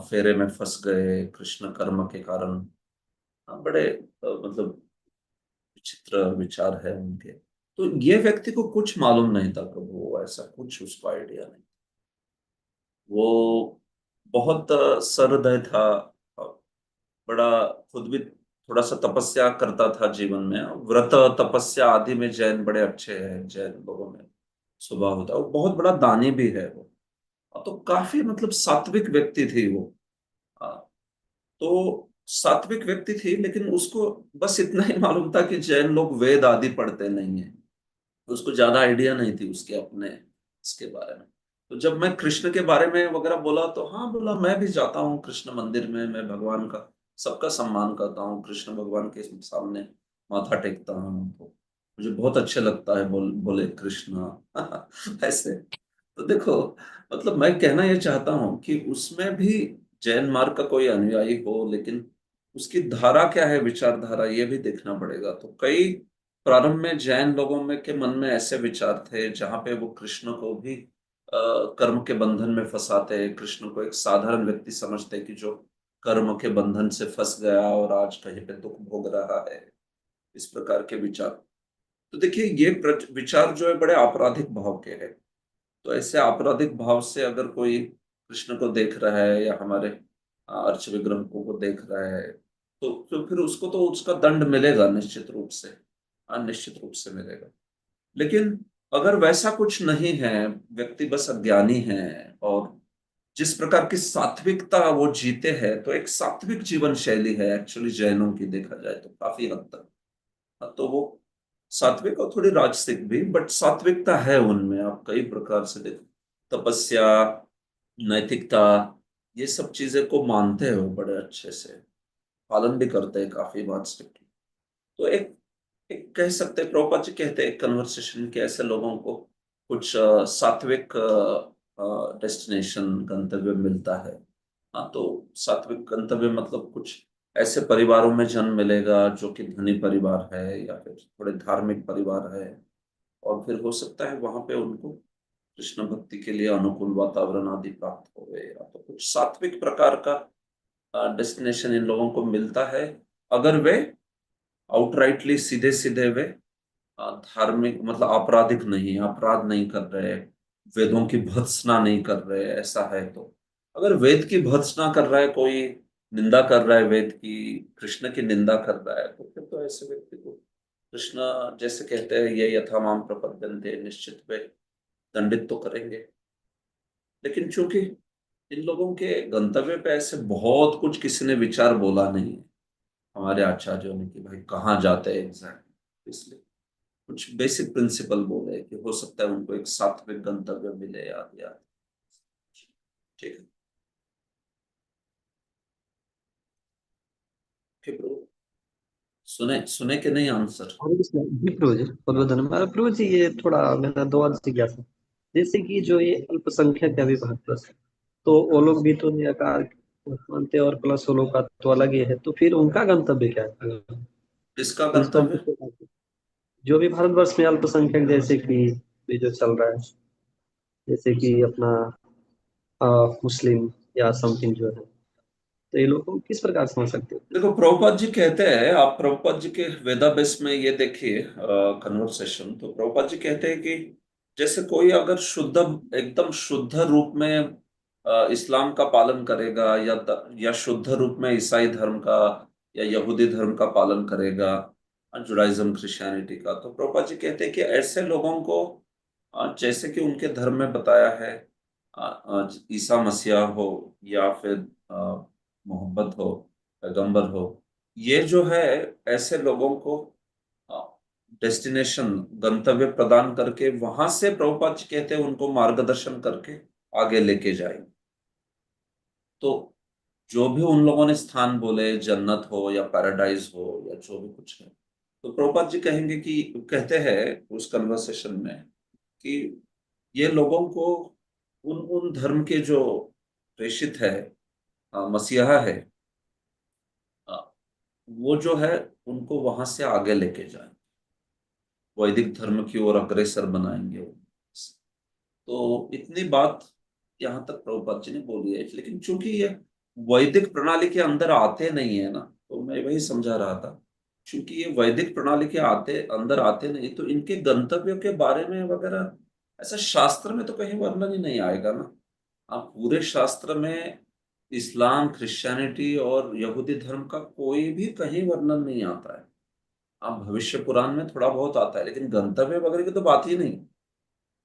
फेरे में फंस गए, कृष्ण कर्म के कारण, बड़े मतलब विचित्र विचार है उनके। तो ये व्यक्ति को कुछ मालूम नहीं था कि वो ऐसा कुछ उसको आइडिया नहीं। वो बहुत सहृदय था, अ, बड़ा खुद भी थोड़ा सा तपस्या करता था जीवन में, व्रत तपस्या आदि में जैन बड़े अच्छे हैं, जैन लोगों में स्वभाव होता है। वो बहुत बड़ा दानी भी है वो। तो काफी मतलब सात्विक व्यक्ति थी वो। अ, तो सात्विक व्यक्ति थी, लेकिन उसको बस इतना ही मालूम था कि जैन लोग वेद आदि पढ़ते नहीं है। तो उसको ज्यादा आइडिया नहीं थी उसके अपने इसके बारे में। तो जब मैं कृष्ण के बारे में वगैरह बोला तो हाँ बोला, मैं भी जाता हूँ कृष्ण मंदिर में, मैं भगवान का सबका सम्मान करता हूँ, कृष्ण भगवान के सामने माथा टेकता हूँ, तो मुझे बहुत अच्छे लगता है। बोले कृष्ण ऐसे। तो देखो, मतलब मैं कहना ये चाहता हूँ कि उसमें भी जैन मार्ग का कोई अनुयायी हो, लेकिन उसकी धारा क्या है, विचारधारा, ये भी देखना पड़ेगा। तो कई प्रारंभ में जैन लोगों में के मन में ऐसे विचार थे जहां पे वो कृष्ण को भी कर्म के बंधन में फंसाते हैं, कृष्ण को एक साधारण व्यक्ति समझते हैं कि जो कर्म के बंधन से फंस गया और आज कहीं पे दुख भोग रहा है, इस प्रकार के विचार। तो देखिए, ये विचार जो है बड़े आपराधिक भाव के हैं। तो ऐसे आपराधिक भाव से अगर कोई कृष्ण को देख रहा है या हमारे अर्च विग्रहों को देख रहा है, तो फिर उसको तो उसका दंड मिलेगा निश्चित रूप से, निश्चित रूप से मिलेगा। लेकिन अगर वैसा कुछ नहीं है, व्यक्ति बस अज्ञानी है और जिस प्रकार की सात्विकता वो जीते हैं, तो एक सात्विक जीवन शैली है एक्चुअली जैनों की, देखा जाए तो काफी हद तक। तो वो सात्विक और थोड़ी राजसिक भी, बट सात्विकता है उनमें, आप कई प्रकार से देखो, तपस्या, नैतिकता, ये सब चीजें को मानते हो बड़े अच्छे से, पालन भी करते हैं काफी बात स्ट्रिक्टली। तो एक कह सकते हैं, प्रभुपाद जी कहते हैं कन्वर्सेशन के, ऐसे लोगों को कुछ सात्विक डेस्टिनेशन, गंतव्य मिलता है। हाँ, तो सात्विक गंतव्य मतलब कुछ ऐसे परिवारों में जन्म मिलेगा जो कि धनी परिवार है या फिर थोड़े धार्मिक परिवार है, और फिर हो सकता है वहां पे उनको कृष्ण भक्ति के लिए अनुकूल वातावरण आदि प्राप्त हो गए, या तो कुछ सात्विक प्रकार का डेस्टिनेशन इन लोगों को मिलता है, अगर वे आउटराइटली सीधे सीधे वे धार्मिक मतलब आपराधिक नहीं, अपराध नहीं कर रहे, वेदों की भत्सना नहीं कर रहे, ऐसा है तो। अगर वेद की भत्सना कर रहा है कोई, निंदा कर रहा है वेद की, कृष्ण की निंदा कर रहा है, तो फिर तो ऐसे व्यक्ति को कृष्ण जैसे कहते हैं, ये यथा माम प्रपद्यन्ते, निश्चित वे दंडित तो करेंगे। लेकिन चूंकि इन लोगों के गंतव्य पे ऐसे बहुत कुछ किसी ने विचार बोला नहीं है हमारे आचार्यों ने कि भाई कहाँ जाते हैं एग्जैक्ट, इसलिए कुछ बेसिक प्रिंसिपल बोले कि हो सकता है उनको एक सात्विक गंतव्य मिले, आदि आदि। ठीक है, ठीक प्रभु, सुने सुने कि नहीं आंसर? हरे कृष्ण जी प्रभु जी, बहुत बहुत धन्यवाद प्रभु जी। ये थोड़ा मेरा दो और जिज्ञासा, जैसे कि जो ये अल्पसंख्यक है अभी भारत प्लस, तो वो लोग भी तो निराकार मानते हैं और प्लस वो लोग का तो अलग ही है, तो फिर उनका गंतव्य क्या है? किसका इसको हम गंतव्य? किस प्रकार से- जो भी भारतवर्ष में अल्पसंख्यक, जैसे कि ये जो चल रहा है, जैसे कि अपना मुस्लिम या समथिंग जो है, तो ये लोग को किस प्रकार समझ सकते हो? देखो, प्रभुपाद जी कहते हैं, आप प्रभुपाद जी के वेदाभ्यास में ये देखिए कन्वर्सेशन, तो प्रभुपाद जी कहते हैं कि जैसे कोई अगर शुद्ध, एकदम शुद्ध रूप में इस्लाम का पालन करेगा, या शुद्ध रूप में ईसाई धर्म का या यहूदी धर्म का पालन करेगा, जुडाइज्म क्रिश्चियनिटी का, तो प्रभुपाद जी कहते हैं कि ऐसे लोगों को जैसे कि उनके धर्म में बताया है, ईसा मसीहा हो या फिर मोहब्बत हो, पैगंबर हो, ये जो है ऐसे लोगों को डेस्टिनेशन, गंतव्य प्रदान करके वहां से प्रभुपाद जी कहते हैं उनको मार्गदर्शन करके आगे लेके जाएंगे। तो जो भी उन लोगों ने स्थान बोले, जन्नत हो या पैराडाइज हो या जो भी कुछ है, तो प्रभुपाद जी कहेंगे कि, कहते हैं उस कन्वर्सेशन में कि ये लोगों को उन उन धर्म के जो प्रेषित है, मसीहा है, अ, वो जो है उनको वहां से आगे लेके जाए, वैदिक धर्म की ओर अग्रसर बनाएंगे। तो इतनी बात यहाँ तक प्रभुपाद जी ने बोली है, लेकिन चूंकि ये वैदिक प्रणाली के अंदर आते नहीं है ना, तो मैं वही समझा रहा था, क्योंकि ये वैदिक प्रणाली के अंदर आते नहीं, तो इनके गंतव्यों के बारे में वगैरह ऐसा शास्त्र में तो कहीं वर्णन ही नहीं आएगा ना। आप पूरे शास्त्र में इस्लाम, क्रिश्चियनिटी और यहूदी धर्म का कोई भी कहीं वर्णन नहीं आता है। आप भविष्य पुराण में थोड़ा बहुत आता है, लेकिन गंतव्य वगैरह की तो बात ही नहीं।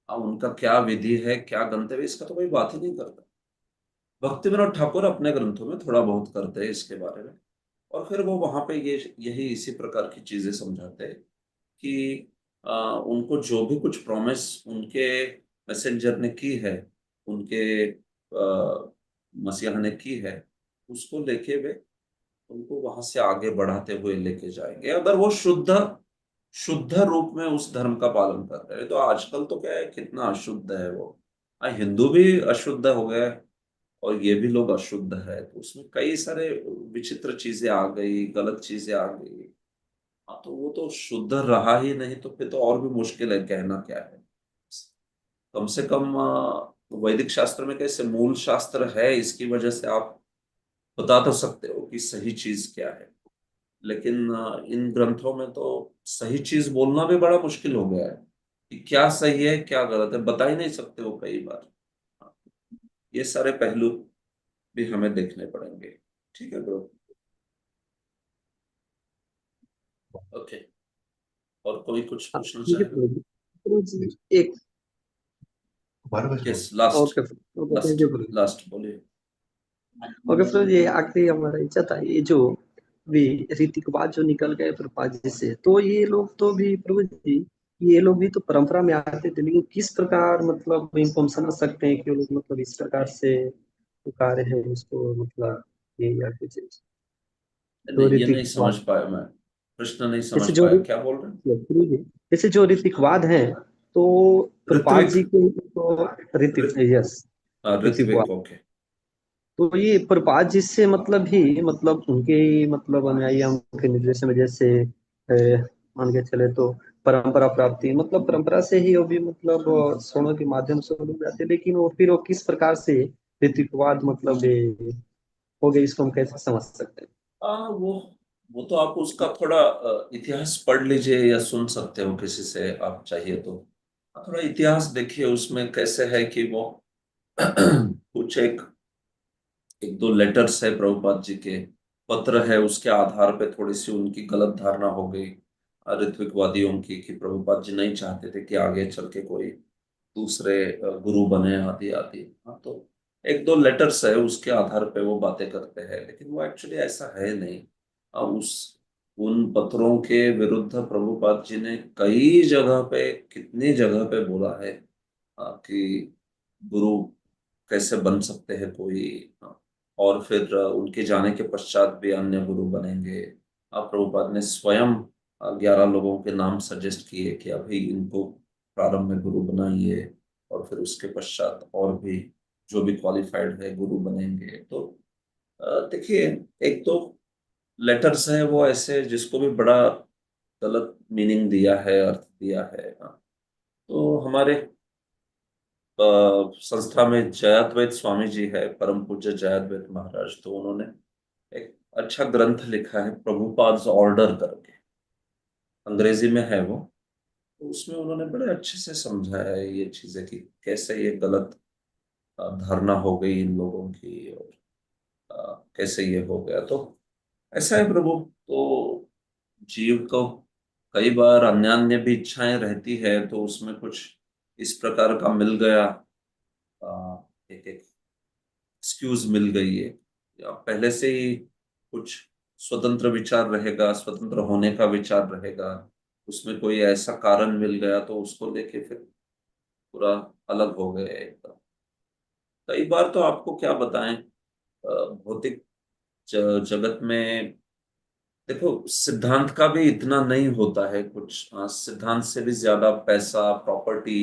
अब उनका क्या विधि है, क्या गंतव्य, इसका तो कोई बात ही नहीं करता। भक्ति विनोद ठाकुर अपने ग्रंथों में थोड़ा बहुत करते हैं इसके बारे में, और फिर वो वहां पे ये यही इसी प्रकार की चीजें समझाते हैं कि उनको जो भी कुछ प्रॉमिस उनके मैसेंजर ने की है, उनके मसीहा ने की है, उसको लेके वे उनको वहां से आगे बढ़ाते हुए लेके जाएंगे, अगर वो शुद्ध शुद्ध रूप में उस धर्म का पालन कर रहे हैं। तो आजकल तो क्या है, कितना अशुद्ध है वो, हिंदू भी अशुद्ध हो गए और ये भी लोग अशुद्ध है, तो उसमें कई सारे विचित्र चीजें आ गई, गलत चीजें आ गई। हाँ, तो वो तो शुद्ध रहा ही नहीं, तो फिर तो और भी मुश्किल है, कहना क्या है। कम से कम वैदिक शास्त्र में कैसे मूल शास्त्र है, इसकी वजह से आप बता तो सकते हो कि सही चीज क्या है। लेकिन इन ग्रंथों में तो सही चीज बोलना भी बड़ा मुश्किल हो गया है, कि क्या सही है क्या गलत है, बता ही नहीं सकते वो कई बार। ये सारे पहलू भी हमें देखने पड़ेंगे। ठीक है ब्रो। ओके, और कोई कुछ पूछना ठीक है चाहेगा? प्रभु जी। प्रभु जी एक yes, last, okay okay, thank last, you प्रभु जी। लास्ट बोलिए। ओके प्रभु जी, आखिरी हमारा इच्छा था, ये जो भी रीति रिवाज जो निकल गए प्रभुपाद जी से, तो ये लोग तो भी प्रभु जी, ये लोग भी तो परंपरा में आते थे, लेकिन किस प्रकार मतलब इनको हम समझ सकते हैं कि वो लोग मतलब इस प्रकार से पुकारे हैं उसको, मतलब ये या कुछ जो नहीं, ये रीति नहीं समझ रिवाज, पाया मैं, प्रश्न नहीं समझ जैसे जो पाया, क्या बोल रहे हैं? प्रभु जी, जैसे जो रीति रिवाज है, तो प्रभुपाद ऋत्विक, जी के तो रीति, ऋ- यस, रीति रिवाज, ऋत्विक, ओके। तो ये प्रभुपाद जी से मतलब भी मतलब उनके मतलब अनुयायी या उनके निर्देश में जैसे मान के चले तो परंपरा प्राप्ति, मतलब परंपरा से ही वो भी मतलब स्वर्णों के माध्यम से वो लोग जाते हैं, लेकिन वो फिर वो किस प्रकार से रीति रिवाज मतलब ये हो गए, इसको हम कैसे समझ सकते हैं? हाँ, वो तो आप उसका थोड़ा इतिहास पढ़ लीजिए या सुन सकते हो किसी से, आप चाहिए तो। थोड़ा इतिहास देखिए, उसमें कैसे है कि वो कुछ एक एक दो लेटर्स है प्रभुपाद जी के, पत्र है, उसके आधार पे थोड़ी सी उनकी गलत धारणा हो गई ऋत्विकवादियों की, कि प्रभुपाद जी नहीं चाहते थे कि आगे चल के कोई दूसरे गुरु बने, आदि आदि। हाँ, तो एक दो लेटर्स है, उसके आधार पे वो बातें करते हैं, लेकिन वो एक्चुअली ऐसा है नहीं। उस उन पत्रों के विरुद्ध प्रभुपाद जी ने कई जगह पे, कितनी जगह पे बोला है कि गुरु कैसे बन सकते हैं कोई, और फिर उनके जाने के पश्चात भी अन्य गुरु बनेंगे। प्रभुपाद ने स्वयं 11 लोगों के नाम सजेस्ट किए कि अभी इनको प्रारंभ में गुरु बनाइए, और फिर उसके पश्चात और भी जो भी क्वालिफाइड है गुरु बनेंगे। तो देखिए, एक तो लेटर्स है वो ऐसे जिसको भी बड़ा गलत मीनिंग दिया है, अर्थ दिया है। तो हमारे संस्था में जयाद्वैत स्वामी जी है, परम पूज्य जयाद्वैत महाराज, तो उन्होंने एक अच्छा ग्रंथ लिखा है प्रभुपाद्स ऑर्डर करके, अंग्रेजी में है वो। तो उसमें उन्होंने बड़े अच्छे से समझाया है ये चीजें कि कैसे ये गलत धारणा हो गई इन लोगों की, और कैसे ये हो गया। तो ऐसा है प्रभु, तो जीव को कई बार अन्य अन्य भी इच्छाएं रहती है, तो उसमें कुछ इस प्रकार का मिल गया, एक एक एक्सक्यूज मिल गई है, या पहले से ही कुछ स्वतंत्र विचार रहेगा, स्वतंत्र होने का विचार रहेगा, उसमें कोई ऐसा कारण मिल गया तो उसको लेके फिर पूरा अलग हो गए एकदम। कई बार तो आपको क्या बताएं, भौतिक जगत में देखो, सिद्धांत का भी इतना नहीं होता है कुछ, सिद्धांत से भी ज्यादा पैसा, प्रॉपर्टी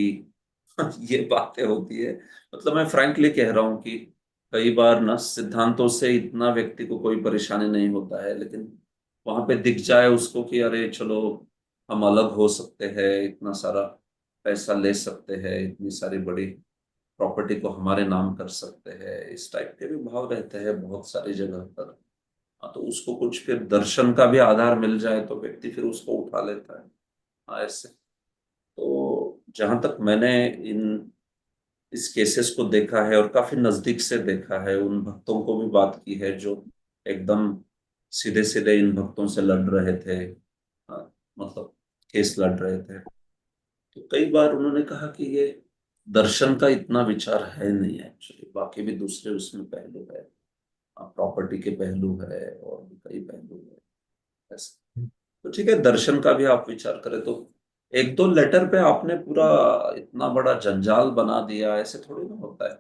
ये बातें होती है। मतलब मैं फ्रैंकली कह रहा हूँ कि कई बार ना सिद्धांतों से इतना व्यक्ति को कोई परेशानी नहीं होता है, लेकिन वहां पे दिख जाए उसको कि अरे चलो, हम अलग हो सकते हैं, इतना सारा पैसा ले सकते हैं, इतनी सारी बड़ी प्रॉपर्टी को हमारे नाम कर सकते हैं, इस टाइप के भी भाव रहते हैं बहुत सारी जगह पर। तो उसको कुछ फिर दर्शन का भी आधार मिल जाए तो व्यक्ति फिर उसको उठा लेता है। ऐसे तो जहां तक मैंने इन इस केसेस को देखा है और काफी नजदीक से देखा है, उन भक्तों को भी बात की है जो एकदम सीधे सीधे इन भक्तों से लड़ रहे थे, मतलब केस लड़ रहे थे। तो कई बार उन्होंने कहा कि ये दर्शन का इतना विचार है नहीं एक्चुअली, बाकी भी दूसरे उसमें पहलू है, प्रॉपर्टी के पहलू है, और भी कई पहलू है ऐसे। तो ठीक है, दर्शन का भी आप विचार करें तो एक दो लेटर पे आपने पूरा इतना बड़ा जंजाल बना दिया, ऐसे थोड़ी ना होता है।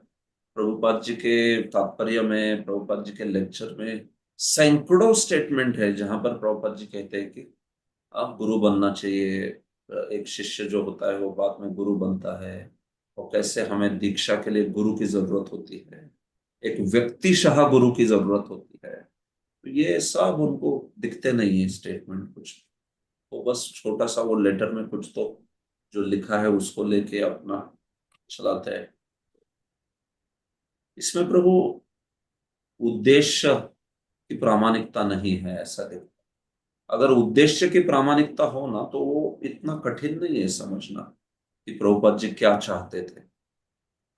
प्रभुपाद जी के तात्पर्य में, प्रभुपाद जी के लेक्चर में सैकड़ों स्टेटमेंट है जहां पर प्रभुपाद जी कहते हैं कि आप गुरु बनना चाहिए, एक शिष्य जो होता है वो बाद में गुरु बनता है, और कैसे हमें दीक्षा के लिए गुरु की जरूरत होती है, एक व्यक्तिशः गुरु की जरूरत होती है। तो ये सब उनको दिखते नहीं है स्टेटमेंट कुछ, तो बस छोटा सा वो लेटर में कुछ तो जो लिखा है उसको लेके अपना चलाते हैं। इसमें प्रभु उद्देश्य की प्रामाणिकता नहीं है, ऐसा देखो। अगर उद्देश्य की प्रामाणिकता हो ना, तो वो इतना कठिन नहीं है समझना कि प्रभुपाद जी क्या चाहते थे।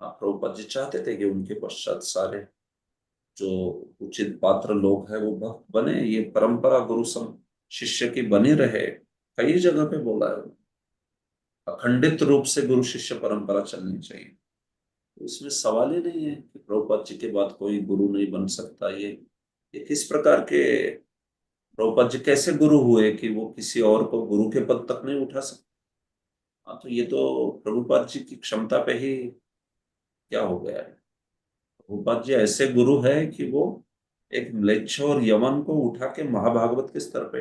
हाँ, प्रभुपाद जी चाहते थे कि उनके पश्चात सारे जो उचित पात्र लोग हैं वो भक्त बने, ये परंपरा गुरु शिष्य की बनी रहे, कई जगह पे बोला है, अखंडित रूप से गुरु शिष्य परंपरा चलनी चाहिए। इसमें सवाल ही नहीं है कि प्रभुपाद जी के बाद कोई गुरु नहीं बन सकता। ये किस प्रकार के, प्रभुपाद जी कैसे गुरु हुए कि वो किसी और को गुरु के पद तक नहीं उठा सकते? हाँ, तो ये तो प्रभुपाद जी की क्षमता पे ही क्या हो गया है। प्रभुपाद जी ऐसे गुरु है कि वो एक म्लेच्छ और यमन को उठा के महाभागवत के स्तर पे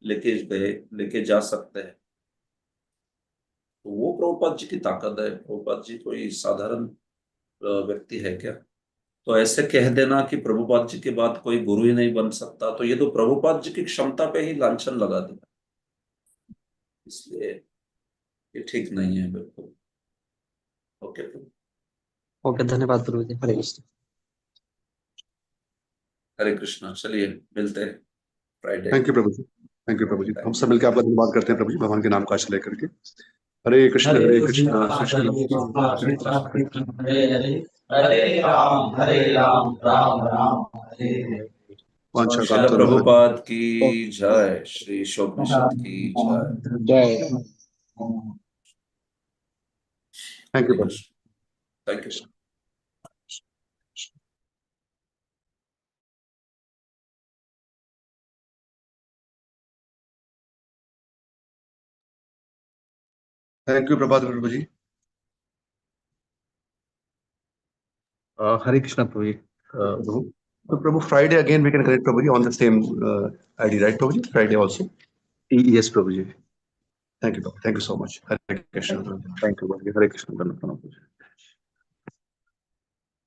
लेके जा सकते हैं। तो वो प्रभुपाद जी की ताकत है। प्रभुपाद जी कोई साधारण व्यक्ति है क्या? तो ऐसे कह देना कि प्रभुपाद जी के बाद कोई गुरु ही नहीं बन सकता, तो ये तो प्रभुपाद जी की क्षमता पे ही लांछन लगा देना। इसलिए ये ठीक नहीं है बिल्कुल। ओके प्रभु। ओके, धन्यवाद प्रभु जी। हरे कृष्ण। हरे कृष्णा। चलिए मिलते हैं फ्राइडे। थैंक यू प्रभु जी। थैंक यू प्रभु जी। हम सब मिलकर आपका धन्यवाद करते हैं प्रभु जी, भगवान के नाम का आश्रय करके। हरे कृष्ण हरे कृष्ण कृष्ण हरे राम राम राम हरे हरे। वांछा श्रील प्रभुपाद की जय। श्री शोभनिषद की जय। जय। थैंक यू हरे प्रभु। Krishna. Thank you. Thank you Prabhat प्रभु जी। हरे कृष्णा प्रभु जी। प्रभु, तो प्रभु Friday again we can connect प्रभु जी on the same ID, right प्रभु जी? Friday also. यस प्रभु जी। Thank you so much. Hare Krishna. Thank you प्रभु जी। हरे कृष्ण। धन्यवाद प्रभु जी।